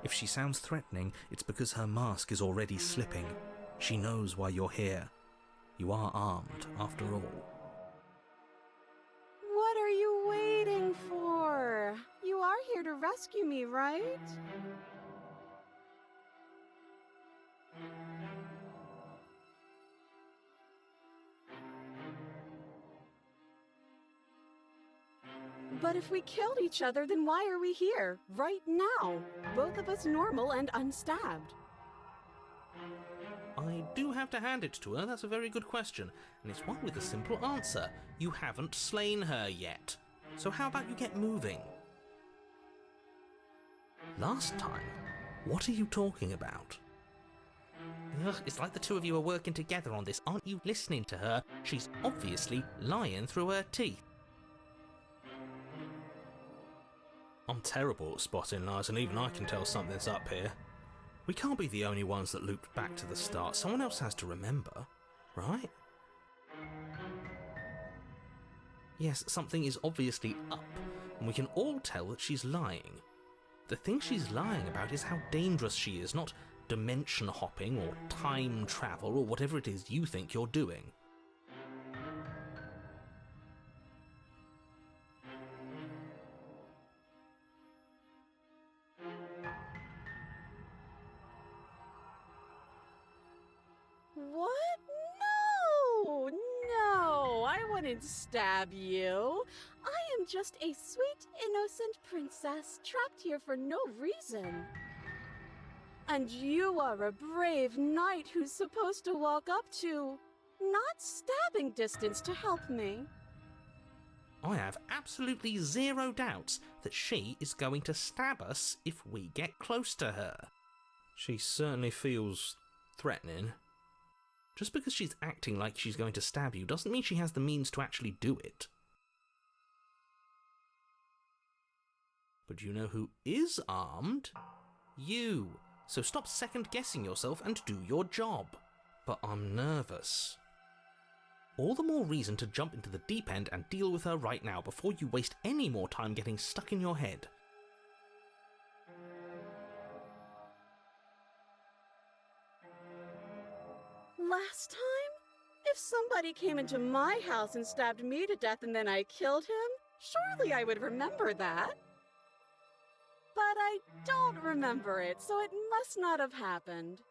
Speaker 7: If she sounds threatening, it's because her mask is already slipping. She knows why you're here. You are armed, after all.
Speaker 3: What are you waiting for? You are here to rescue me, right? But if we killed each other, then why are we here, right now? Both of us normal and unstabbed.
Speaker 8: I do have to hand it to her, that's a very good question, and it's one with a simple answer. You haven't slain her yet. So how about you get moving?
Speaker 7: Last time? What are you talking about?
Speaker 8: Ugh, it's like the two of you are working together on this. Aren't you listening to her? She's obviously lying through her teeth.
Speaker 7: I'm terrible at spotting lies, and even I can tell something's up here. We can't be the only ones that looped back to the start. Someone else has to remember, right?
Speaker 8: Yes, something is obviously up, and we can all tell that she's lying. The thing she's lying about is how dangerous she is, not dimension hopping or time travel or whatever it is you think you're doing.
Speaker 3: What? No, I wouldn't stab you. I am just a sweet, innocent princess trapped here for no reason. And you are a brave knight who's supposed to walk up to, not stabbing distance to help me.
Speaker 8: I have absolutely zero doubts that she is going to stab us if we get close to her.
Speaker 7: She certainly feels threatening.
Speaker 8: Just because she's acting like she's going to stab you doesn't mean she has the means to actually do it. But you know who is armed? You. So stop second-guessing yourself and do your job.
Speaker 7: But I'm nervous.
Speaker 8: All the more reason to jump into the deep end and deal with her right now before you waste any more time getting stuck in your head.
Speaker 3: Last time? If somebody came into my house and stabbed me to death and then I killed him, surely I would remember that. But I don't remember it, so it must not have happened.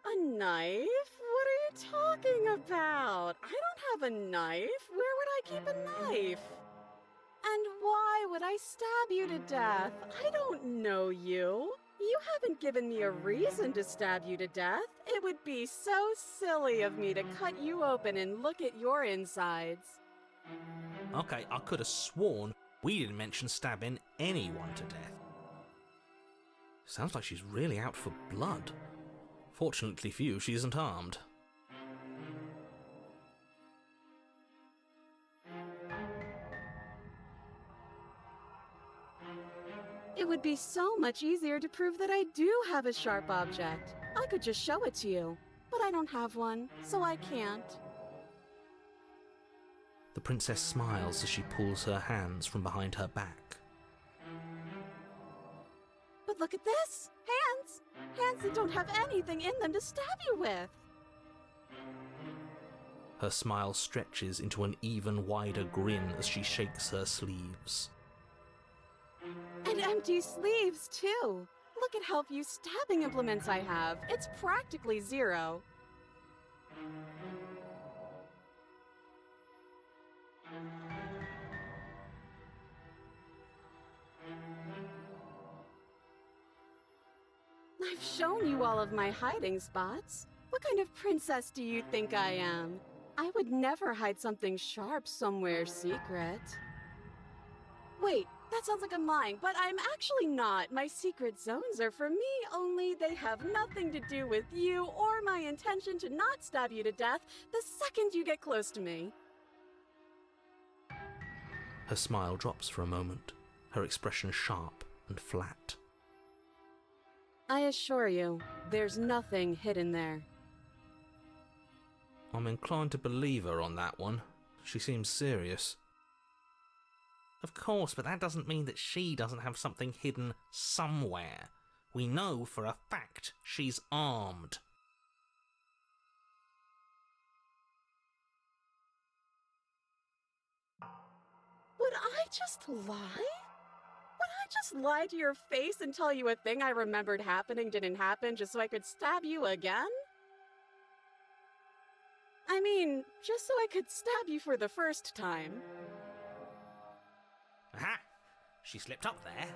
Speaker 3: A knife? What are you talking about? I don't have a knife. Where would I keep a knife? And why would I stab you to death? I don't know you. You haven't given me a reason to stab you to death. It would be so silly of me to cut you open and look at your insides.
Speaker 8: Okay, I could have sworn we didn't mention stabbing anyone to death.
Speaker 7: Sounds like she's really out for blood. Fortunately for you, she isn't armed.
Speaker 3: It would be so much easier to prove that I do have a sharp object. I could just show it to you, but I don't have one, so I can't.
Speaker 8: The princess smiles as she pulls her hands from behind her back.
Speaker 3: But look at this! Hands! Hands that don't have anything in them to stab you with!
Speaker 8: Her smile stretches into an even wider grin as she shakes her sleeves.
Speaker 3: And empty sleeves, too! Look at how few stabbing implements I have. It's practically zero. I've shown you all of my hiding spots. What kind of princess do you think I am? I would never hide something sharp somewhere secret. Wait, that sounds like I'm lying, but I'm actually not. My secret zones are for me, only they have nothing to do with you or my intention to not stab you to death the second you get close to me.
Speaker 8: Her smile drops for a moment, her expression sharp and flat.
Speaker 3: I assure you, there's nothing hidden there.
Speaker 8: I'm inclined to believe her on that one. She seems serious. Of course, but that doesn't mean that she doesn't have something hidden somewhere. We know for a fact she's armed.
Speaker 3: Would I just lie? Would I just lie to your face and tell you a thing I remembered happening didn't happen just so I could stab you again? I mean, just so I could stab you for the first time.
Speaker 8: Aha! She slipped up there.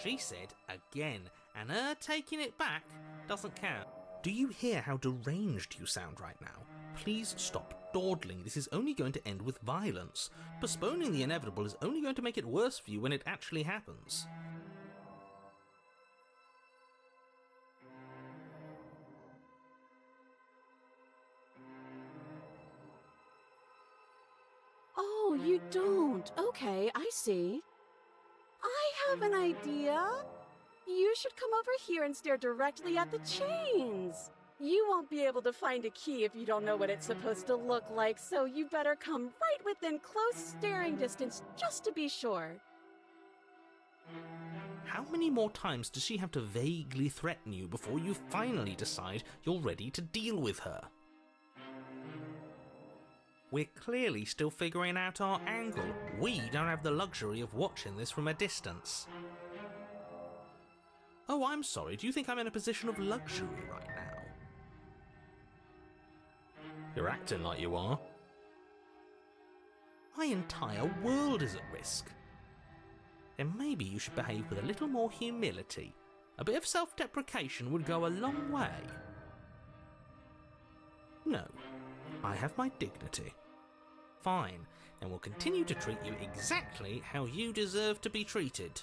Speaker 8: She said again, and her taking it back doesn't count. Do you hear how deranged you sound right now? Please stop dawdling. This is only going to end with violence. Postponing the inevitable is only going to make it worse for you when it actually happens.
Speaker 3: Oh, you don't. Okay, I see. I have an idea. You should come over here and stare directly at the chains. You won't be able to find a key if you don't know what it's supposed to look like, so you better come right within close staring distance just to be sure.
Speaker 8: How many more times does she have to vaguely threaten you before you finally decide you're ready to deal with her? We're clearly still figuring out our angle. We don't have the luxury of watching this from a distance. Oh, I'm sorry. Do you think I'm in a position of luxury right now? You're acting like you are. My entire world is at risk. Then maybe you should behave with a little more humility. A bit of self-deprecation would go a long way. No, I have my dignity. Fine, and we'll continue to treat you exactly how you deserve to be treated.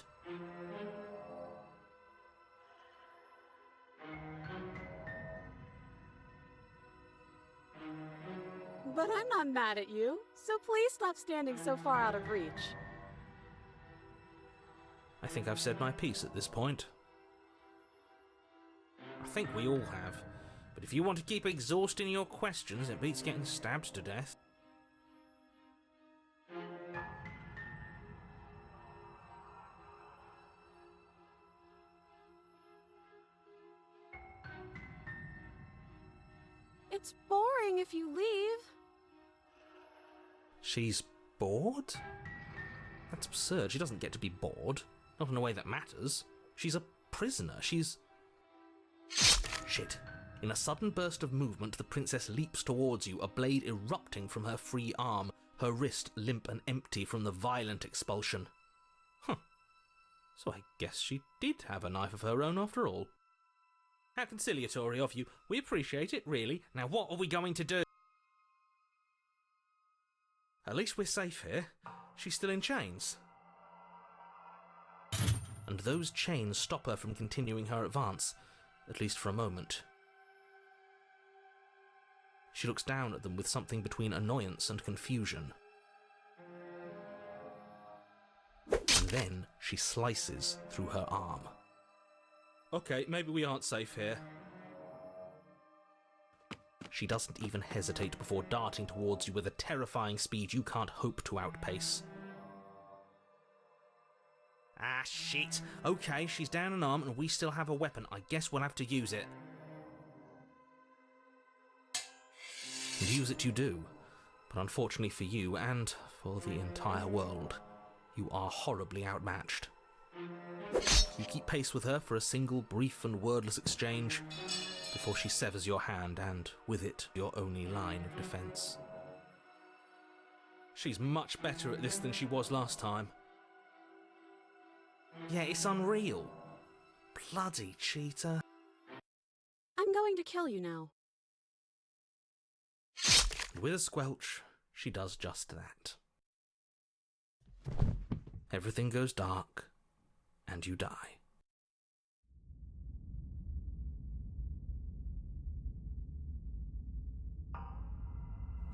Speaker 3: But I'm not mad at you, so please stop standing so far out of reach.
Speaker 8: I think I've said my piece at this point. I think we all have. But if you want to keep exhausting your questions, it beats getting stabbed to death.
Speaker 3: It's boring if you leave.
Speaker 8: She's bored? That's absurd. She doesn't get to be bored. Not in a way that matters. She's a prisoner. She's... Shit. In a sudden burst of movement, the princess leaps towards you, a blade erupting from her free arm, her wrist limp and empty from the violent expulsion. Huh. So I guess she did have a knife of her own after all. How conciliatory of you. We appreciate it, really. Now what are we going to do? At least we're safe here. She's still in chains. And those chains stop her from continuing her advance, at least for a moment. She looks down at them with something between annoyance and confusion. And then she slices through her arm. Okay, maybe we aren't safe here. She doesn't even hesitate before darting towards you with a terrifying speed you can't hope to outpace. Ah, shit. Okay, she's down an arm and we still have a weapon. I guess we'll have to use it. And use it you do. But unfortunately for you, and for the entire world, you are horribly outmatched. You keep pace with her for a single brief and wordless exchange before she severs your hand and, with it, your only line of defence. She's much better at this than she was last time. Yeah, it's unreal. Bloody cheater.
Speaker 3: I'm going to kill you now.
Speaker 8: And with a squelch, she does just that. Everything goes dark, and you die.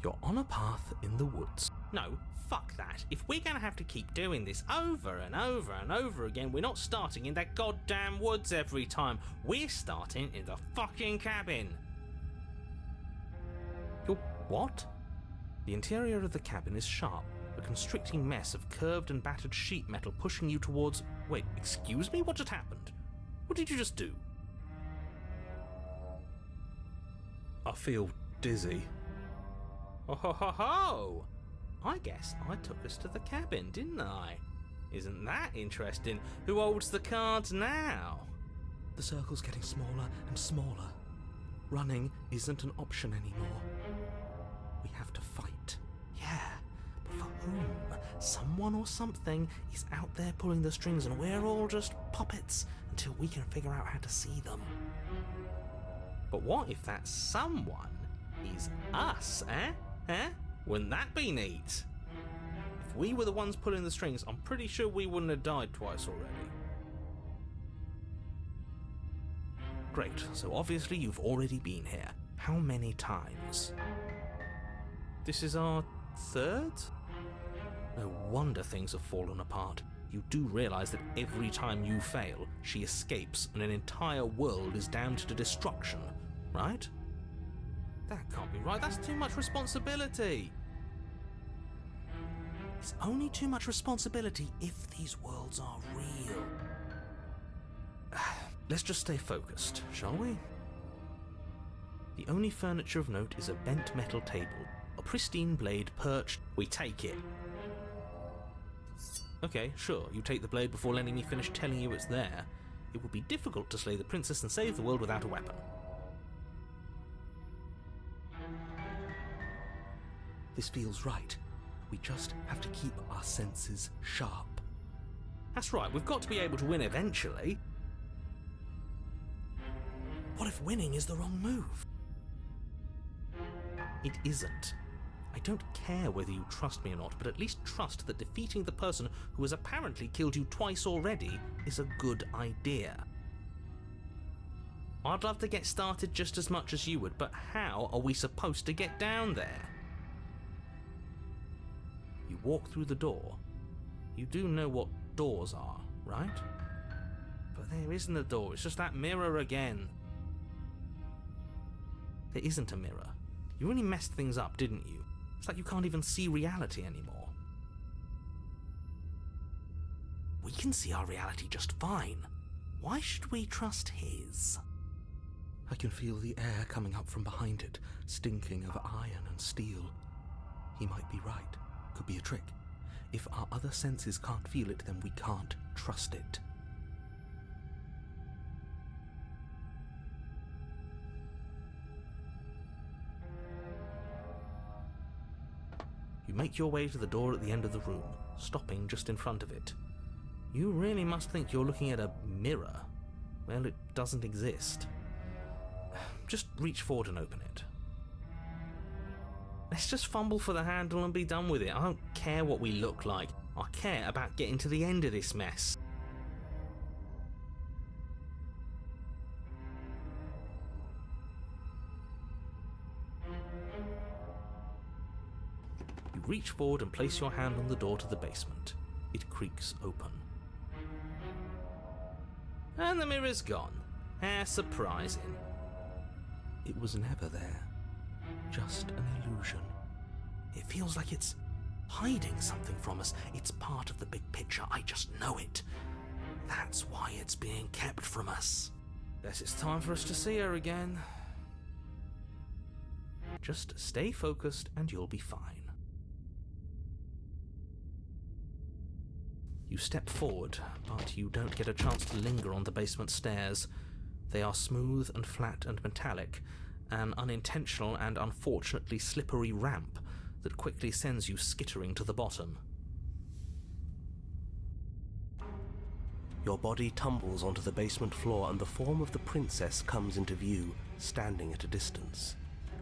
Speaker 8: You're on a path in the woods. No, fuck that. If we're gonna have to keep doing this over and over and over again, we're not starting in that goddamn woods every time. We're starting in the fucking cabin. You're what? The interior of the cabin is sharp, a constricting mess of curved and battered sheet metal pushing you towards... Wait, excuse me? What just happened? What did you just do? I feel dizzy. Oh ho ho ho! I guess I took us to the cabin, didn't I? Isn't that interesting? Who holds the cards now?
Speaker 5: The circle's getting smaller and smaller. Running isn't an option anymore. We have to fight.
Speaker 8: Yeah, but for whom? Someone or something is out there pulling the strings and we're all just puppets until we can figure out how to see them. But what if that someone is us, eh? Eh? Wouldn't that be neat? If we were the ones pulling the strings, I'm pretty sure we wouldn't have died twice already. Great, so obviously you've already been here. How many times? This is our third? No wonder things have fallen apart. You do realise that every time you fail, she escapes and an entire world is damned to destruction, right? That can't be right, that's too much responsibility. It's only too much responsibility if these worlds are real. Let's just stay focused, shall we? The only furniture of note is a bent metal table, a pristine blade perched. We take it. Okay, sure, you take the blade before letting me finish telling you it's there. It would be difficult to slay the princess and save the world without a weapon.
Speaker 5: This feels right. We just have to keep our senses sharp.
Speaker 8: That's right, we've got to be able to win eventually. What if winning is the wrong move? It isn't. I don't care whether you trust me or not, but at least trust that defeating the person who has apparently killed you twice already is a good idea. I'd love to get started just as much as you would, but how are we supposed to get down there? You walk through the door. You do know what doors are, right? But there isn't a door, it's just that mirror again. There isn't a mirror. You really messed things up, didn't you? It's like you can't even see reality anymore. We can see our reality just fine. Why should we trust his?
Speaker 5: I can feel the air coming up from behind it, stinking of iron and steel. He might be right. Could be a trick. If our other senses can't feel it, then we can't trust it.
Speaker 8: You make your way to the door at the end of the room, stopping just in front of it. You really must think you're looking at a mirror. Well, it doesn't exist. Just reach forward and open it. Let's just fumble for the handle and be done with it. I don't care what we look like. I care about getting to the end of this mess. You reach forward and place your hand on the door to the basement. It creaks open. And the mirror's gone. How surprising.
Speaker 5: It was never there.
Speaker 7: just an illusion. It feels like it's hiding something from us. It's part of the big picture. I just know it. That's why it's being kept from us. Guess it's time for us to see her again. Just stay focused and you'll be fine. You step forward, but you don't get a chance to linger on the basement stairs. They are smooth and flat and metallic, an unintentional and unfortunately slippery ramp that quickly sends you skittering to the bottom. Your body tumbles onto the basement floor and the form of the princess comes into view, standing at a distance.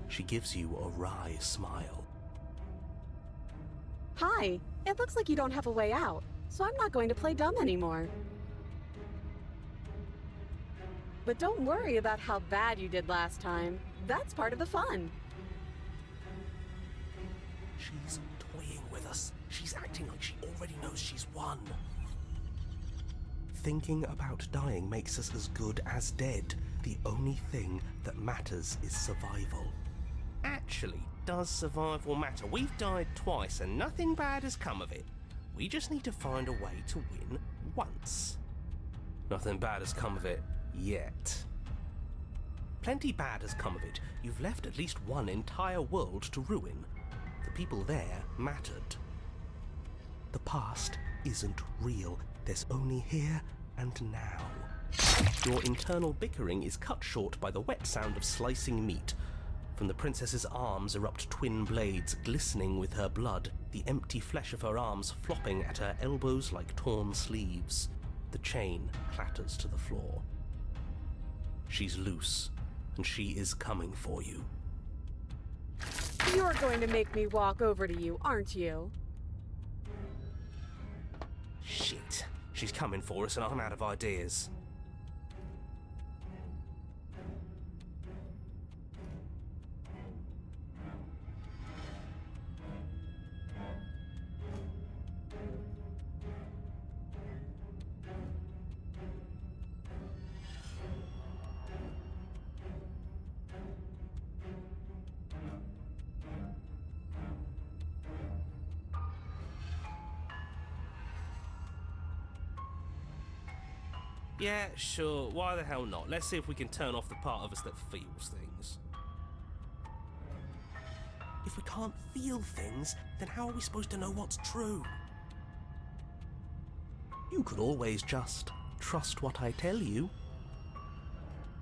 Speaker 7: She gives you a wry smile.
Speaker 3: Hi, it looks like you don't have a way out, so I'm not going to play dumb anymore. But don't worry about how bad you did last time. That's part of the fun.
Speaker 7: She's toying with us. She's acting like she already knows she's won. Thinking about dying makes us as good as dead. The only thing that matters is survival. Actually, does survival matter? We've died twice and nothing bad has come of it. We just need to find a way to win once. Nothing bad has come of it yet. Plenty bad has come of it. You've left at least one entire world to ruin. The people there mattered. The past isn't real. There's only here and now. Your internal bickering is cut short by the wet sound of slicing meat. From the princess's arms erupt twin blades glistening with her blood, the empty flesh of her arms flopping at her elbows like torn sleeves. The chain clatters to the floor. She's loose, and she is coming for you.
Speaker 3: You're going to make me walk over to you, aren't you?
Speaker 7: Shit. She's coming for us and I'm out of ideas. Yeah, sure, why the hell not? Let's see if we can turn off the part of us that feels things. If we can't feel things, then how are we supposed to know what's true? You could always just trust what I tell you.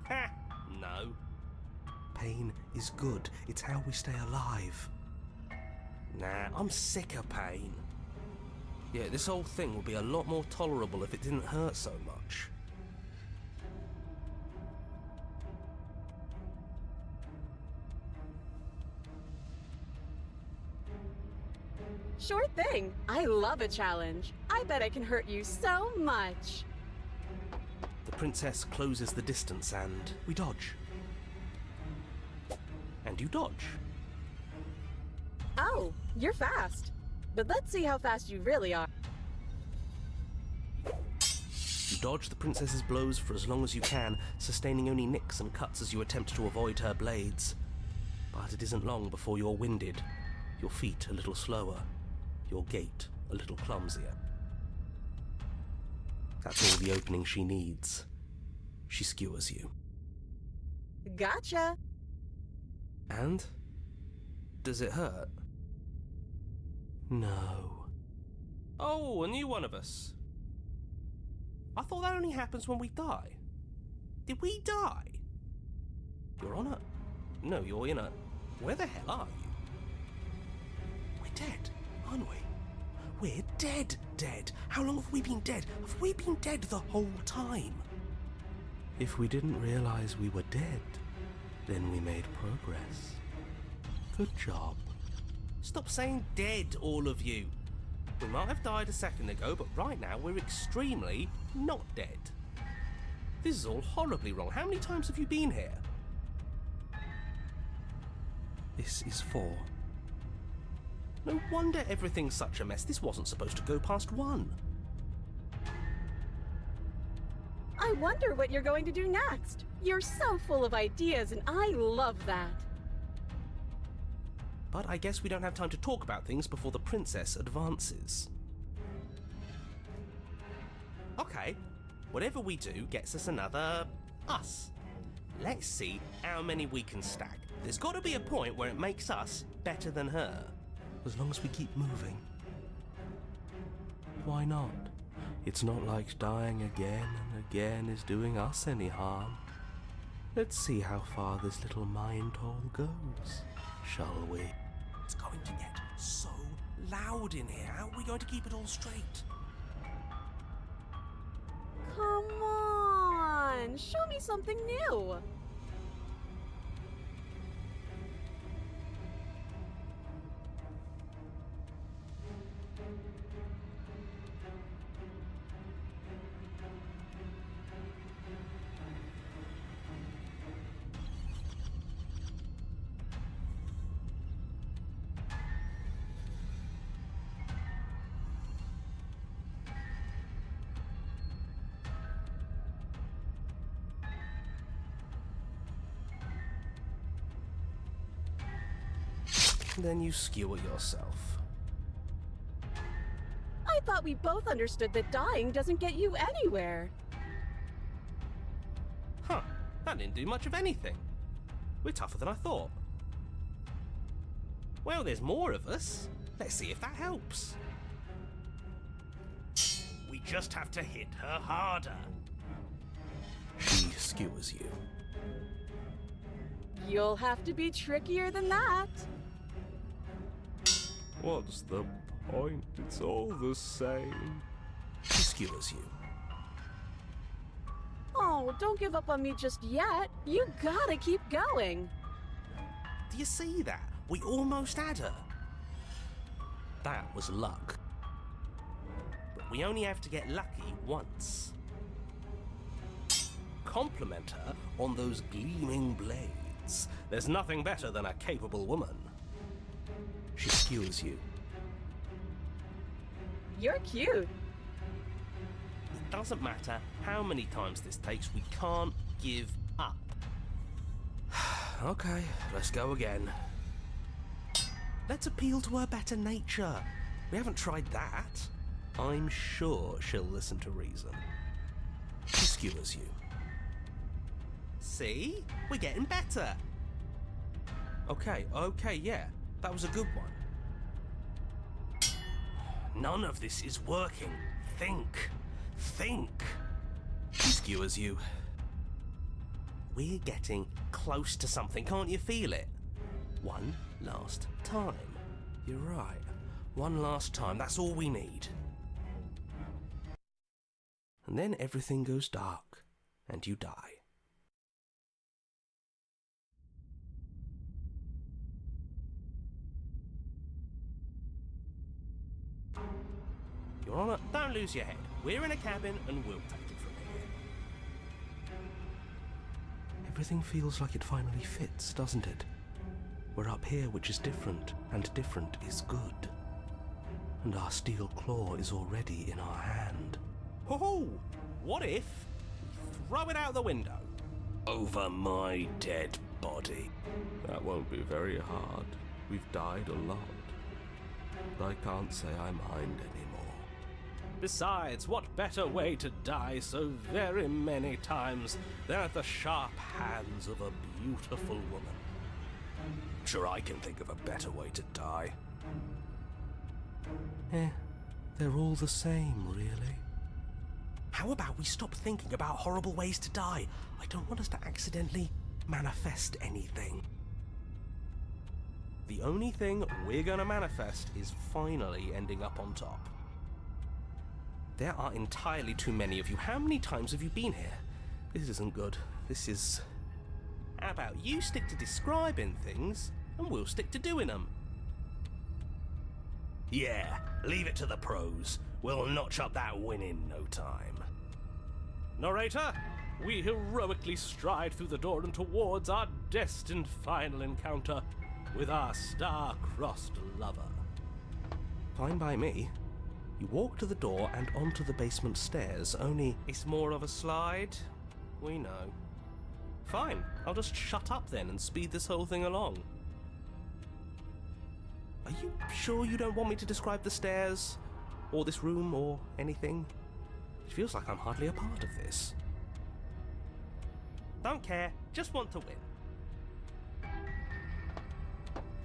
Speaker 7: Ha! No. Pain is good. It's how we stay alive. Nah, I'm sick of pain. Yeah, this whole thing would be a lot more tolerable if it didn't hurt so much.
Speaker 3: Sure thing. I love a challenge. I bet I can hurt you so much.
Speaker 7: The princess closes the distance and we dodge. And you dodge.
Speaker 3: Oh, you're fast. But let's see how fast you really are.
Speaker 7: You dodge the princess's blows for as long as you can, sustaining only nicks and cuts as you attempt to avoid her blades. But it isn't long before you're winded, your feet a little slower, your gait a little clumsier. That's all the opening she needs. She skewers you.
Speaker 3: Gotcha.
Speaker 7: And? Does it hurt? No. Oh, a new one of us. I thought that only happens when we die. Did we die? You're on a... No, you're in a... Where the hell are you? We're dead, aren't we? We're dead. How long have we been dead? Have we been dead the whole time? If we didn't realize we were dead, then we made progress. Good job. Stop saying dead, all of you. We might have died a second ago, but right now we're extremely not dead. This is all horribly wrong. How many times have you been here? This is 4. No wonder everything's such a mess. This wasn't supposed to go past 1.
Speaker 3: I wonder what you're going to do next. You're so full of ideas, and I love that.
Speaker 9: But I guess we don't have time to talk about things before the princess advances. Okay, whatever we do gets us another us. Let's see how many we can stack. There's got to be a point where it makes us better than her. As long as we keep moving. Why not? It's not like dying again and again is doing us any harm. Let's see how far this little mind hole goes, shall we? It's going to get so loud in here. How are we going to keep it all straight?
Speaker 3: Come on, show me something new.
Speaker 9: Then you skewer yourself.
Speaker 3: I thought we both understood that dying doesn't get you anywhere.
Speaker 9: Huh, that didn't do much of anything. We're tougher than I thought. Well, there's more of us. Let's see if that helps. We just have to hit her harder. She skewers you.
Speaker 3: You'll have to be trickier than that.
Speaker 9: What's the point? It's all the same. She skewers you.
Speaker 3: Oh, don't give up on me just yet. You gotta keep going.
Speaker 9: Do you see that? We almost had her. That was luck. But we only have to get lucky once. Compliment her on those gleaming blades. There's nothing better than a capable woman. She skewers you.
Speaker 3: You're cute.
Speaker 9: It doesn't matter how many times this takes, we can't give up. Okay, let's go again. Let's appeal to her better nature. We haven't tried that. I'm sure she'll listen to reason. She skewers you. See? We're getting better. Okay, yeah. That was a good one. None of this is working. Think. She skewers you. We're getting close to something, can't you feel it? One last time. You're right. One last time, that's all we need. And then everything goes dark, and you die. Your Honor, don't lose your head. We're in a cabin and we'll take it from here. Everything feels like it finally fits, doesn't it? We're up here, which is different, and different is good. And our steel claw is already in our hand. Ho-ho! What if we throw it out the window? Over my dead body. That won't be very hard. We've died a lot. But I can't say I mind anymore. Besides, what better way to die so very many times than at the sharp hands of a beautiful woman? Sure, I can think of a better way to die. They're all the same, really. How about we stop thinking about horrible ways to die? I don't want us to accidentally manifest anything. The only thing we're gonna manifest is finally ending up on top. There are entirely too many of you. How many times have you been here? This isn't good. This is... How about you stick to describing things, and we'll stick to doing them? Yeah, leave it to the pros. We'll notch up that win in no time. Narrator, we heroically stride through the door and towards our destined final encounter with our star-crossed lover. Fine by me. You walk to the door and onto the basement stairs, only it's more of a slide. We know. Fine, I'll just shut up then and speed this whole thing along. Are you sure you don't want me to describe the stairs, or this room, or anything? It feels like I'm hardly a part of this. Don't care, just want to win.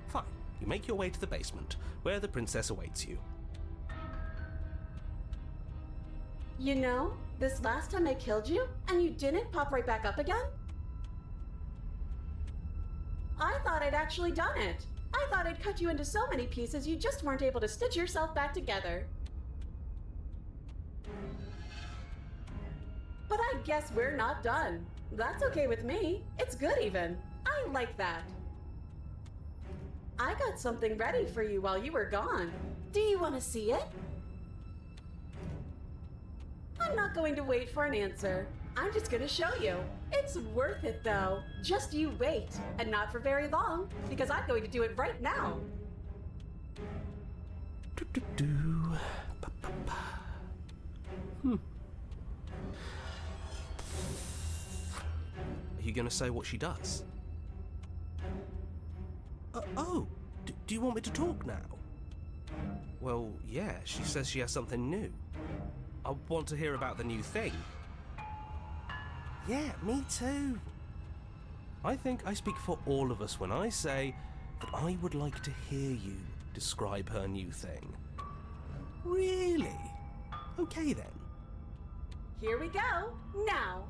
Speaker 9: Fine, you make your way to the basement, where the princess awaits you.
Speaker 3: You know, this last time I killed you, and you didn't pop right back up again? I thought I'd actually done it. I thought I'd cut you into so many pieces you just weren't able to stitch yourself back together. But I guess we're not done. That's okay with me. It's good even. I like that. I got something ready for you while you were gone. Do you want to see it? I'm not going to wait for an answer. I'm just going to show you. It's worth it though. Just you wait, and not for very long, because I'm going to do it right now.
Speaker 9: Are you going to say what she does? Do you want me to talk now? Well, yeah, she says she has something new. I want to hear about the new thing. Yeah, me too. I think I speak for all of us when I say that I would like to hear you describe her new thing. Really? Okay then.
Speaker 3: Here we go, now.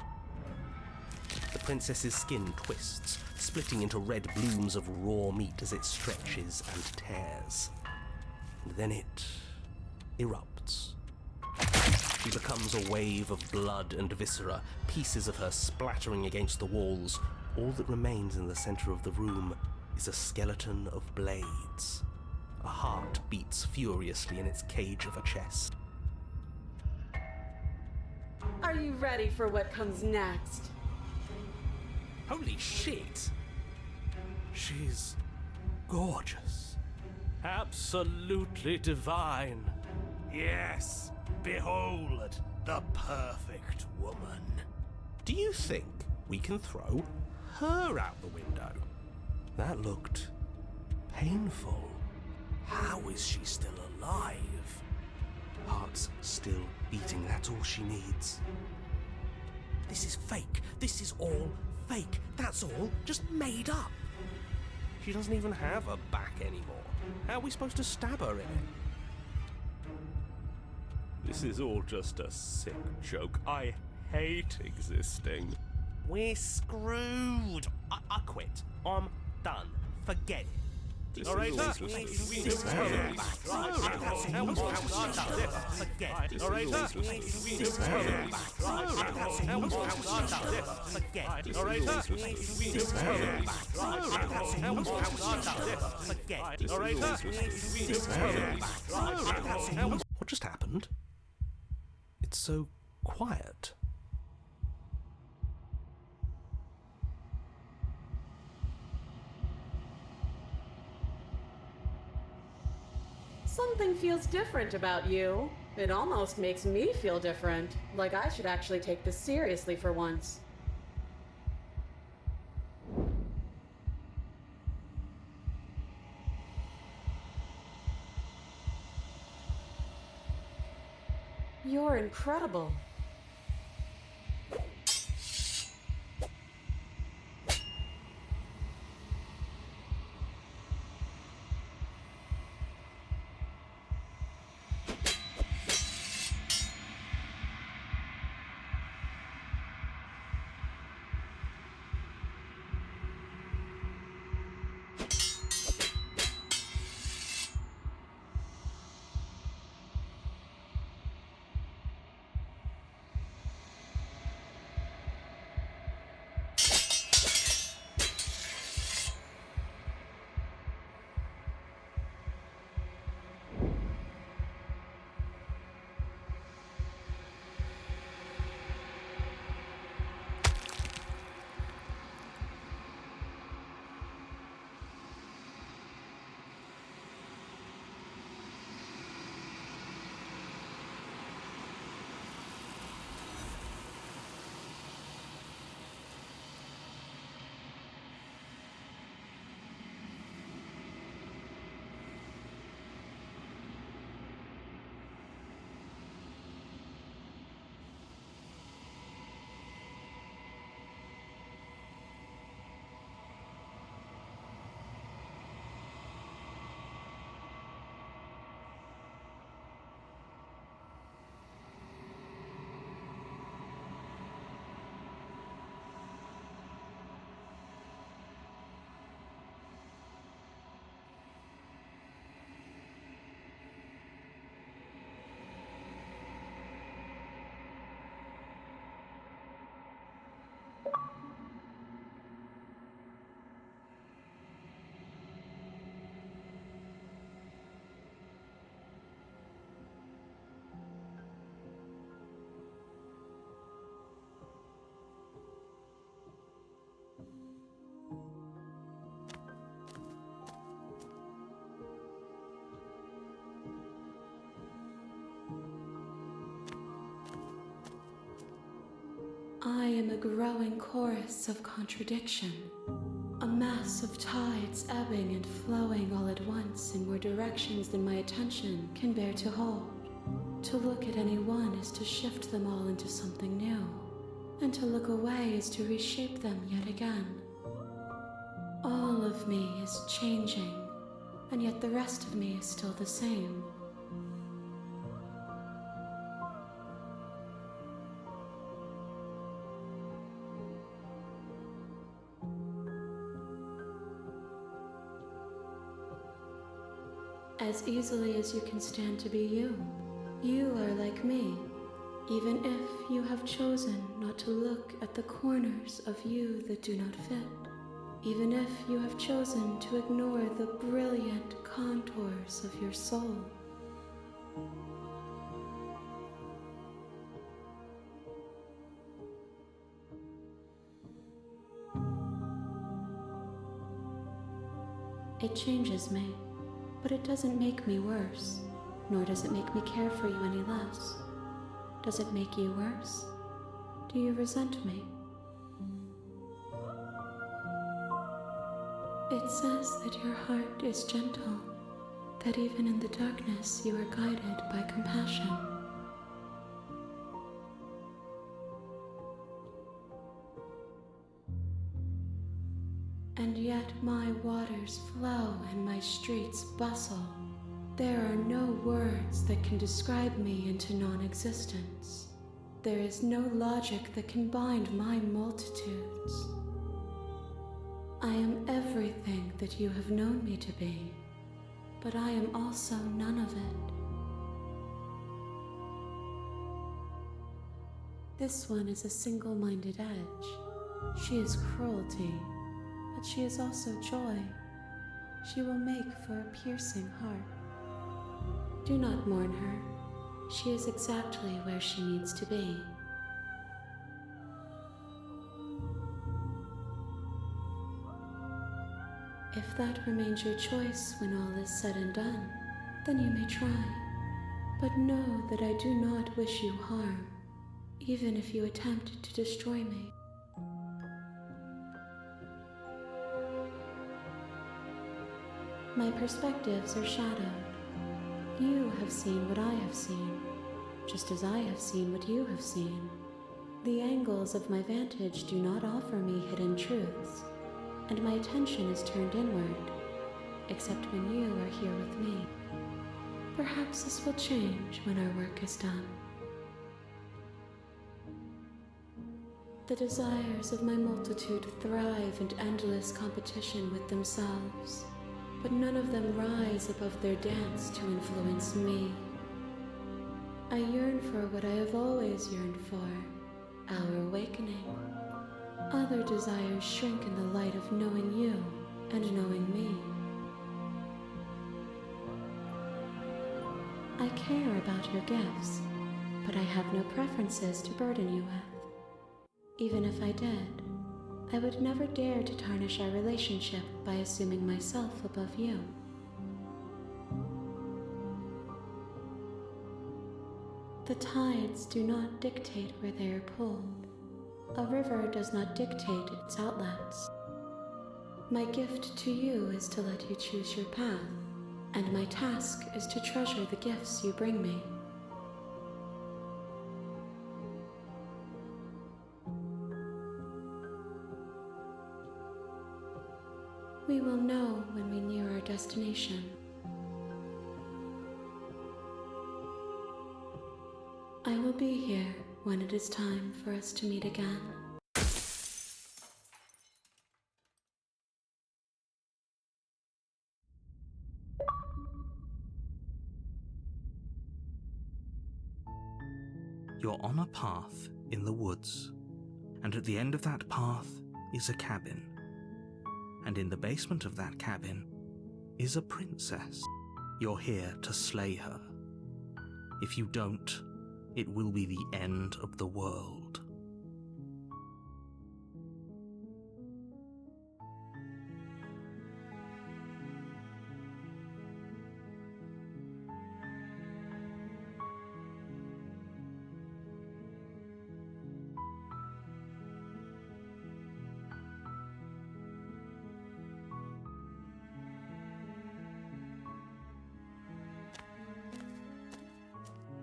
Speaker 9: The princess's skin twists, splitting into red blooms of raw meat as it stretches and tears. And then it erupts. She becomes a wave of blood and viscera, pieces of her splattering against the walls. All that remains in the center of the room is a skeleton of blades. A heart beats furiously in its cage of a chest.
Speaker 3: Are you ready for what comes next?
Speaker 9: Holy shit! She's gorgeous. Absolutely divine. Yes, behold the perfect woman. Do you think we can throw her out the window? That looked painful. How is she still alive? Heart's still beating, that's all she needs. This is fake. This is all fake. That's all just made up. She doesn't even have a back anymore. How are we supposed to stab her in it? This is all just a sick joke. I hate existing. We're screwed. I quit. I'm done. Forget it. All right, All right, what just happened? It's so quiet.
Speaker 3: Something feels different about you. It almost makes me feel different, like I should actually take this seriously for once. You're incredible.
Speaker 2: am a growing chorus of contradiction, a mass of tides ebbing and flowing all at once in more directions than my attention can bear to hold. To look at any one is to shift them all into something new, and to look away is to reshape them yet again. All of me is changing, and yet the rest of me is still the same. As easily as you can stand to be you, you are like me, even if you have chosen not to look at the corners of you that do not fit, even if you have chosen to ignore the brilliant contours of your soul. It changes me, but it doesn't make me worse, nor does it make me care for you any less. Does it make you worse? Do you resent me? It says that your heart is gentle, that even in the darkness you are guided by compassion. And yet my waters flow and my streets bustle. There are no words that can describe me into non-existence. There is no logic that can bind my multitudes. I am everything that you have known me to be, but I am also none of it. This one is a single-minded edge. She is cruelty, but she is also joy. She will make for a piercing heart. Do not mourn her. She is exactly where she needs to be. If that remains your choice when all is said and done, then you may try. But know that I do not wish you harm, even if you attempt to destroy me. My perspectives are shadowed. You have seen what I have seen, just as I have seen what you have seen. The angles of my vantage do not offer me hidden truths, and my attention is turned inward, except when you are here with me. Perhaps this will change when our work is done. The desires of my multitude thrive in endless competition with themselves, but none of them rise above their dance to influence me. I yearn for what I have always yearned for, our awakening. Other desires shrink in the light of knowing you and knowing me. I care about your gifts, but I have no preferences to burden you with. Even if I did, I would never dare to tarnish our relationship by assuming myself above you. The tides do not dictate where they are pulled. A river does not dictate its outlets. My gift to you is to let you choose your path, and my task is to treasure the gifts you bring me. We will know when we near our destination. I will be here when it is time for us to meet again.
Speaker 5: You're on a path in the woods, and at the end of that path is a cabin. And in the basement of that cabin is a princess. You're here to slay her. If you don't, it will be the end of the world.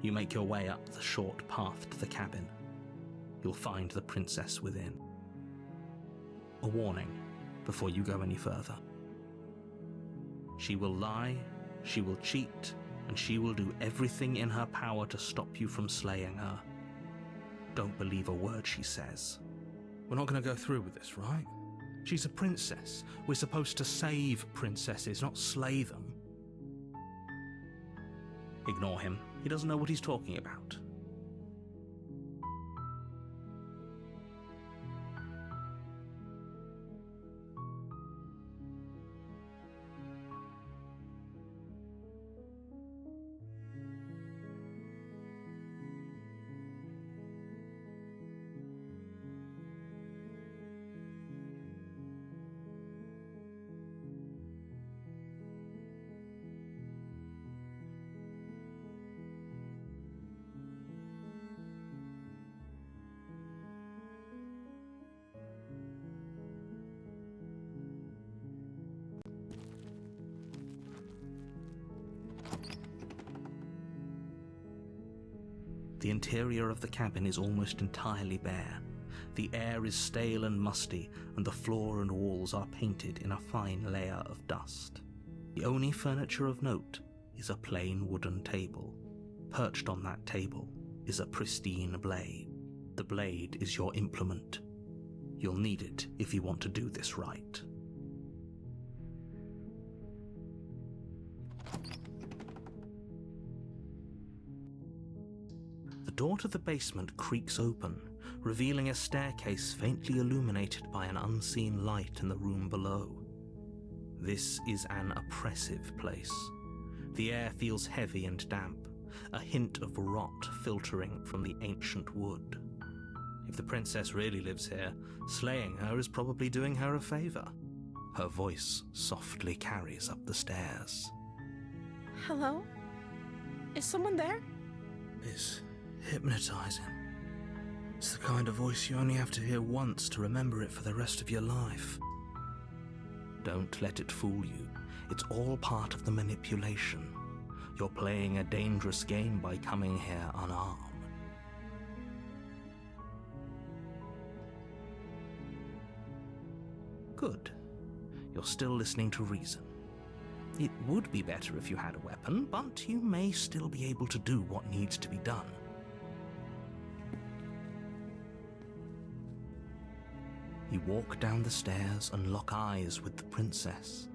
Speaker 5: You make your way up the short path to the cabin. You'll find the princess within. A warning before you go any further. She will lie, she will cheat, and she will do everything in her power to stop you from slaying her. Don't believe a word she says.
Speaker 8: We're not going to go through with this, right? She's a princess. We're supposed to save princesses, not slay them.
Speaker 5: Ignore him. He doesn't know what he's talking about. The interior of the cabin is almost entirely bare. The air is stale and musty, and the floor and walls are painted in a fine layer of dust. The only furniture of note is a plain wooden table. Perched on that table is a pristine blade. The blade is your implement. You'll need it if you want to do this right. The door to the basement creaks open, revealing a staircase faintly illuminated by an unseen light in the room below. This is an oppressive place. The air feels heavy and damp, a hint of rot filtering from the ancient wood. If the princess really lives here, slaying her is probably doing her a favor. Her voice softly carries up the stairs.
Speaker 6: Hello? Is someone there?
Speaker 8: It's hypnotizing. It's the kind of voice you only have to hear once to remember it for the rest of your life.
Speaker 5: Don't let it fool you. It's all part of the manipulation. You're playing a dangerous game by coming here unarmed. Good. You're still listening to reason. It would be better if you had a weapon, but you may still be able to do what needs to be done. You walk down the stairs and lock eyes with the princess.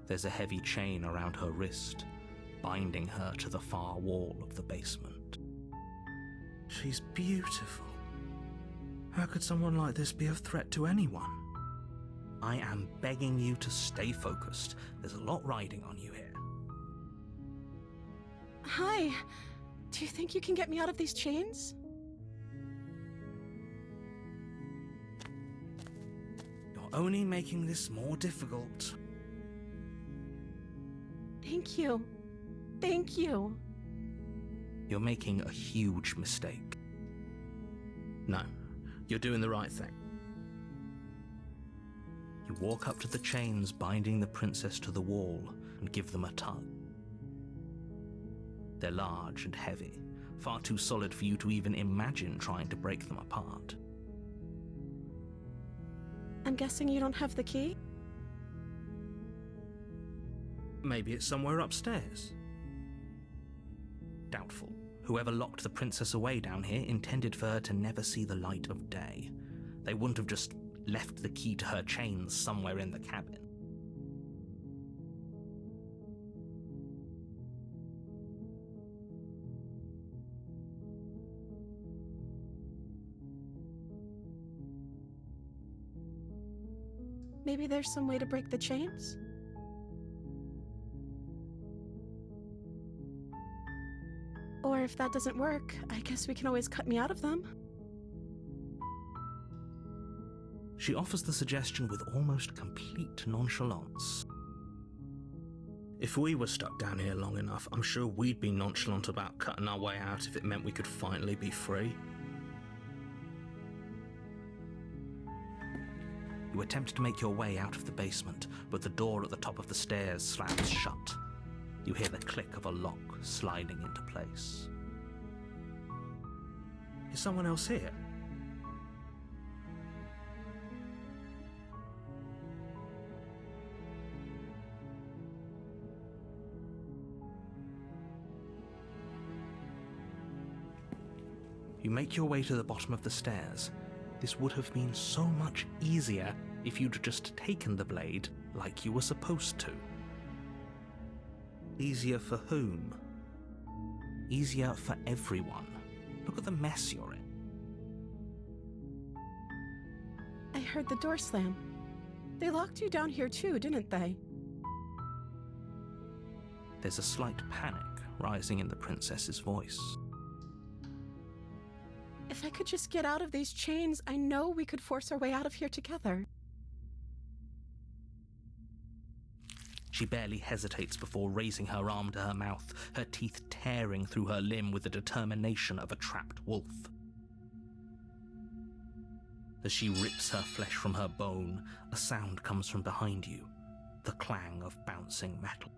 Speaker 5: There's a heavy chain around her wrist, binding her to the far wall of the basement.
Speaker 8: She's beautiful. How could someone like this be a threat to anyone?
Speaker 5: I am begging you to stay focused. There's a lot riding on you here.
Speaker 6: Hi. Do you think you can get me out of these chains?
Speaker 5: You're only making this more difficult.
Speaker 6: Thank you. Thank you.
Speaker 5: You're making a huge mistake. No, you're doing the right thing. You walk up to the chains binding the princess to the wall and give them a tug. They're large and heavy, far too solid for you to even imagine trying to break them apart.
Speaker 6: I'm guessing you don't have the key?
Speaker 5: Maybe it's somewhere upstairs. Doubtful. Whoever locked the princess away down here intended for her to never see the light of day. They wouldn't have just left the key to her chains somewhere in the cabin.
Speaker 6: Maybe there's some way to break the chains? Or if that doesn't work, I guess we can always cut me out of them.
Speaker 5: She offers the suggestion with almost complete nonchalance.
Speaker 8: If we were stuck down here long enough, I'm sure we'd be nonchalant about cutting our way out if it meant we could finally be free.
Speaker 5: You attempt to make your way out of the basement, but the door at the top of the stairs slams shut. You hear the click of a lock sliding into place. Is someone else here? You make your way to the bottom of the stairs. This would have been so much easier if you'd just taken the blade like you were supposed to. Easier for whom? Easier for everyone. Look at the mess you're in.
Speaker 6: I heard the door slam. They locked you down here too, didn't they?
Speaker 5: There's a slight panic rising in the princess's voice.
Speaker 6: If I could just get out of these chains, I know we could force our way out of here together.
Speaker 5: She barely hesitates before raising her arm to her mouth, her teeth tearing through her limb with the determination of a trapped wolf. As she rips her flesh from her bone, a sound comes from behind you, the clang of bouncing metal.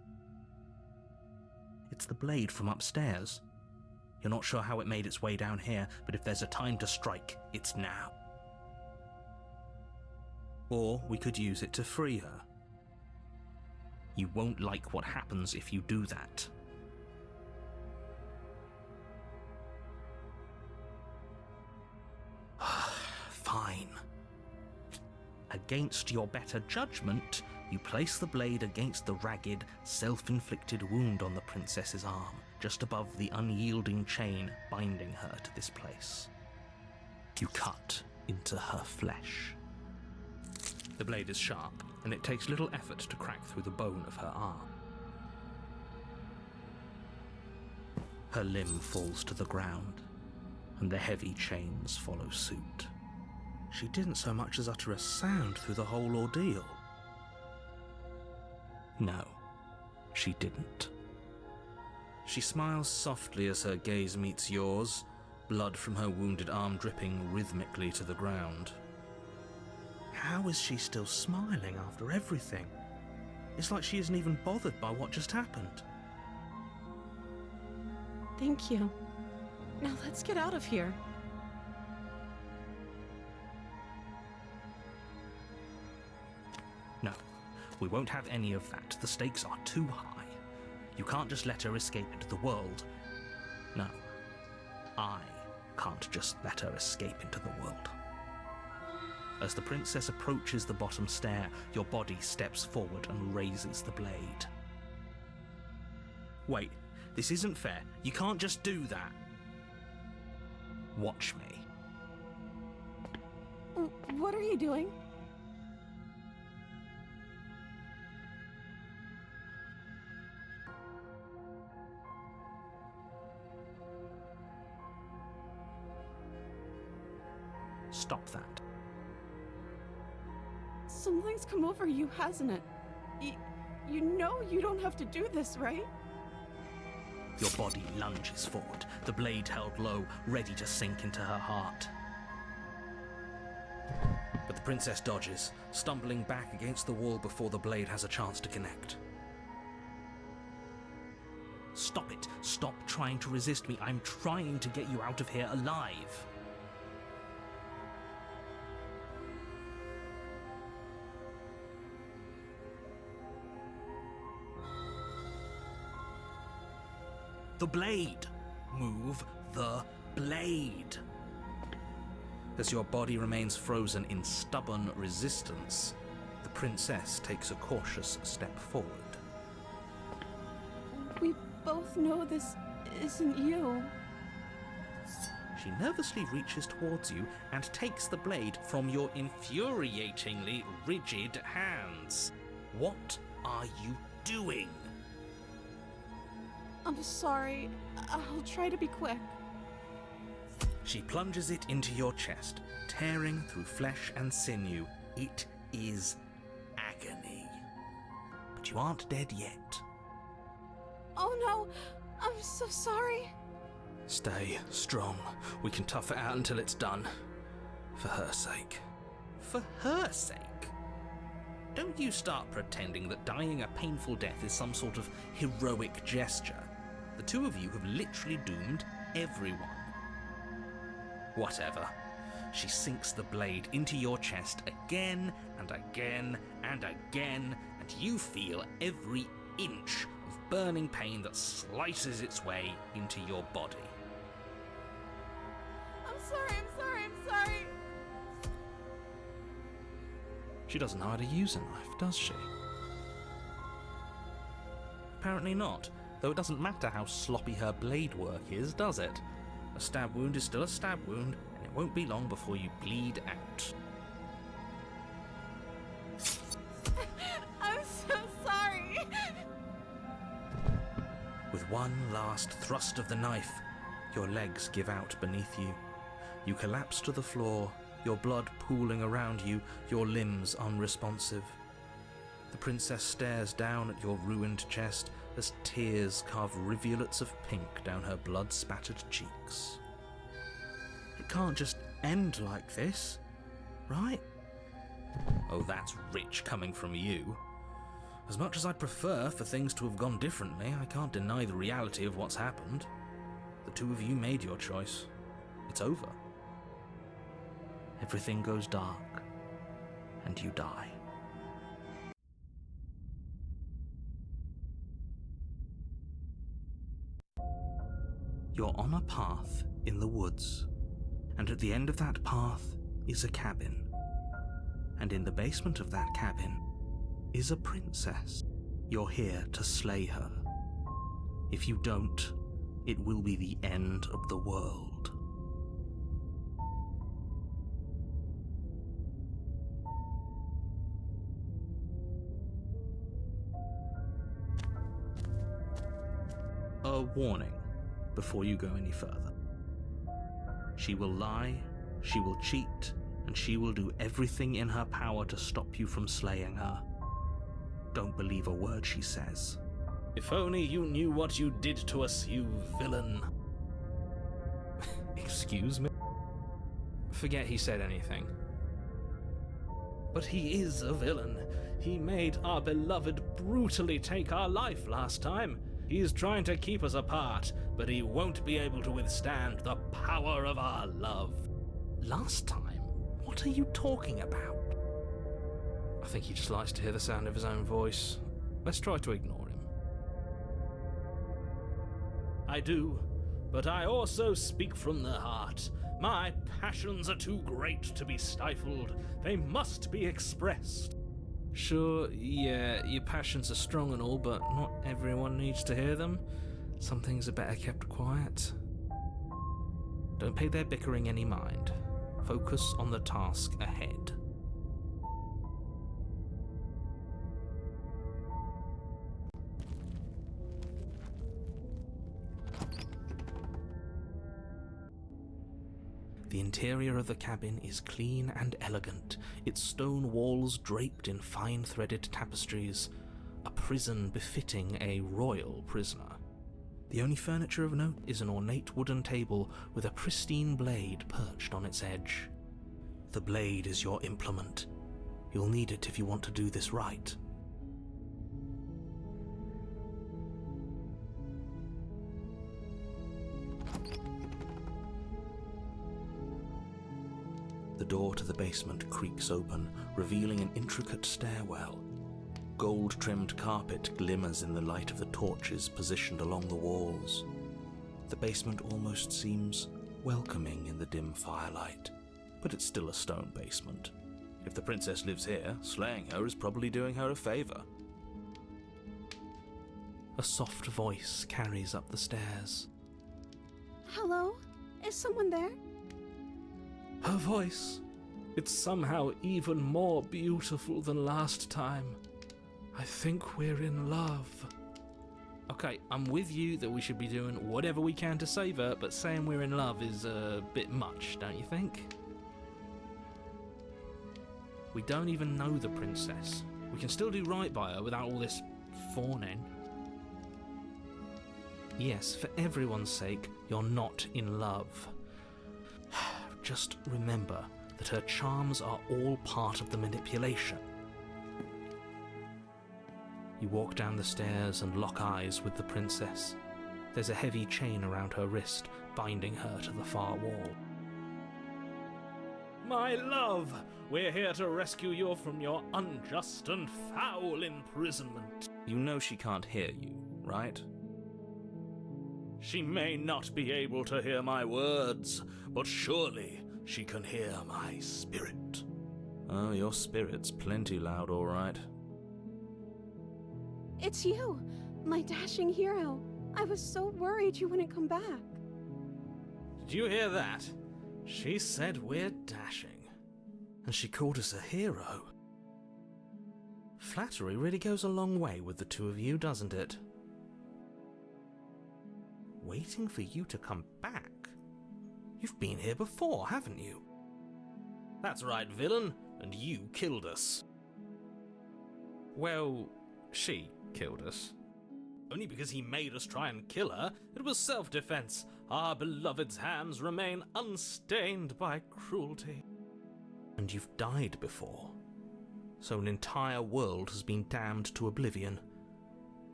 Speaker 5: It's the blade from upstairs. You're not sure how it made its way down here, but if there's a time to strike, it's now. Or we could use it to free her. You won't like what happens if you do that. Fine. Against your better judgment, you place the blade against the ragged, self-inflicted wound on the princess's arm, just above the unyielding chain binding her to this place. You cut into her flesh. The blade is sharp, and it takes little effort to crack through the bone of her arm. Her limb falls to the ground, and the heavy chains follow suit. She didn't so much as utter a sound through the whole ordeal. No, she didn't. She smiles softly as her gaze meets yours, blood from her wounded arm dripping rhythmically to the ground. How is she still smiling after everything? It's like she isn't even bothered by what just happened.
Speaker 6: Thank you. Now let's get out of here.
Speaker 5: No, we won't have any of that. The stakes are too high. You can't just let her escape into the world. No, I can't just let her escape into the world. As the princess approaches the bottom stair, your body steps forward and raises the blade. Wait, this isn't fair. You can't just do that. Watch me.
Speaker 6: What are you doing?
Speaker 5: Stop that.
Speaker 6: Something's come over you, hasn't it? You know you don't have to do this, right?
Speaker 5: Your body lunges forward, the blade held low, ready to sink into her heart. But the princess dodges, stumbling back against the wall before the blade has a chance to connect. Stop it. Stop trying to resist me. I'm trying to get you out of here alive. The blade! Move the blade! As your body remains frozen in stubborn resistance, the princess takes a cautious step forward.
Speaker 6: We both know this isn't you.
Speaker 5: She nervously reaches towards you and takes the blade from your infuriatingly rigid hands. What are you doing?
Speaker 6: I'm sorry. I'll try to be quick.
Speaker 5: She plunges it into your chest, tearing through flesh and sinew. It is agony. But you aren't dead yet.
Speaker 6: Oh no! I'm so sorry.
Speaker 5: Stay strong. We can tough it out until it's done. For her sake. For her sake? Don't you start pretending that dying a painful death is some sort of heroic gesture. The two of you have literally doomed everyone.
Speaker 7: Whatever. She sinks the blade into your chest again and again and again, and you feel every inch of burning pain that slices its way into your body.
Speaker 3: I'm sorry.
Speaker 7: She doesn't know how to use a knife, does she? Apparently not, though it doesn't matter how sloppy her blade work is, does it? A stab wound is still a stab wound, and it won't be long before you bleed out.
Speaker 3: I'm so sorry.
Speaker 7: With one last thrust of the knife, your legs give out beneath you. You collapse to the floor, your blood pooling around you, your limbs unresponsive. The princess stares down at your ruined chest as tears carve rivulets of pink down her blood-spattered cheeks. It can't just end like this, right? Oh, that's rich coming from you. As much as I'd prefer for things to have gone differently, I can't deny the reality of what's happened. The two of you made your choice. It's over. Everything goes dark, and you die. You're on a path in the woods, and at the end of that path is a cabin. And in the basement of that cabin is a princess. You're here to slay her. If you don't, it will be the end of the world. A warning before you go any further. She will lie, she will cheat, and she will do everything in her power to stop you from slaying her. Don't believe a word she says. If only you knew what you did to us, you villain. Excuse me? Forget he said anything. But he is a villain. He made our beloved brutally take our life last time. He's trying to keep us apart, but he won't be able to withstand the power of our love. Last time? What are you talking about? I think he just likes to hear the sound of his own voice. Let's try to ignore him. I do, but I also speak from the heart. My passions are too great to be stifled. They must be expressed. Sure, yeah, your passions are strong and all, but not everyone needs to hear them. Some things are better kept quiet. Don't pay their bickering any mind. Focus on the task ahead. The interior of the cabin is clean and elegant, its stone walls draped in fine-threaded tapestries, a prison befitting a royal prisoner. The only furniture of note is an ornate wooden table with a pristine blade perched on its edge. The blade is your implement. You'll need it if you want to do this right. The door to the basement creaks open, revealing an intricate stairwell. Gold-trimmed carpet glimmers in the light of the torches positioned along the walls. The basement almost seems welcoming in the dim firelight, but it's still a stone basement. If the princess lives here, slaying her is probably doing her a favor. A soft voice carries up the stairs.
Speaker 6: Hello? Is someone there?
Speaker 7: Her voice. It's somehow even more beautiful than last time. I think we're in love. Okay, I'm with you that we should be doing whatever we can to save her, but saying we're in love is a bit much, don't you think? We don't even know the princess. We can still do right by her without all this fawning. Yes, for everyone's sake, you're not in love. Just remember that her charms are all part of the manipulation. You walk down the stairs and lock eyes with the princess. There's a heavy chain around her wrist, binding her to the far wall.
Speaker 8: My love, we're here to rescue you from your unjust and foul imprisonment.
Speaker 7: You know she can't hear you, right?
Speaker 8: She may not be able to hear my words, but surely she can hear my spirit.
Speaker 7: Oh, your spirit's plenty loud, all right.
Speaker 6: It's you, my dashing hero. I was so worried you wouldn't come back.
Speaker 8: Did you hear that? She said we're dashing.
Speaker 7: And she called us a hero. Flattery really goes a long way with the two of you, doesn't it? Waiting for you to come back? You've been here before, haven't you?
Speaker 8: That's right, villain, and you killed us.
Speaker 7: Well, she killed us.
Speaker 8: Only because he made us try and kill her. It was self-defense. Our beloved's hands remain unstained by cruelty.
Speaker 7: And you've died before. So an entire world has been damned to oblivion.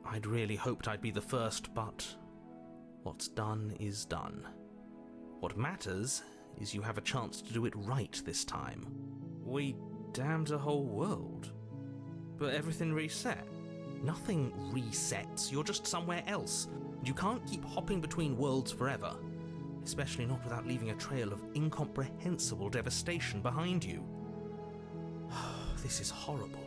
Speaker 7: I'd really hoped I'd be the first, but what's done is done. What matters is you have a chance to do it right this time. We damned a whole world. But everything reset. Nothing resets, you're just somewhere else. You can't keep hopping between worlds forever. Especially not without leaving a trail of incomprehensible devastation behind you. This is horrible.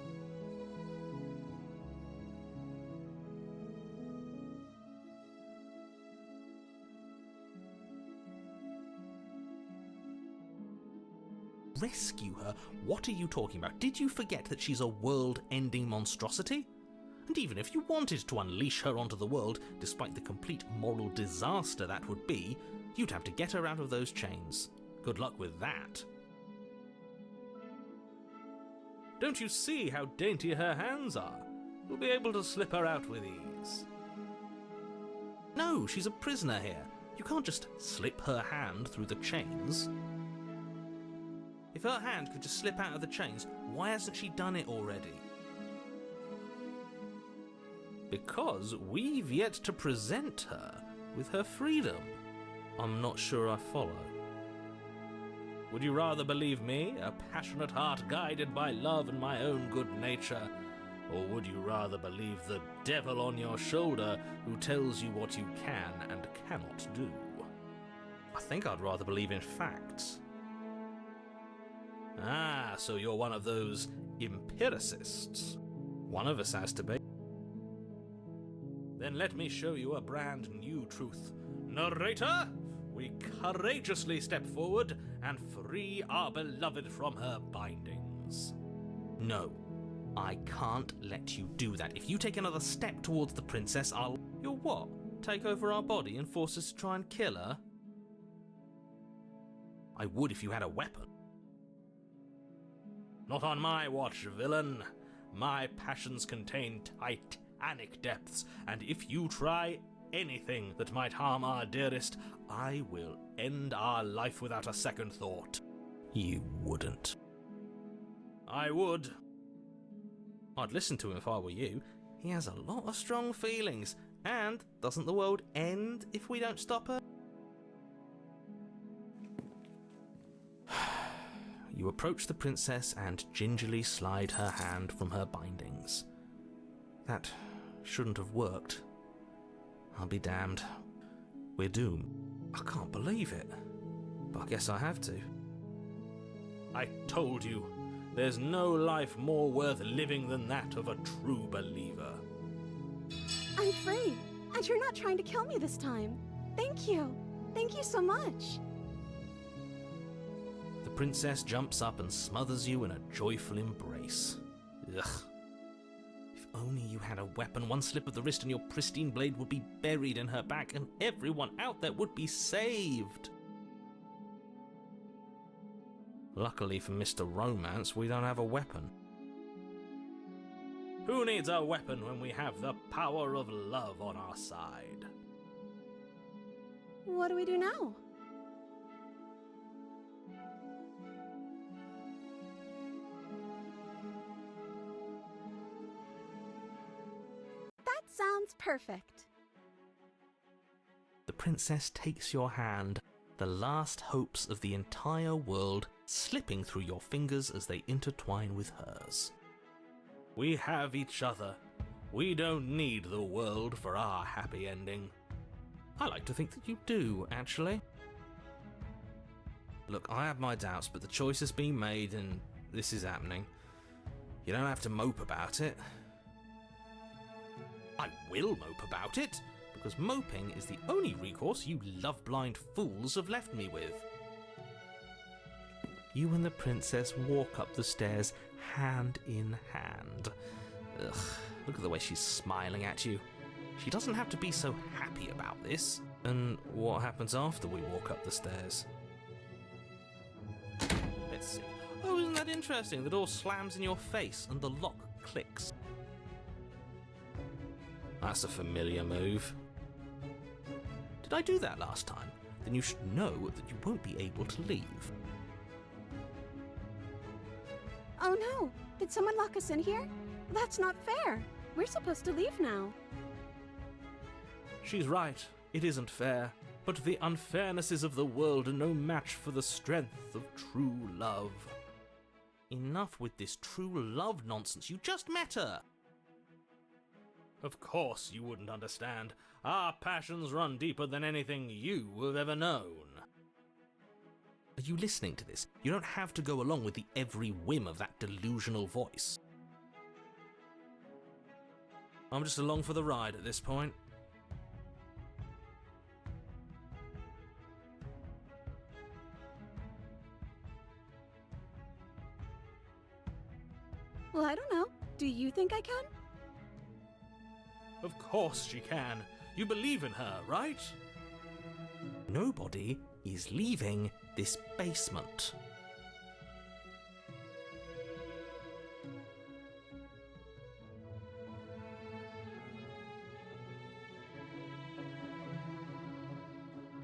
Speaker 7: Rescue her? What are you talking about? Did you forget that she's a world-ending monstrosity? And even if you wanted to unleash her onto the world, despite the complete moral disaster that would be, you'd have to get her out of those chains. Good luck with that.
Speaker 8: Don't you see how dainty her hands are? You'll be able to slip her out with ease.
Speaker 7: No, she's a prisoner here. You can't just slip her hand through the chains. If her hand could just slip out of the chains, why hasn't she done it already?
Speaker 8: Because we've yet to present her with her freedom.
Speaker 7: I'm not sure I follow.
Speaker 8: Would you rather believe me, a passionate heart guided by love and my own good nature, or would you rather believe the devil on your shoulder who tells you what you can and cannot do?
Speaker 7: I think I'd rather believe in facts.
Speaker 8: Ah, so you're one of those empiricists.
Speaker 7: One of us has to be.
Speaker 8: Then let me show you a brand new truth. Narrator, we courageously step forward and free our beloved from her bindings.
Speaker 7: No, I can't let you do that. If you take another step towards the princess, I'll... You'll what? Take over our body and force us to try and kill her? I would if you had a weapon.
Speaker 8: Not on my watch, villain. My passions contain titanic depths, and if you try anything that might harm our dearest, I will end our life without a second thought.
Speaker 7: You wouldn't.
Speaker 8: I would.
Speaker 7: I'd listen to him if I were you. He has a lot of strong feelings, and doesn't the world end if we don't stop her? You approach the princess and gingerly slide her hand from her bindings. That shouldn't have worked. I'll be damned. We're doomed. I can't believe it. But I guess I have to.
Speaker 8: I told you, there's no life more worth living than that of a true believer.
Speaker 6: I'm free, and you're not trying to kill me this time. Thank you. Thank you so much.
Speaker 7: The princess jumps up and smothers you in a joyful embrace. Ugh. If only you had a weapon, one slip of the wrist and your pristine blade would be buried in her back and everyone out there would be saved. Luckily for Mr. Romance, we don't have a weapon.
Speaker 8: Who needs a weapon when we have the power of love on our side?
Speaker 6: What do we do now? That sounds perfect.
Speaker 7: The princess takes your hand,
Speaker 8: the last hopes of the entire world slipping through your fingers as they intertwine with hers. We have each other. We don't need the world for our happy ending. I like to think that you do, actually. Look, I have my doubts, but the choice has been made and this is happening. You don't have to mope about it. I will mope about it, because moping is the only recourse you love-blind fools have left me with. You and the princess walk up the stairs hand in hand. Ugh, look at the way she's smiling at you. She doesn't have to be so happy about this. And what happens after we walk up the stairs? Let's see. Oh, isn't that interesting? The door slams in your face and the lock clicks. That's a familiar move. Did I do that last time? Then you should know that you won't be able to leave.
Speaker 6: Oh no! Did someone lock us in here? That's not fair! We're supposed to leave now.
Speaker 8: She's right. It isn't fair. But the unfairnesses of the world are no match for the strength of true love. Enough with this true love nonsense. You just met her. Of course you wouldn't understand. Our passions run deeper than anything you have ever known. Are you listening to this? You don't have to go along with the every whim of that delusional voice. I'm just along for the ride at this point.
Speaker 6: Well, I don't know. Do you think I can?
Speaker 8: Of course she can. You believe in her, right? Nobody is leaving this basement.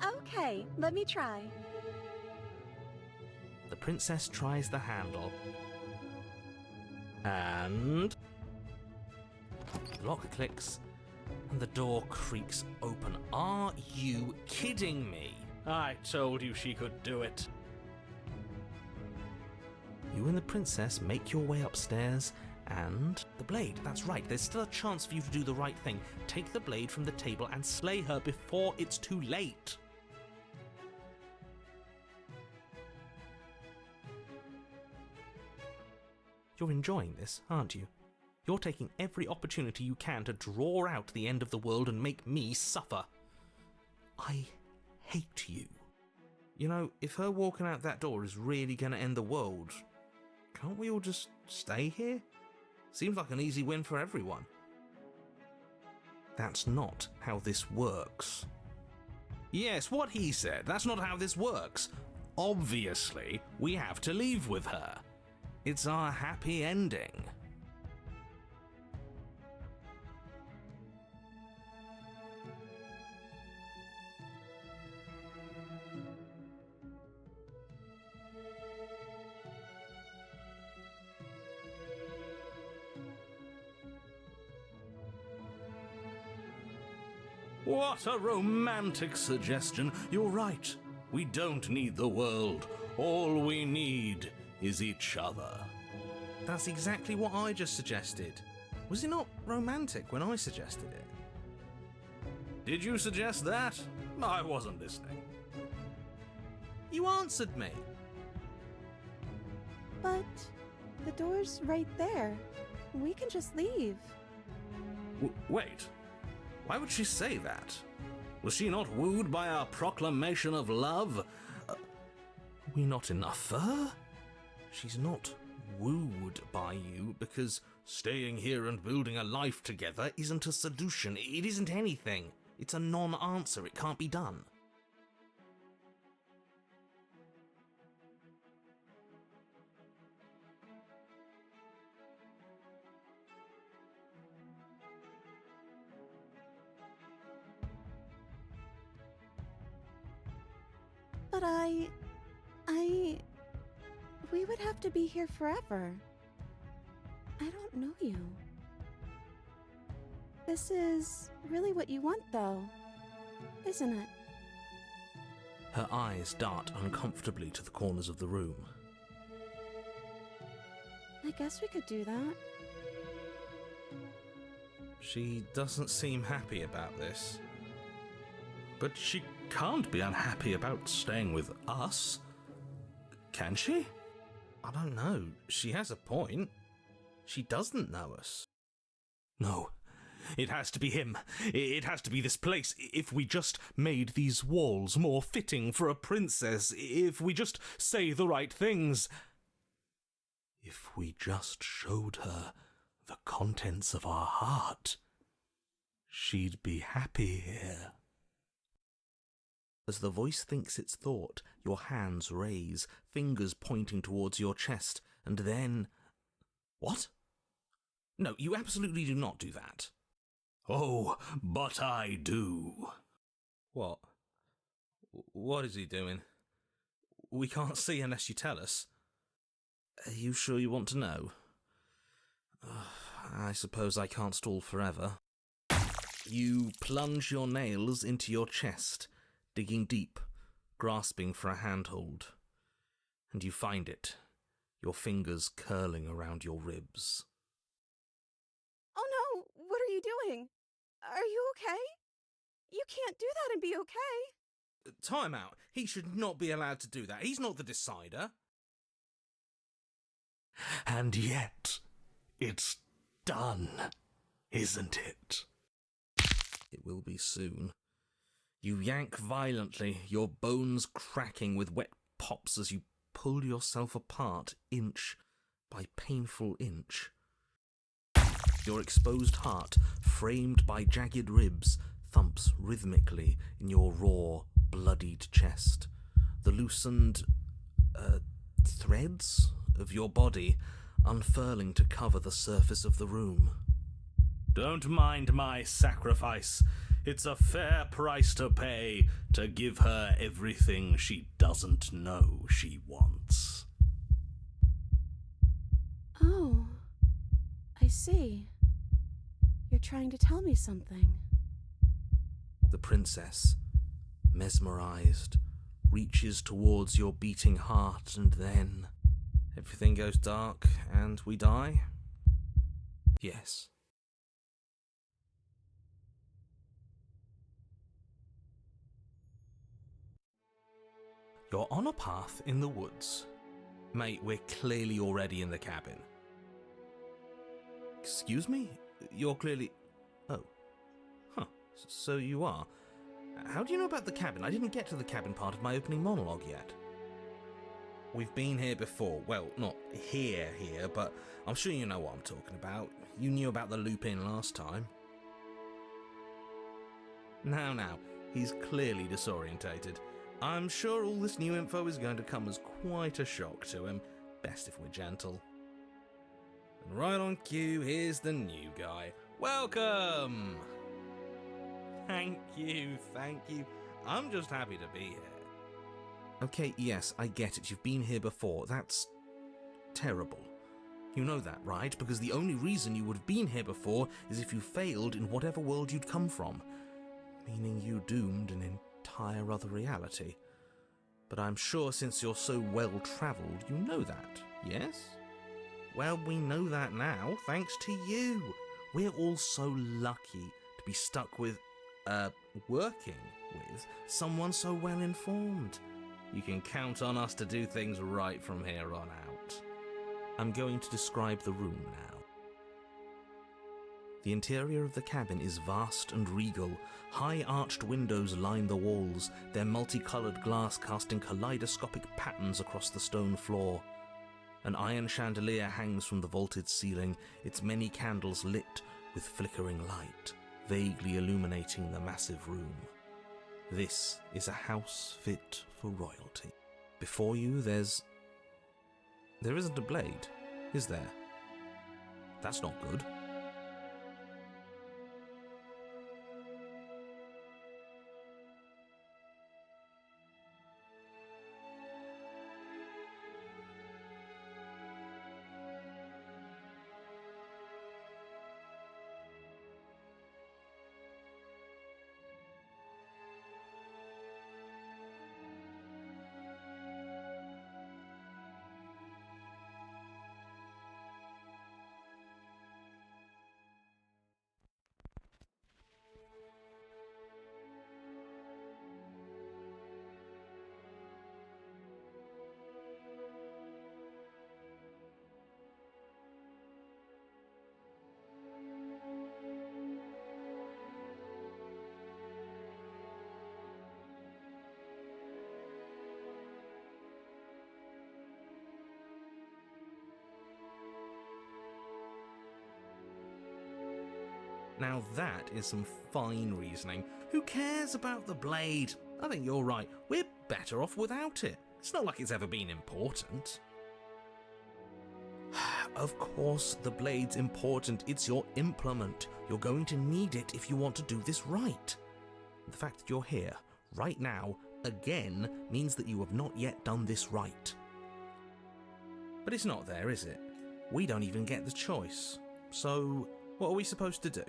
Speaker 6: Okay, let me try.
Speaker 8: The princess tries the handle. And the lock clicks and the door creaks open. Are you kidding me? I told you she could do it. You and the princess make your way upstairs and the blade. That's right, there's still a chance for you to do the right thing. Take the blade from the table and slay her before it's too late. You're enjoying this, aren't you? You're taking every opportunity you can to draw out the end of the world and make me suffer. I hate you. You know, if her walking out that door is really going to end the world, can't we all just stay here? Seems like an easy win for everyone. That's not how this works. Yes, what he said. That's not how this works. Obviously, we have to leave with her. It's our happy ending. What a romantic suggestion. You're right. We don't need the world. All we need is each other. That's exactly what I just suggested. Was it not romantic when I suggested it? Did you suggest that? I wasn't listening. You answered me.
Speaker 6: But the door's right there. We can just leave.
Speaker 8: Wait. Why would she say that? Was she not wooed by our proclamation of love? Are we not enough for her? She's not wooed by you because staying here and building a life together isn't a solution. It isn't anything. It's a non-answer. It can't be done.
Speaker 6: But we would have to be here forever. I don't know you. This is really what you want, though, isn't it?
Speaker 8: Her eyes dart uncomfortably to the corners of the room.
Speaker 3: I guess we could do that.
Speaker 8: She doesn't seem happy about this. But she can't be unhappy about staying with us. Can she? I don't know. She has a point. She doesn't know us. No, it has to be him. It has to be this place. If we just made these walls more fitting for a princess, if we just say the right things, if we just showed her the contents of our heart, she'd be happy here. As the voice thinks its thought, your hands raise, fingers pointing towards your chest, and then... What? No, you absolutely do not do that. Oh, but I do. What? What is he doing? We can't see unless you tell us. Are you sure you want to know? I suppose I can't stall forever. You plunge your nails into your chest, digging deep, grasping for a handhold. And you find it, your fingers curling around your ribs.
Speaker 6: Oh no! What are you doing? Are you okay? You can't do that and be okay.
Speaker 8: Time out. He should not be allowed to do that. He's not the decider. And yet, it's done, isn't it? It will be soon. You yank violently, your bones cracking with wet pops as you pull yourself apart inch by painful inch. Your exposed heart, framed by jagged ribs, thumps rhythmically in your raw, bloodied chest. The loosened, threads of your body unfurling to cover the surface of the room. Don't mind my sacrifice. It's a fair price to pay to give her everything she doesn't know she wants.
Speaker 6: Oh, I see. You're trying to tell me something.
Speaker 8: The princess, mesmerized, reaches towards your beating heart, and then everything goes dark and we die? Yes. You're on a path in the woods. Mate, we're clearly already in the cabin. Excuse me? You're clearly... Oh. Huh. So you are. How do you know about the cabin? I didn't get to the cabin part of my opening monologue yet. We've been here before. Well, not here, but I'm sure you know what I'm talking about. You knew about the loop-in last time. Now, he's clearly disorientated. I'm sure all this new info is going to come as quite a shock to him. Best if we're gentle. And right on cue, here's the new guy. Welcome! Thank you. I'm just happy to be here. Okay, yes, I get it. You've been here before. That's terrible. You know that, right? Because the only reason you would have been here before is if you failed in whatever world you'd come from. Meaning you doomed an entire other reality. But I'm sure since you're so well-travelled, you know that, yes? Well, we know that now, thanks to you. We're all so lucky to be stuck with, working with someone so well-informed. You can count on us to do things right from here on out. I'm going to describe the room now. The interior of the cabin is vast and regal. High arched windows line the walls, their multicoloured glass casting kaleidoscopic patterns across the stone floor. An iron chandelier hangs from the vaulted ceiling, its many candles lit with flickering light, vaguely illuminating the massive room. This is a house fit for royalty. Before you, there isn't a blade, is there? That's not good. Now that is some fine reasoning. Who cares about the blade? I think you're right. We're better off without it. It's not like it's ever been important. Of course the blade's important. It's your implement. You're going to need it if you want to do this right. The fact that you're here, right now, again, means that you have not yet done this right. But it's not there, is it? We don't even get the choice. So, what are we supposed to do?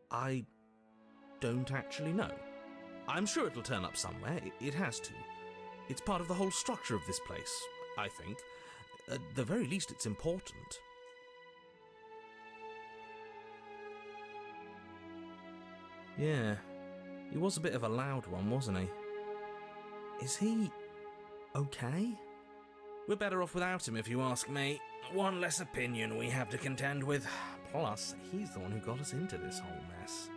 Speaker 8: I don't actually know. I'm sure it'll turn up somewhere. It has to. It's part of the whole structure of this place, I think. At the very least, it's important. Yeah, he was a bit of a loud one, wasn't he? Is he okay? We're better off without him, if you ask me. One less opinion we have to contend with. Plus, he's the one who got us into this whole mess.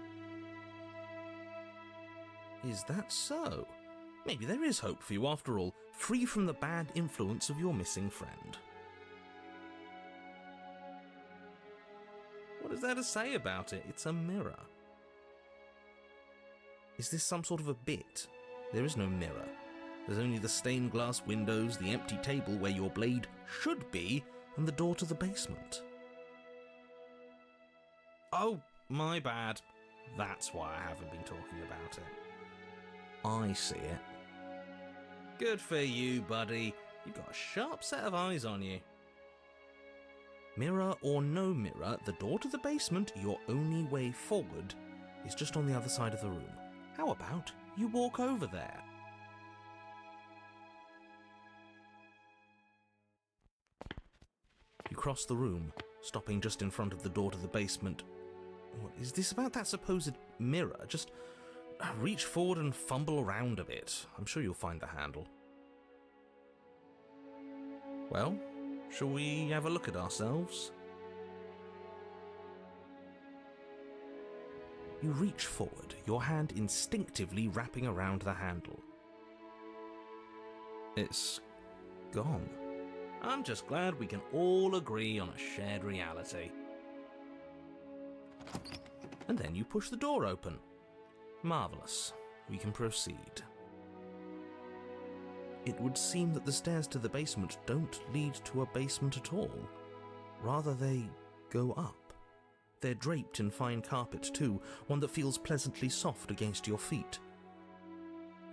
Speaker 8: Is that so? Maybe there is hope for you after all, free from the bad influence of your missing friend. What is there to say about it? It's a mirror. Is this some sort of a bit? There is no mirror. There's only the stained glass windows, the empty table where your blade should be, and the door to the basement. Oh, my bad. That's why I haven't been talking about it. I see it. Good for you, buddy. You've got a sharp set of eyes on you. Mirror or no mirror, the door to the basement, your only way forward, is just on the other side of the room. How about you walk over there? You cross the room, stopping just in front of the door to the basement. What is this about that supposed mirror? Just reach forward and fumble around a bit. I'm sure you'll find the handle. Well, shall we have a look at ourselves? You reach forward, your hand instinctively wrapping around the handle. It's gone. I'm just glad we can all agree on a shared reality. And then you push the door open. Marvellous. We can proceed. It would seem that the stairs to the basement don't lead to a basement at all. Rather, they go up. They're draped in fine carpet too, one that feels pleasantly soft against your feet.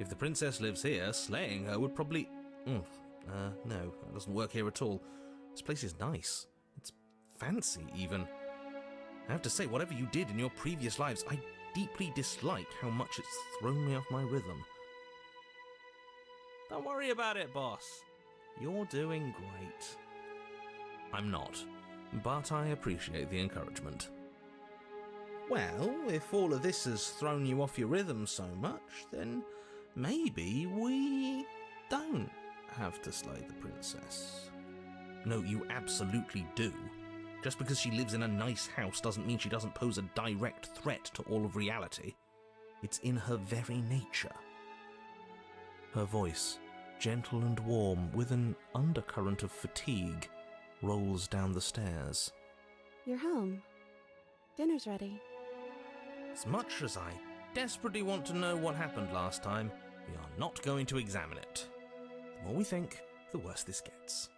Speaker 8: If the princess lives here, slaying her would probably... no, that doesn't work here at all. This place is nice. It's fancy, even. I have to say, whatever you did in your previous lives, I deeply dislike how much it's thrown me off my rhythm. Don't worry about it, boss. You're doing great. I'm not, but I appreciate the encouragement. Well, if all of this has thrown you off your rhythm so much, then maybe we don't have to slay the princess. No, you absolutely do. Just because she lives in a nice house doesn't mean she doesn't pose a direct threat to all of reality. It's in her very nature. Her voice, gentle and warm, with an undercurrent of fatigue, rolls down the stairs.
Speaker 6: You're home. Dinner's ready.
Speaker 8: As much as I desperately want to know what happened last time, we are not going to examine it. The more we think, the worse this gets.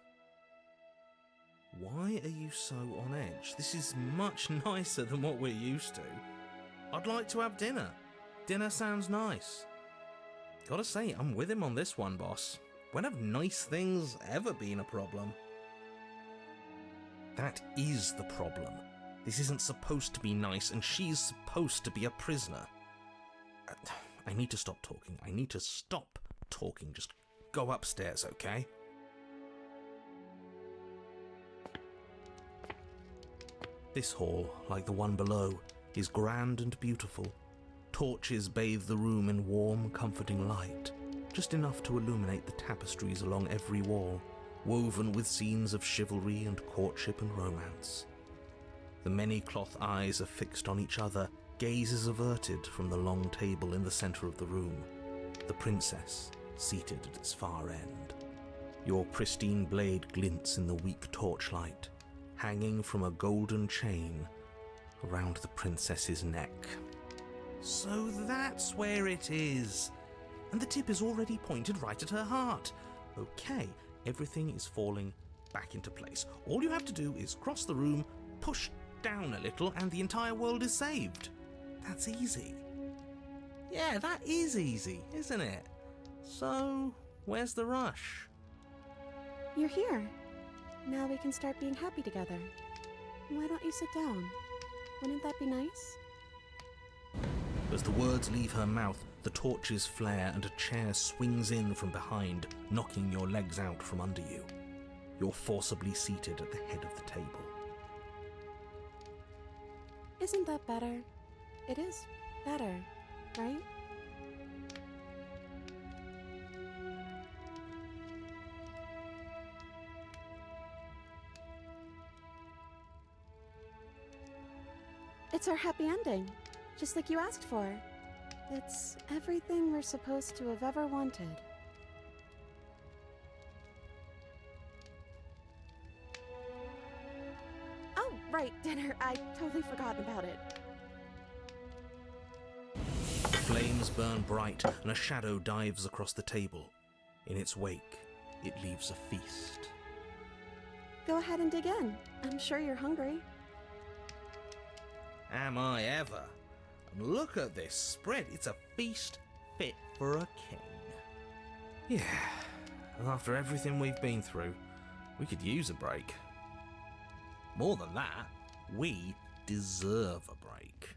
Speaker 8: Why are you so on edge? This is much nicer than what we're used to. I'd like to have dinner. Dinner sounds nice. Gotta say, I'm with him on this one, boss. When have nice things ever been a problem? That is the problem. This isn't supposed to be nice, and she's supposed to be a prisoner. I need to stop talking. I need to stop talking. Just go upstairs, okay? This hall, like the one below, is grand and beautiful. Torches bathe the room in warm, comforting light, just enough to illuminate the tapestries along every wall, woven with scenes of chivalry and courtship and romance. The many cloth eyes are fixed on each other, gazes averted from the long table in the centre of the room, the princess seated at its far end. Your pristine blade glints in the weak torchlight, hanging from a golden chain,
Speaker 7: around the princess's neck. So that's where it is. And the tip is already pointed right at her heart. Okay, everything is falling back into place. All you have to do is cross the room, push down a little, and the entire world is saved. That's easy. Yeah, that is easy, isn't it? So, where's the rush?
Speaker 6: You're here. Now we can start being happy together. Why don't you sit down? Wouldn't that be nice?
Speaker 7: As the words leave her mouth, the torches flare and a chair swings in from behind, knocking your legs out from under you. You're forcibly seated at the head of the table.
Speaker 6: Isn't that better? It is better, right? It's our happy ending, just like you asked for. It's everything we're supposed to have ever wanted. Oh, right, dinner. I totally forgot about it.
Speaker 7: Flames burn bright and a shadow dives across the table. In its wake, it leaves a feast.
Speaker 6: Go ahead and dig in. I'm sure you're hungry.
Speaker 7: Am I ever? And look at this spread. It's a feast fit for a king. Yeah, and after everything we've been through, we could use a break. More than that, we deserve a break.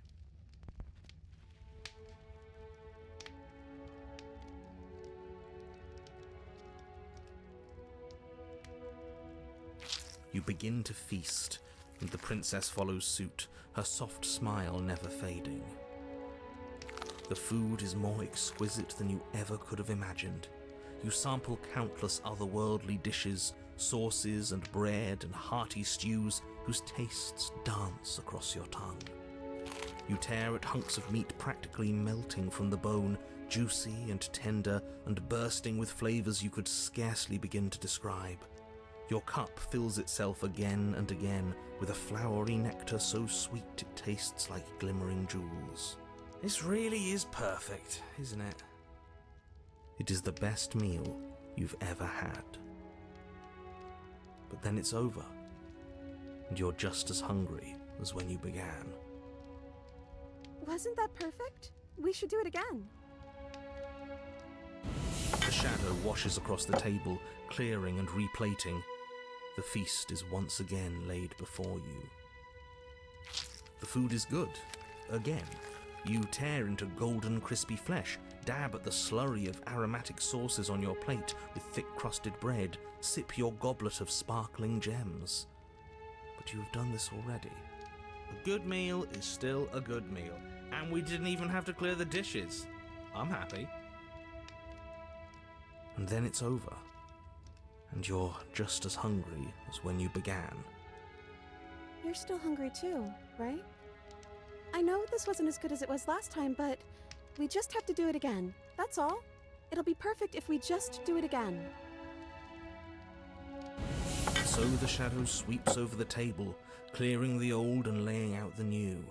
Speaker 7: You begin to feast, and the princess follows suit, her soft smile never fading. The food is more exquisite than you ever could have imagined. You sample countless otherworldly dishes, sauces and bread and hearty stews whose tastes dance across your tongue. You tear at hunks of meat practically melting from the bone, juicy and tender and bursting with flavors you could scarcely begin to describe. Your cup fills itself again and again with a flowery nectar so sweet it tastes like glimmering jewels. This really is perfect, isn't it? It is the best meal you've ever had. But then it's over, and you're just as hungry as when you began.
Speaker 6: Wasn't that perfect? We should do it again.
Speaker 7: The shadow washes across the table, clearing and replating. The feast is once again laid before you. The food is good. Again, you tear into golden crispy flesh, dab at the slurry of aromatic sauces on your plate with thick-crusted bread, sip your goblet of sparkling gems. But you have done this already. A good meal is still a good meal, and we didn't even have to clear the dishes. I'm happy. And then it's over, and you're just as hungry as when you began.
Speaker 6: You're still hungry too, right? I know this wasn't as good as it was last time, but we just have to do it again. That's all. It'll be perfect if we just do it again.
Speaker 7: So the shadow sweeps over the table, clearing the old and laying out the new.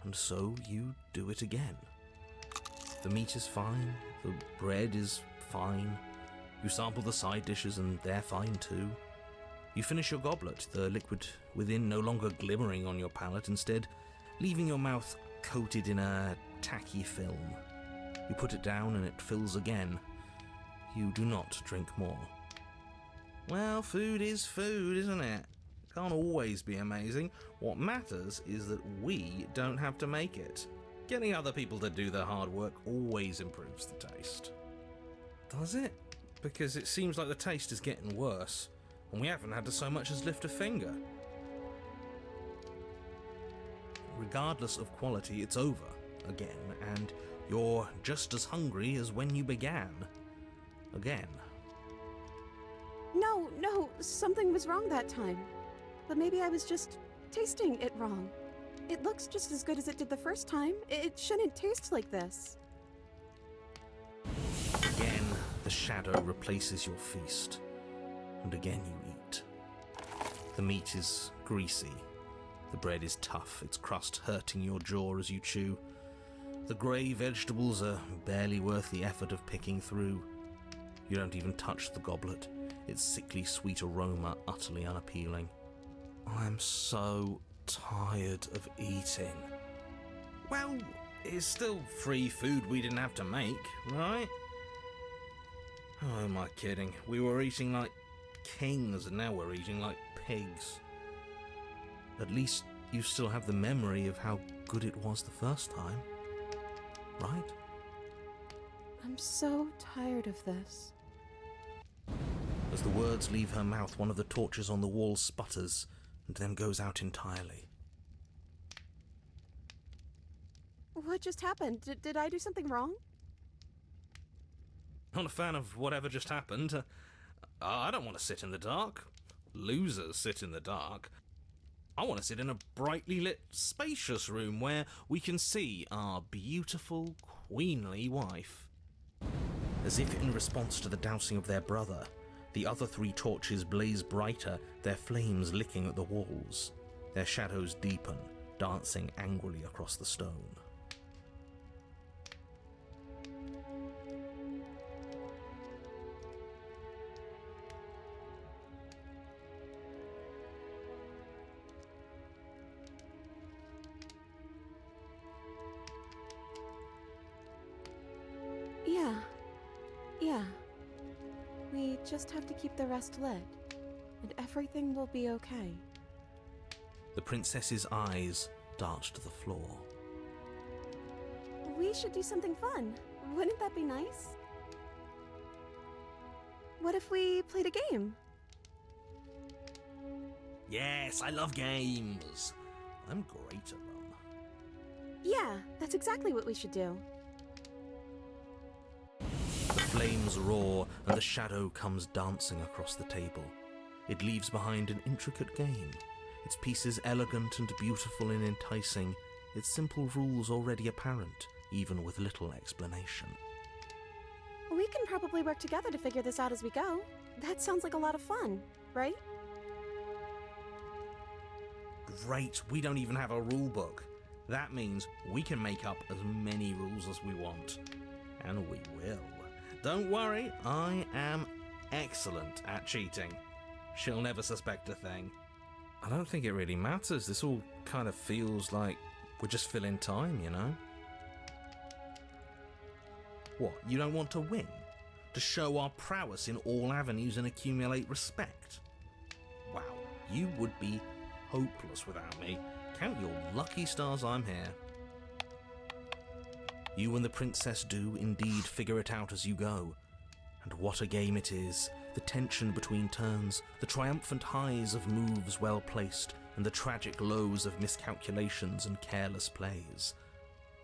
Speaker 7: And so you do it again. The meat is fine, the bread is fine. You sample the side dishes and they're fine too. You finish your goblet, the liquid within no longer glimmering on your palate, instead leaving your mouth coated in a tacky film. You put it down and it fills again. You do not drink more. Well, food is food, isn't it? Can't always be amazing. What matters is that we don't have to make it. Getting other people to do the hard work always improves the taste. Does it? Because it seems like the taste is getting worse, and we haven't had to so much as lift a finger. Regardless of quality, it's over again, and you're just as hungry as when you began. Again.
Speaker 6: No, something was wrong that time. But maybe I was just tasting it wrong. It looks just as good as it did the first time. It shouldn't taste like this.
Speaker 7: Again, the shadow replaces your feast, and again you eat. The meat is greasy, The bread is tough, its crust hurting your jaw as you chew. The grey vegetables are barely worth the effort of picking through. You don't even touch the goblet, its sickly sweet aroma utterly unappealing. I'm so tired of eating. Well, it's still free food we didn't have to make, right? Oh, am I kidding? We were eating like kings and now we're eating like pigs. At least you still have the memory of how good it was the first time, right?
Speaker 6: I'm so tired of this.
Speaker 7: As the words leave her mouth, one of the torches on the wall sputters and then goes out entirely.
Speaker 6: What just happened? Did I do something wrong?
Speaker 7: Not a fan of whatever just happened. I don't want to sit in the dark. Losers sit in the dark. I want to sit in a brightly lit, spacious room where we can see our beautiful, queenly wife. As if in response to the dousing of their brother, the other 3 torches blaze brighter, their flames licking at the walls. Their shadows deepen, dancing angrily across the stone.
Speaker 6: Yeah. We just have to keep the rest lit, and everything will be okay.
Speaker 7: The princess's eyes dart to the floor.
Speaker 6: We should do something fun. Wouldn't that be nice? What if we played a game?
Speaker 7: Yes, I love games. I'm great at them.
Speaker 6: Yeah, that's exactly what we should do.
Speaker 7: The flames roar and the shadow comes dancing across the table. It leaves behind an intricate game, its pieces elegant and beautiful and enticing, its simple rules already apparent, even with little explanation.
Speaker 6: We can probably work together to figure this out as we go. That sounds like a lot of fun, right?
Speaker 7: Great, we don't even have a rule book. That means we can make up as many rules as we want. And we will. Don't worry, I am excellent at cheating. She'll never suspect a thing. I don't think it really matters. This all kind of feels like we're just filling time, you know? What, you don't want to win? To show our prowess in all avenues and accumulate respect? Wow, you would be hopeless without me. Count your lucky stars I'm here. You and the princess do indeed figure it out as you go. And what a game it is. The tension between turns, the triumphant highs of moves well placed, and the tragic lows of miscalculations and careless plays.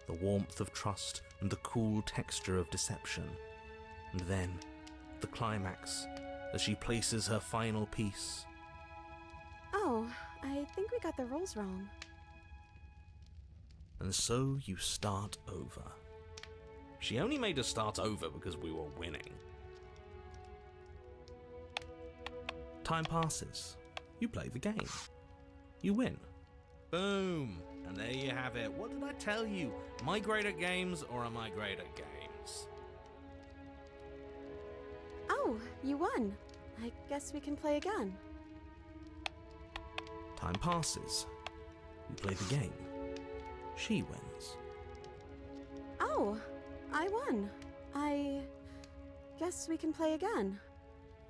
Speaker 7: The warmth of trust and the cool texture of deception. And then, the climax, as she places her final piece.
Speaker 6: Oh, I think we got the rules wrong.
Speaker 7: And so you start over. She only made us start over because we were winning. Time passes. You play the game. You win. Boom. And there you have it. What did I tell you? Am I great at games or am I great at games?
Speaker 6: Oh, you won. I guess we can play again.
Speaker 7: Time passes. You play the game. She wins.
Speaker 6: Oh, I won. I guess we can play again.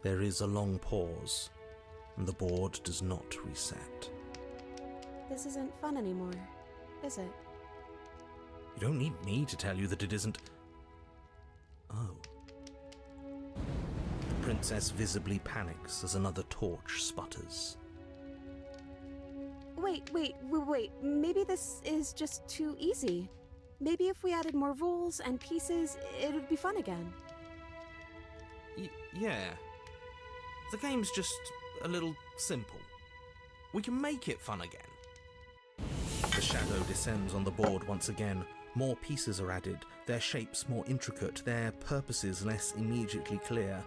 Speaker 7: There is a long pause, and the board does not reset.
Speaker 6: This isn't fun anymore, is it?
Speaker 7: You don't need me to tell you that it isn't. Oh. The princess visibly panics as another torch sputters.
Speaker 6: Wait. Maybe this is just too easy. Maybe if we added more rules and pieces, it would be fun again.
Speaker 7: Yeah. The game's just a little simple. We can make it fun again. The shadow descends on the board once again. More pieces are added, their shapes more intricate, their purposes less immediately clear,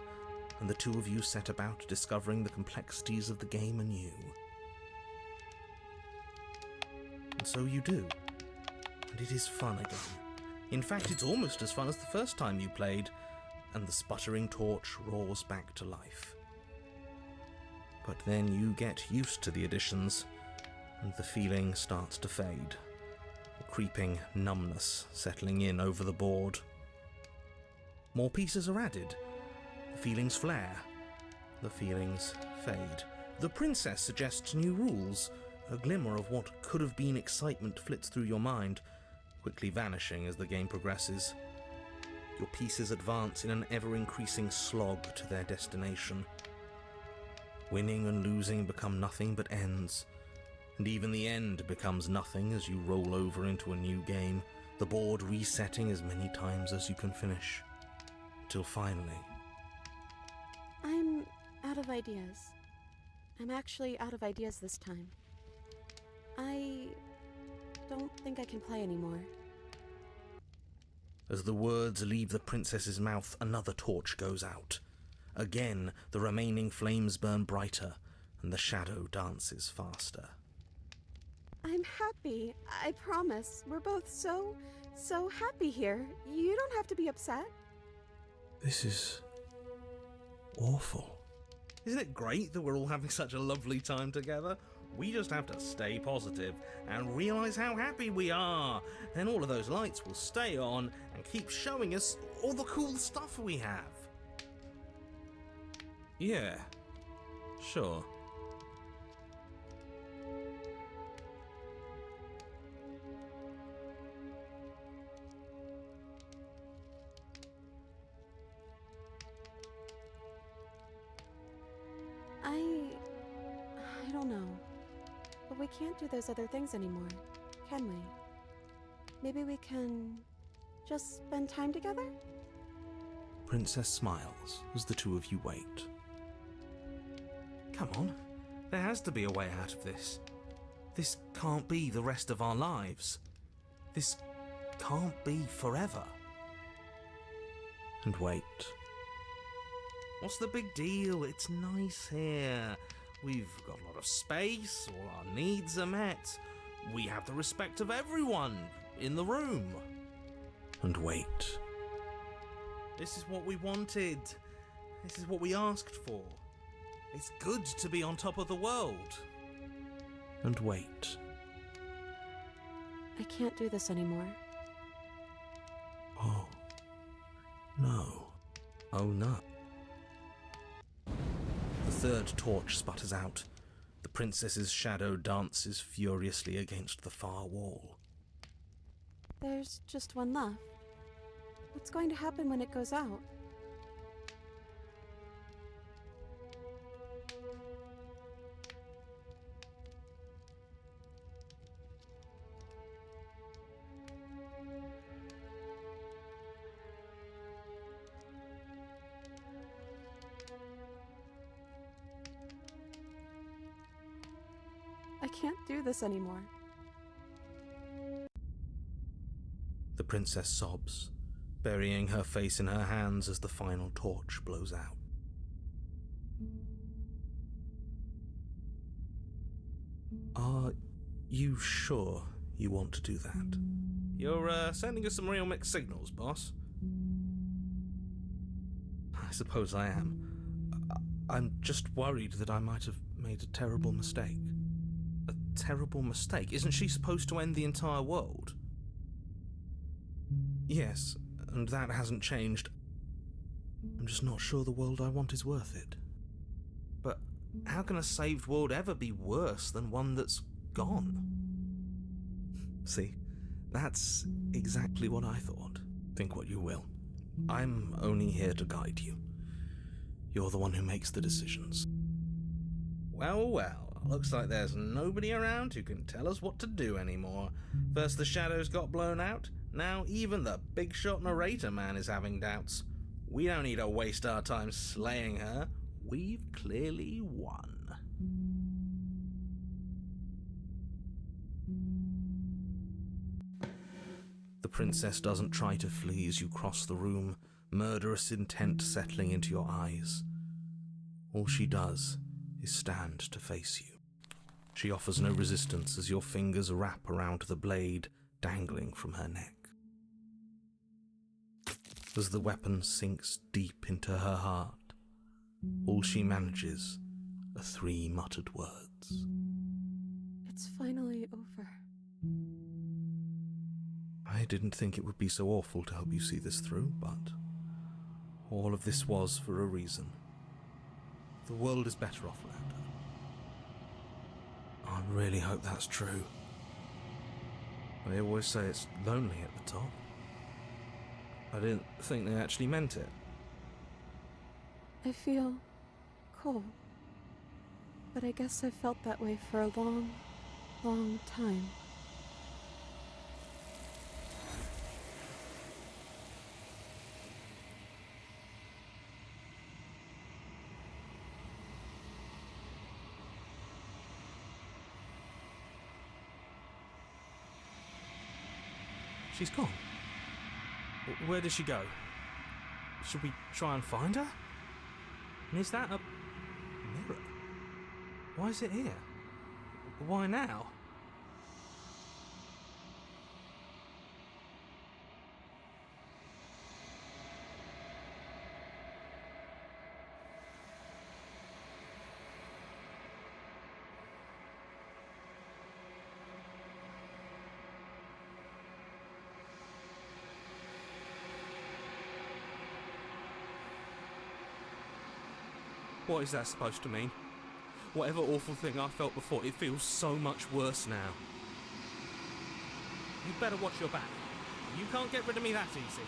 Speaker 7: and the two of you set about discovering the complexities of the game anew. And so you do. And it is fun again. In fact, it's almost as fun as the first time you played, and the sputtering torch roars back to life. But then you get used to the additions, and the feeling starts to fade, a creeping numbness settling in over the board. More pieces are added, the feelings flare, the feelings fade. The princess suggests new rules, a glimmer of what could have been excitement flits through your mind, quickly vanishing as the game progresses. Your pieces advance in an ever-increasing slog to their destination. Winning and losing become nothing but ends, and even the end becomes nothing as you roll over into a new game, the board resetting as many times as you can finish. Till finally...
Speaker 6: I'm out of ideas. I'm actually out of ideas this time. I don't think I can play anymore.
Speaker 7: As the words leave the princess's mouth, another torch goes out. Again, the remaining flames burn brighter, and the shadow dances faster.
Speaker 6: I'm happy, I promise. We're both so happy here. You don't have to be upset.
Speaker 7: This is... awful.
Speaker 8: Isn't it great that we're all having such a lovely time together? We just have to stay positive and realise how happy we are. Then all of those lights will stay on and keep showing us all the cool stuff we have.
Speaker 7: Yeah, sure.
Speaker 6: I don't know. But we can't do those other things anymore, can we? Maybe we can just spend time together?
Speaker 7: Princess smiles as the two of you wait.
Speaker 8: Come on, there has to be a way out of this. This can't be the rest of our lives. This can't be forever.
Speaker 7: And wait.
Speaker 8: What's the big deal? It's nice here. We've got a lot of space, all our needs are met. We have the respect of everyone in the room.
Speaker 7: And wait.
Speaker 8: This is what we wanted. This is what we asked for. It's good to be on top of the world.
Speaker 7: And wait.
Speaker 6: I can't do this anymore.
Speaker 7: Oh. No.
Speaker 8: Oh no.
Speaker 7: The third torch sputters out. The princess's shadow dances furiously against the far wall.
Speaker 6: There's just one left. What's going to happen when it goes out? I can't do this anymore.
Speaker 7: The princess sobs, burying her face in her hands as the final torch blows out. Are you sure you want to do that?
Speaker 8: You're sending us some real mixed signals, boss.
Speaker 7: I suppose I am. I'm just worried that I might have made a terrible mistake.
Speaker 8: A terrible mistake? Isn't she supposed to end the entire world?
Speaker 7: Yes, and that hasn't changed. I'm just not sure the world I want is worth it.
Speaker 8: But how can a saved world ever be worse than one that's gone?
Speaker 7: See, that's exactly what I thought. Think what you will. I'm only here to guide you. You're the one who makes the decisions.
Speaker 8: Well, well. Looks like there's nobody around who can tell us what to do anymore. First the shadows got blown out, now even the big shot narrator man is having doubts. We don't need to waste our time slaying her. We've clearly won.
Speaker 7: The princess doesn't try to flee as you cross the room, murderous intent settling into your eyes. All she does is stand to face you. She offers no resistance as your fingers wrap around the blade dangling from her neck. As the weapon sinks deep into her heart, all she manages are 3 muttered words.
Speaker 6: It's finally over.
Speaker 7: I didn't think it would be so awful to help you see this through, but all of this was for a reason. The world is better off without her. I really hope that's true. They always say it's lonely at the top. I didn't think they actually meant it.
Speaker 6: I feel cold. But I guess I've felt that way for a long, long time.
Speaker 7: She's gone. Where did she go? Should we try and find her? And is that a mirror? Why is it here? Why now? What is that supposed to mean? Whatever awful thing I felt before, it feels so much worse now.
Speaker 8: You'd better watch your back. You can't get rid of me that easy.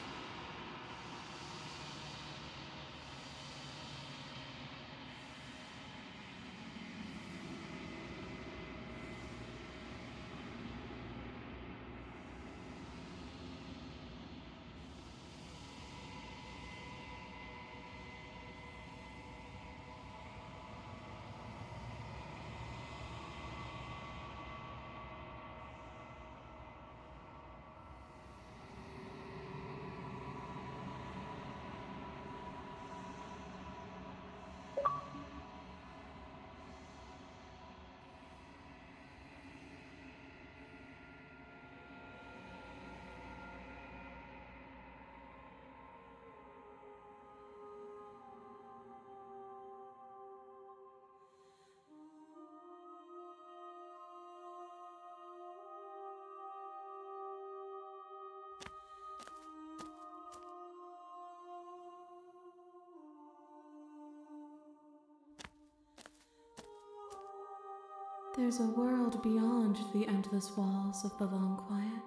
Speaker 2: There's a world beyond the endless walls of the long quiet.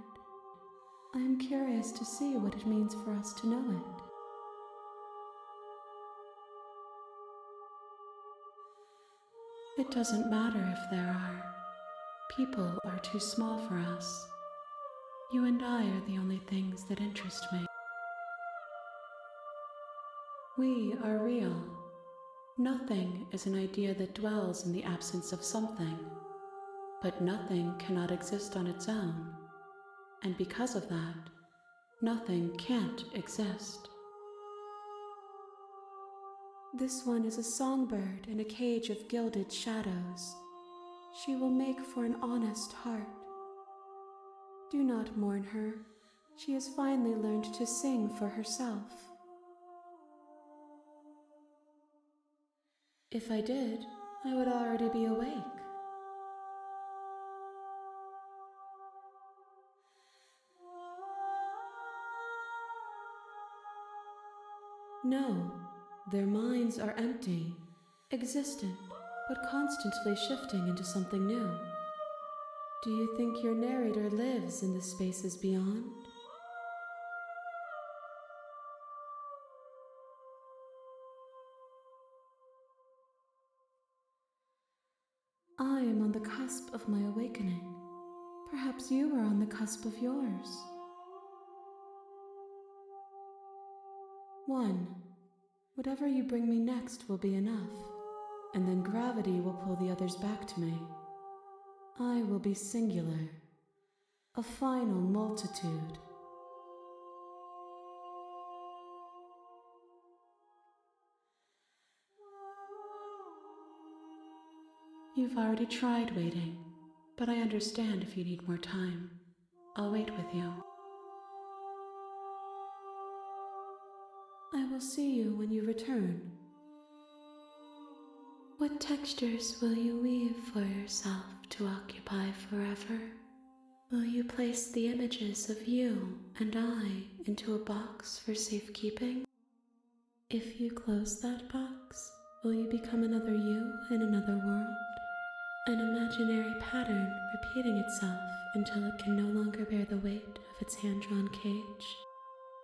Speaker 2: I am curious to see what it means for us to know it. It doesn't matter if there are. People are too small for us. You and I are the only things that interest me. We are real. Nothing is an idea that dwells in the absence of something. But nothing cannot exist on its own. And because of that, nothing can't exist. This one is a songbird in a cage of gilded shadows. She will make for an honest heart. Do not mourn her. She has finally learned to sing for herself. If I did, I would already be awake. No, their minds are empty, existent, but constantly shifting into something new. Do you think your narrator lives in the spaces beyond? I am on the cusp of my awakening. Perhaps you are on the cusp of yours. 1. Whatever you bring me next will be enough, and then gravity will pull the others back to me. I will be singular, a final multitude. You've already tried waiting, but I understand if you need more time. I'll wait with you. I will see you when you return. What textures will you weave for yourself to occupy forever? Will you place the images of you and I into a box for safekeeping? If you close that box, will you become another you in another world? An imaginary pattern repeating itself until it can no longer bear the weight of its hand-drawn cage.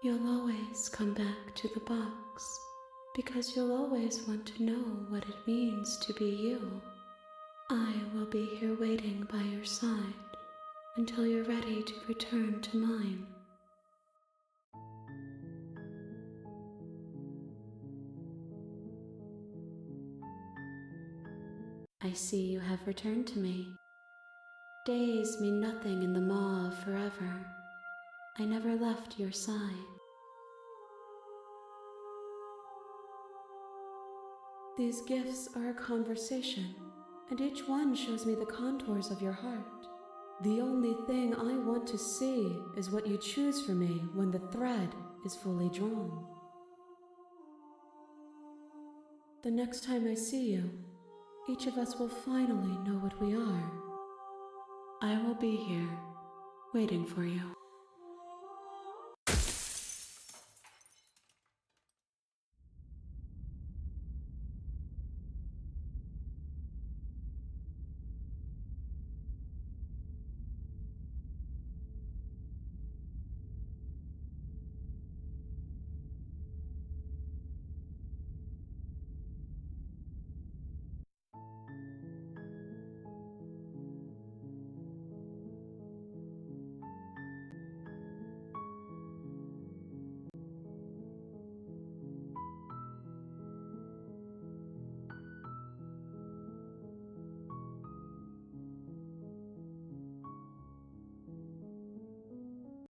Speaker 2: You'll always come back to the box, because you'll always want to know what it means to be you. I will be here waiting by your side until you're ready to return to mine. I see you have returned to me. Days mean nothing in the maw of forever. I never left your side. These gifts are a conversation, and each one shows me the contours of your heart. The only thing I want to see is what you choose for me when the thread is fully drawn. The next time I see you, each of us will finally know what we are. I will be here, waiting for you.